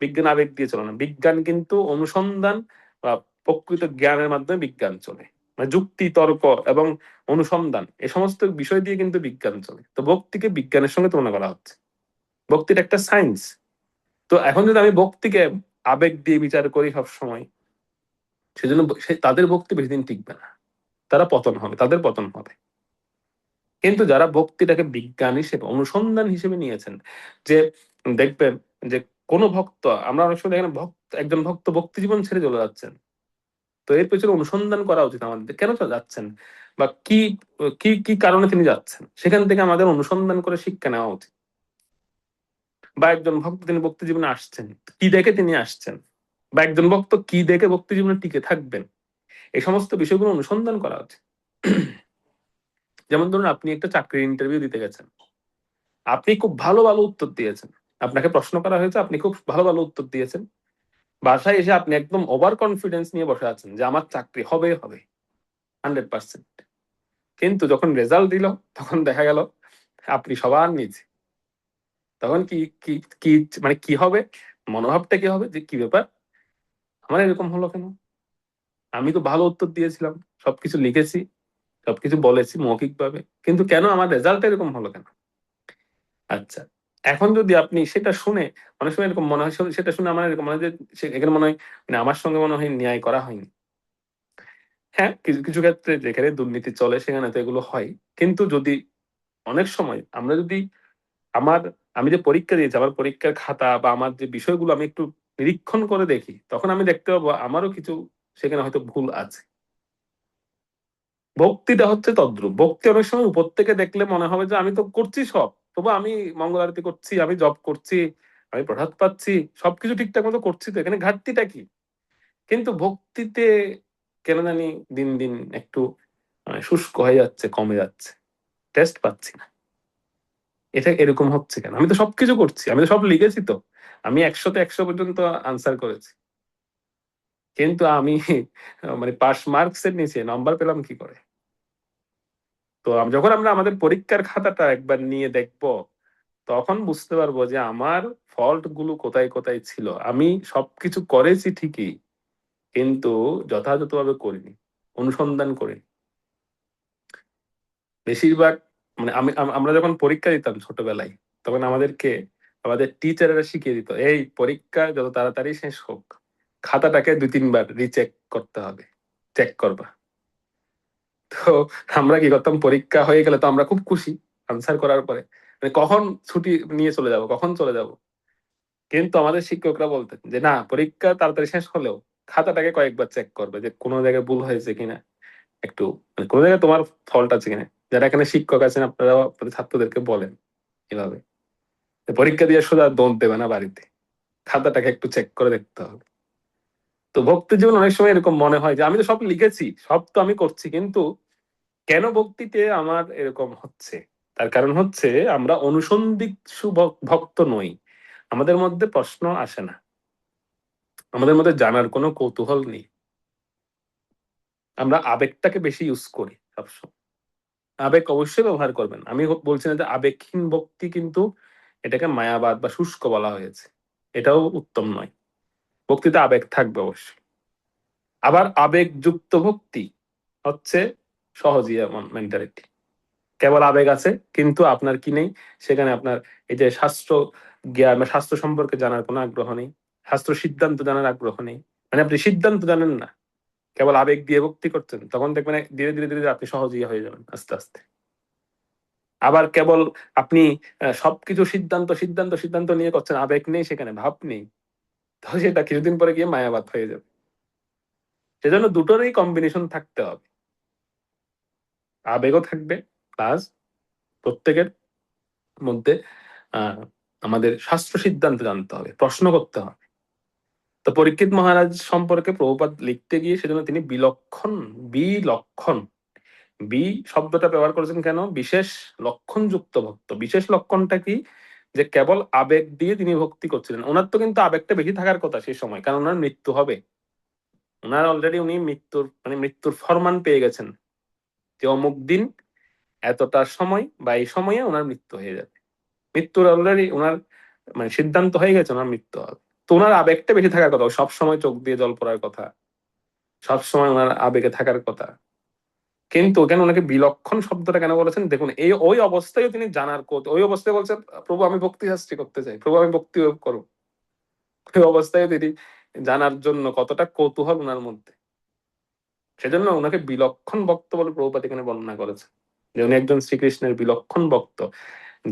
বিজ্ঞান আবেগ দিয়ে চলে না। বিজ্ঞান কিন্তু অনুসন্ধান বা প্রকৃত জ্ঞানের মাধ্যমে বিজ্ঞান চলে, মানে যুক্তি, তর্ক এবং অনুসন্ধান, এই সমস্ত বিষয় দিয়ে কিন্তু বিজ্ঞান চলে। তো ভক্তিকে বিজ্ঞানের সঙ্গে তুলনা করা হচ্ছে। ভক্তির একটা সায়েন্স। তো এখন যদি আমি ভক্তিকে আবেগ দিয়ে বিচার করি সবসময়, সেজন্য তাদের ভক্তি বেশি দিন টিকবে না, তারা পতন হবে, তাদের পতন হবে। কিন্তু যারা ভক্তিটাকে বিজ্ঞান হিসেবে, অনুসন্ধান হিসেবে নিয়েছেন, যে দেখবেন যে কোনো ভক্ত, আমরা অনেক সময় দেখেন একজন ভক্ত ভক্তি জীবন ছেড়ে চলে যাচ্ছেন, তো এর পেছনে অনুসন্ধান করা উচিত আমাদের, কেন যাচ্ছেন বা কি কি কি কারণে তিনি যাচ্ছেন, সেখান থেকে আমাদের অনুসন্ধান করে শিক্ষা নেওয়া উচিত। বা একজন ভক্ত তিনি ভক্তি জীবনে আসছেন, কি দেখে তিনি আসছেন, বা একজন ভক্ত কি দেখে ভক্তি জীবনে টিকে থাকবেন, এই সমস্ত বিষয়গুলো অনুসন্ধান করা উচিত। যেমন ধরুন, আপনি একটা চাকরির ইন্টারভিউ দিতে গেছেন, আপনি খুব ভালো ভালো উত্তর দিয়েছেন, আপনাকে প্রশ্ন করা হয়েছে, আপনি খুব ভালো ভালো উত্তর দিয়েছেন, বাসায় এসে আপনি একদম ওভার কনফিডেন্স নিয়ে বসে আছেন যে আমার চাকরি হবে হবে 100%। কিন্তু যখন রেজাল্ট দিল, তখন দেখা গেল আপনি সবার নিচে। তখন কি কি কি মানে কি হবে, মনোভাবটা কি হবে, যে কি ব্যাপার, আমার এরকম হলো কেন, আমি তো ভালো উত্তর দিয়েছিলাম, সবকিছু লিখেছি, সবকিছু বলেছি মৌখিক ভাবে, কিন্তু কেন আমার রেজাল্ট এরকম হলো কেন? আচ্ছা, এখন যদি আপনি সেটা শুনে, অনেক সময় এরকম মনে হয়, সেটা শুনে আমার এরকম মনে হয় যে এখানে মনে হয় মানে আমার সঙ্গে মনে হয় ন্যায় করা হয়নি। হ্যাঁ, কিছু কিছু ক্ষেত্রে যেখানে দুর্নীতি চলে সেখানে তো এগুলো হয়, কিন্তু যদি অনেক সময় আমরা যদি আমার, আমি যে পরীক্ষা দিয়েছি, আমার পরীক্ষার খাতা বা আমার যে বিষয়গুলো আমি একটু নিরীক্ষণ করে দেখি, তখন আমি দেখতে পাবো আমারও কিছু সেখানে হয়তো ভুল আছে। ভক্তিটা হচ্ছে তদ্রূপ। ভক্তি অনেক সময় উপর থেকে দেখলে মনে হবে যে আমি তো করছি সব, তবু আমি মঙ্গল আরতি করছি, আমি জপ করছি, আমি প্রসাদ পাচ্ছি, সবকিছু ঠিকঠাক মতো করছি, তো এখানে ঘাটতিটা কি? কিন্তু ভক্তিতে কেন জানি দিন দিন একটু শুষ্ক হয়ে যাচ্ছে, কমে যাচ্ছে, টেস্ট পাচ্ছি না। এটা এরকম হচ্ছে কেন? আমি তো সবকিছু করছি, আমি তো সব লিখেছি, তো আমি 100তে 100 পর্যন্ত আনসার করেছি, কিন্তু আমি মানে পাস মার্কস এর নিচে নাম্বার পেলাম কি করে? তো যখন আমরা আমাদের পরীক্ষার খাতাটা একবার নিয়ে দেখবো, তখন বুঝতে পারবো যে আমার ফল্ট গুলো কোথায় কোথায় ছিল। আমি সবকিছু করেছি ঠিকই, কিন্তু যথাযথভাবে করিনি, অনুসন্ধান করিনি। বেশিরভাগ মানে আমরা যখন পরীক্ষা দিতাম ছোটবেলায়, তখন আমাদেরকে আমাদের টিচাররা শিখিয়ে দিত, এই পরীক্ষা যত তাড়াতাড়ি শেষ হোক, খাতাটাকে 2-3 বার রিচেক করতে হবে, চেক করবা। তো আমরা কি করতাম, পরীক্ষা হয়ে গেলে তো আমরা খুব খুশি আনসার করার পরে, মানে কখন ছুটি নিয়ে চলে যাব, কখন চলে যাব। কিন্তু আমাদের শিক্ষকরা বলতেন যে না, পরীক্ষা তাড়াতাড়ি শেষ হলেও খাতাটাকে কয়েকবার চেক করবে, যে কোনো জায়গায় ভুল হয়েছে কিনা, একটু মানে কোনো জায়গায় তোমার ফল্ট আছে কিনা। যারা এখানে শিক্ষক আছেন, আপনারা আপনাদের ছাত্রদেরকে বলেন এভাবে, যে পরীক্ষা দিয়ে সোজা দৌড় দেবে না বাড়িতে, খাতাটাকে একটু চেক করে দেখতে হবে। তো ভক্তি জীবন অনেক সময় এরকম মনে হয় যে আমি তো সব লিখেছি, সব তো আমি করছি, কিন্তু কেন ভক্তিতে আমার এরকম হচ্ছে? তার কারণ হচ্ছে আমরা অনুসন্ধিৎসু ভক্ত নই, আমাদের মধ্যে প্রশ্ন আসে না, আমাদের মধ্যে জানার কোনো কৌতূহল নেই, আমরা আবেগটাকে বেশি ইউজ করি সবসময়। আবেগ অবশ্যই ব্যবহার করবেন, আমি বলছি না যে আবেগহীন ভক্তি, কিন্তু এটাকে মায়াবাদ বা শুষ্ক বলা হয়েছে, এটাও উত্তম নয়। ভক্তিতে আবেগ থাকবে অবশ্যই। আবার আবেগযুক্ত ভক্তি হচ্ছে সহজই এমন মেন্টালিটি, কেবল আবেগ আছে কিন্তু আপনার কি নেই, সেখানে আপনার এই যে শাস্ত্র জ্ঞান বা শাস্ত্র সম্পর্কে জানার কোনো আগ্রহ নেই, শাস্ত্র সিদ্ধান্ত জানার আগ্রহ নেই, মানে আপনি সিদ্ধান্ত জানেন না, কেবল আবেগ দিয়ে ভক্তি করছেন, তখন দেখবেন ধীরে ধীরে ধীরে আপনি সহজই হয়ে যাবেন আস্তে আস্তে। আবার কেবল আপনি সবকিছু সিদ্ধান্ত সিদ্ধান্ত সিদ্ধান্ত নিয়ে করছেন, আবেগ নেই, সেখানে ভাব নেই, তাহলে সেটা কিছুদিন পরে গিয়ে মায়াবাদ হয়ে যাবে। সেজন্য দুটোরই কম্বিনেশন থাকতে হবে, আবেগও থাকবে, প্লাস প্রত্যেকের মধ্যে আহ আমাদের শাস্ত্র সিদ্ধান্ত জানতে হবে, প্রশ্ন করতে হবে। তো পরীক্ষিত মহারাজ সম্পর্কে প্রভুপাদ লিখতে গিয়ে সেজন্য তিনি বিলক্ষণ, বিলক্ষণ, বি শব্দটা ব্যবহার করেছেন কেন, বিশেষ লক্ষণযুক্ত ভক্ত। বিশেষ লক্ষণটা কি, যে কেবল আবেগ দিয়ে তিনি ভক্তি করছিলেন। ওনার তো কিন্তু আবেগটা বেশি থাকার কথা সেই সময়, কারণ ওনার মৃত্যু হবে, ওনার অলরেডি উনি মৃত্যুর ফরমান পেয়ে গেছেন, যে অমুক দিন এতটার সময় বা এই সময়ে ওনার মৃত্যু হয়ে যাবে, মৃত্যুর অলরেডি ওনার মানে সিদ্ধান্ত হয়ে গেছে, ওনার মৃত্যু হবে। তো ওনার আবেগটা বেশি থাকার কথা, সব সময় চোখ দিয়ে জল পড়ার কথা, সব সময় ওনার আবেগে থাকার কথা। কিন্তু কেন ওনাকে বিলক্ষণ শব্দটা কেন বলেছেন, দেখুন এই ওই অবস্থায় তিনি জানার ওই অবস্থায় বলছেন, প্রভু আমি ভক্তি শাস্ত্রী করতে চাই, প্রভু আমি ভক্তি করো, ওই অবস্থায় তিনি জানার জন্য কতটা কৌতূহল ওনার মধ্যে, সেজন্য ওনাকে বিলক্ষণ ভক্ত বলে প্রভুপাদ এখানে বর্ণনা করেছে। যে উনি একজন শ্রীকৃষ্ণের বিলক্ষণ ভক্ত,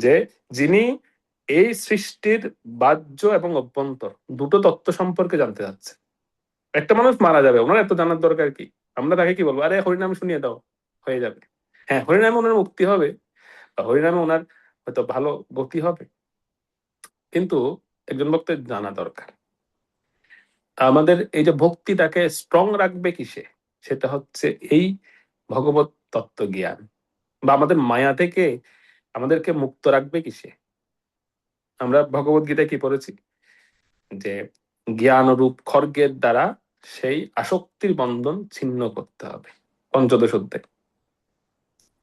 যে যিনি এই সৃষ্টির বাহ্য এবং অভ্যন্তর দুটো তত্ত্ব সম্পর্কে জানতে চাচ্ছে। একটা মানুষ মারা যাবে, ওনার এত জানার দরকার কি? আমরা তাকে কি বলবো, আরে হরিনাম শুনিয়ে দাও, হয়ে যাবে। হ্যাঁ, হরিনামে ওনার মুক্তি হবে বা হরিনামে ওনার হয়তো ভালো গতি হবে, কিন্তু একজন ভক্তের জানা দরকার। আমাদের এই যে ভক্তিটাকে স্ট্রং রাখবে কিসে, সেটা হচ্ছে এই ভগবত তত্ত্ব জ্ঞান। বা আমাদের মায়া থেকে আমাদেরকে মুক্ত রাখবে কিসে? আমরা ভগবত গীতায় কি পড়েছি, যে জ্ঞান রূপ খড়গের দ্বারা সেই আসক্তির বন্ধন ছিন্ন করতে হবে। পঞ্চদশ অধ্যায়,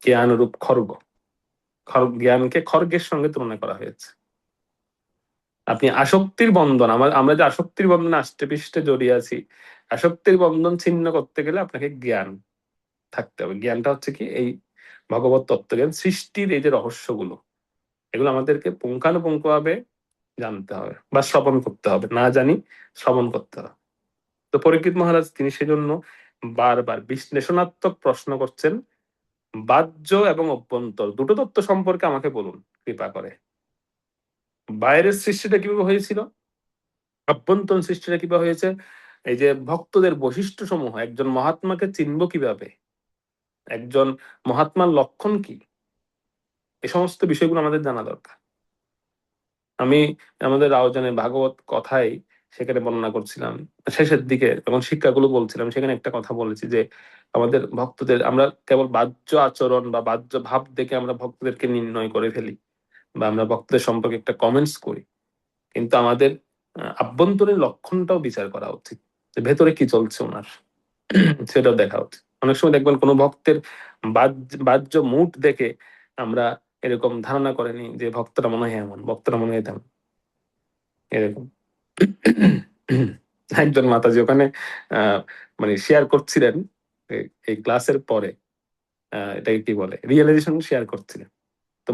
জ্ঞান রূপ খড়গ, জ্ঞানকে খড়গের সঙ্গে তুলনা করা হয়েছে। আপনি আসক্তির বন্ধন, আমরা যে আসক্তির বন্ধনে আষ্টে পৃষ্ঠে জড়িয়ে আছি, আসক্তির বন্ধন ছিন্ন করতে গেলে আপনাকে জ্ঞান থাকতে হবে। জ্ঞানটা হচ্ছে কি, এই ভগবত তত্ত্ব জ্ঞান, সৃষ্টির এই যে রহস্যগুলো, এগুলো আমাদেরকে পুঙ্খানুপুঙ্খ ভাবে জানতে হবে বা শ্রবণ করতে হবে। না জানি, শ্রবণ করতে হবে। তো পরীক্ষিত মহারাজ তিনি সেজন্য বারবার বিশ্লেষণাত্মক প্রশ্ন করছেন, বাহ্য এবং অভ্যন্তর দুটো তত্ত্ব সম্পর্কে আমাকে বলুন কৃপা করে। বাইরের সৃষ্টিটা কিভাবে হয়েছিল, অভ্যন্তরীণ সৃষ্টিটা কিভাবে হয়েছে, এই যে ভক্তদের বৈশিষ্ট্য সমূহ, একজন মহাত্মাকে চিনব কিভাবে, একজন মহাত্মার লক্ষণ কি, এই সমস্ত বিষয়গুলো আমাদের জানা দরকার। আমি আমাদের রাউজানের ভাগবত কথায় সেখানে বর্ণনা করছিলাম, শেষের দিকে যখন শিক্ষাগুলো বলছিলাম, সেখানে একটা কথা বলেছি যে আমাদের ভক্তদের, আমরা কেবল বাহ্য আচরণ বা বাহ্য ভাব দেখে আমরা ভক্তদেরকে নির্ণয় করে ফেলি, বা আমরা ভক্তদের সম্পর্কে একটা কমেন্টস করি, কিন্তু আমাদের আভ্যন্তরীণ লক্ষণটাও বিচার করা উচিত, যে ভেতরে কি চলছে ওনার, সেটাও দেখা উচিত। অনেক সময় দেখবেন কোনো ভক্তের বাহ্য মুড দেখে আমরা এরকম ধারণা করেনি যে ভক্তরা মনে হয় এমন, ভক্তরা মনে হয় তেমন, এরকম। একজন মাতাজি ওখানে মানে শেয়ার করছিলেন এই ক্লাসের পরে, এটাকে কি বলে, রিয়েলাইজেশন শেয়ার করছিলেন। তো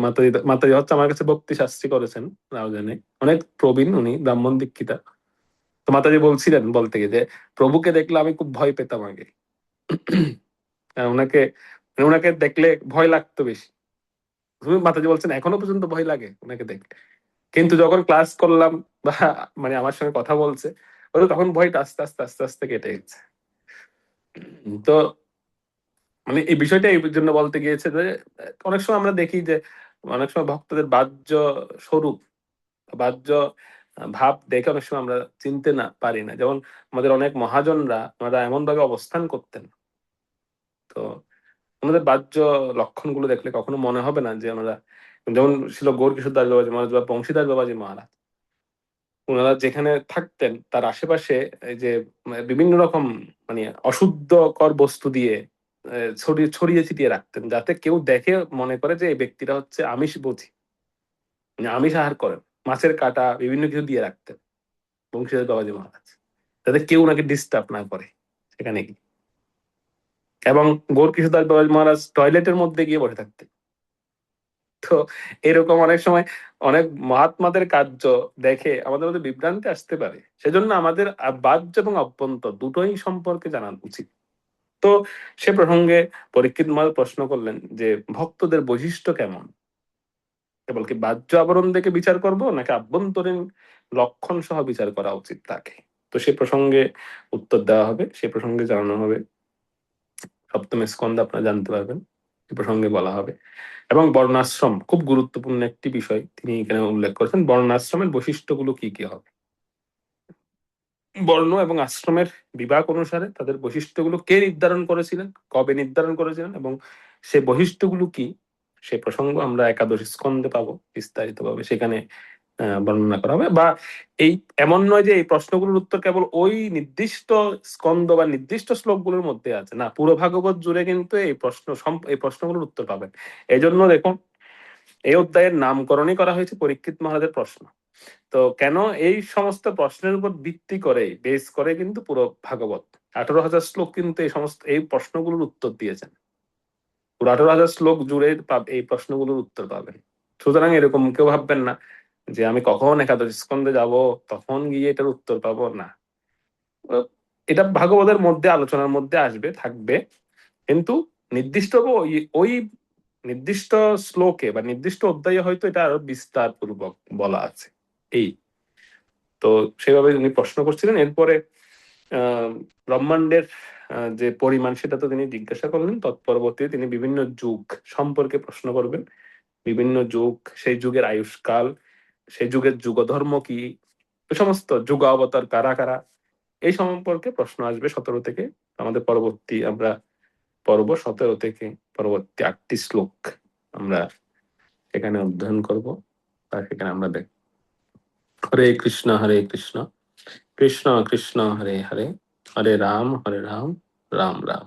মাতাজি হচ্ছে আমার কাছে ভক্তি শাস্ত্রী করেছেন রাউজানে, অনেক প্রবীণ উনি, ব্রাহ্মণ দীক্ষিতা। তো মাতাজি বলছিলেন বলতে গিয়ে যে প্রভুকে দেখলে আমি খুব ভয় পেতাম আগে, ওনাকে ওনাকে দেখলে ভয় লাগতো বেশি। মাতাজি বলছেন এখনো পর্যন্ত ভয় লাগে ওনাকে দেখলে, কিন্তু যখন ক্লাস করলাম বা মানে আমার সঙ্গে কথা বলছে, তখন ভয়টা আস্তে আস্তে আস্তে আস্তে কেটে গেছে। তো মানে এই বিষয়টা এই জন্য বলতে গিয়েছে যে অনেক সময় আমরা দেখি যে অনেক সময় ভক্তদের বাহ্য স্বরূপ, বাহ্য ভাব দেখে অনেক সময় আমরা চিনতে না পারি না। যেমন আমাদের অনেক মহাজনরা, ওনারা এমন ভাবে অবস্থান করতেন, তো ওনাদের বাহ্য লক্ষণগুলো দেখলে কখনো মনে হবে না যে ওনারা, যেমন ছিল গৌরকিশোর দাস বাবাজি মহারাজ বা বংশীদাস বাবাজি মহারাজ, ওনারা যেখানে থাকতেন তার আশেপাশে এই যে বিভিন্ন রকম মানে অশুদ্ধকর বস্তু দিয়ে ছড়িয়ে ছড়িয়ে ছিটিয়ে রাখতেন, যাতে কেউ দেখে মনে করে যে এই ব্যক্তিটা হচ্ছে আমিষ বুঝি, মানে আমিষ আহার করেন। মাছের কাঁটা বিভিন্ন কিছু দিয়ে রাখতেন বংশীধর বাবাজি মহারাজ, যাতে কেউ ওনাকে ডিস্টার্ব না করে সেখানে গিয়ে। এবং গৌরকিশোর দাস বাবাজি মহারাজ টয়লেটের মধ্যে গিয়ে বসে থাকতেন। তো এরকম অনেক সময় অনেক মহাত্মাদের কার্য দেখে আমাদের মধ্যে বিভ্রান্তি আসতে পারে। সেজন্য আমাদের বাহ্য এবং অভ্যন্তর দুটোই সম্পর্কে জানা উচিত। তো সে প্রসঙ্গে পরীক্ষিত মহারাজ প্রশ্ন করলেন যে ভক্তদের বৈশিষ্ট্য কেমন, কেবল কি বাহ্য আবরণ দেখে বিচার করব, নাকি আভ্যন্তরীণ লক্ষণ সহ বিচার করা উচিত তাকে? তো সে প্রসঙ্গে উত্তর দেওয়া হবে, সে প্রসঙ্গে জানানো হবে। সপ্তম স্কন্ধে আপনারা জানতে পারবেন, এ প্রসঙ্গে বলা হবে। এবং বর্ণাশ্রম খুব গুরুত্বপূর্ণ একটি বিষয় তিনি এখানে উল্লেখ করেছেন, বর্ণাশ্রমের বৈশিষ্ট্যগুলো কি কি হবে। বর্ণ এবং আশ্রমের বিভাগ অনুসারে তাদের বৈশিষ্ট্যগুলো কে নির্ধারণ করেছিলেন, কবে নির্ধারণ করেছিলেন, এবং সে বৈশিষ্ট্যগুলো কি, সে প্রসঙ্গ আমরা একাদশ স্কন্ধে পাবো বিস্তারিত ভাবে, সেখানে বর্ণনা করা হবে। বা এই এমন নয় যে এই প্রশ্নগুলোর উত্তর কেবল ওই নির্দিষ্ট স্কন্ধ বা নির্দিষ্ট শ্লোকগুলোর মধ্যে আছে, না, পুরো ভাগবত জুড়ে কিন্তু এই প্রশ্নগুলোর উত্তর পাবেন। এই জন্য দেখুন এই অধ্যায়ের নামকরণই করা হয়েছে পরীক্ষিত মহারাজের প্রশ্ন। তো কেন, এই সমস্ত প্রশ্নের উপর ভিত্তি করে বেস করে কিন্তু পুরো ভাগবত 18,000 শ্লোক কিন্তু এই প্রশ্নগুলোর উত্তর দিয়েছেন। পুরো 18,000 শ্লোক জুড়ে এই প্রশ্নগুলোর উত্তর পাবেন। সুতরাং এরকম কেউ ভাববেন না যে আমি কখন একাদশ স্কন্ধে যাব তখন গিয়ে এটার উত্তর পাবো, না। এটা ভাগবতের মধ্যে আলোচনার মধ্যে আসবে, থাকবে, কিন্তু নির্দিষ্ট ওই নির্দিষ্ট শ্লোকে বা নির্দিষ্ট অধ্যায়ে হয়তো এটা আরো বিস্তার পূর্বক বলা আছে। এই তো সেভাবে উনি প্রশ্ন করছিলেন। এরপরে ব্রহ্মাণ্ডের যে পরিমাণ সেটা তো তিনি জিজ্ঞাসা করলেন। তৎপরবর্তীতে তিনি বিভিন্ন যুগ সম্পর্কে প্রশ্ন করবেন, বিভিন্ন যুগ, সেই যুগের আয়ুষ্কাল, সেই যুগের যুগধর্ম কি, এই সমস্ত যুগ অবতার কারা কারা, এই সম্পর্কে প্রশ্ন আসবে 17 থেকে। আমাদের পরবর্তী আমরা পর্ব 17 থেকে পরবর্তী 8টি শ্লোক আমরা এখানে অধ্যয়ন করব, আর সেখানে আমরা দেখ। হরে কৃষ্ণ কৃষ্ণ কৃষ্ণ হরে হরে, হরে রাম রাম রাম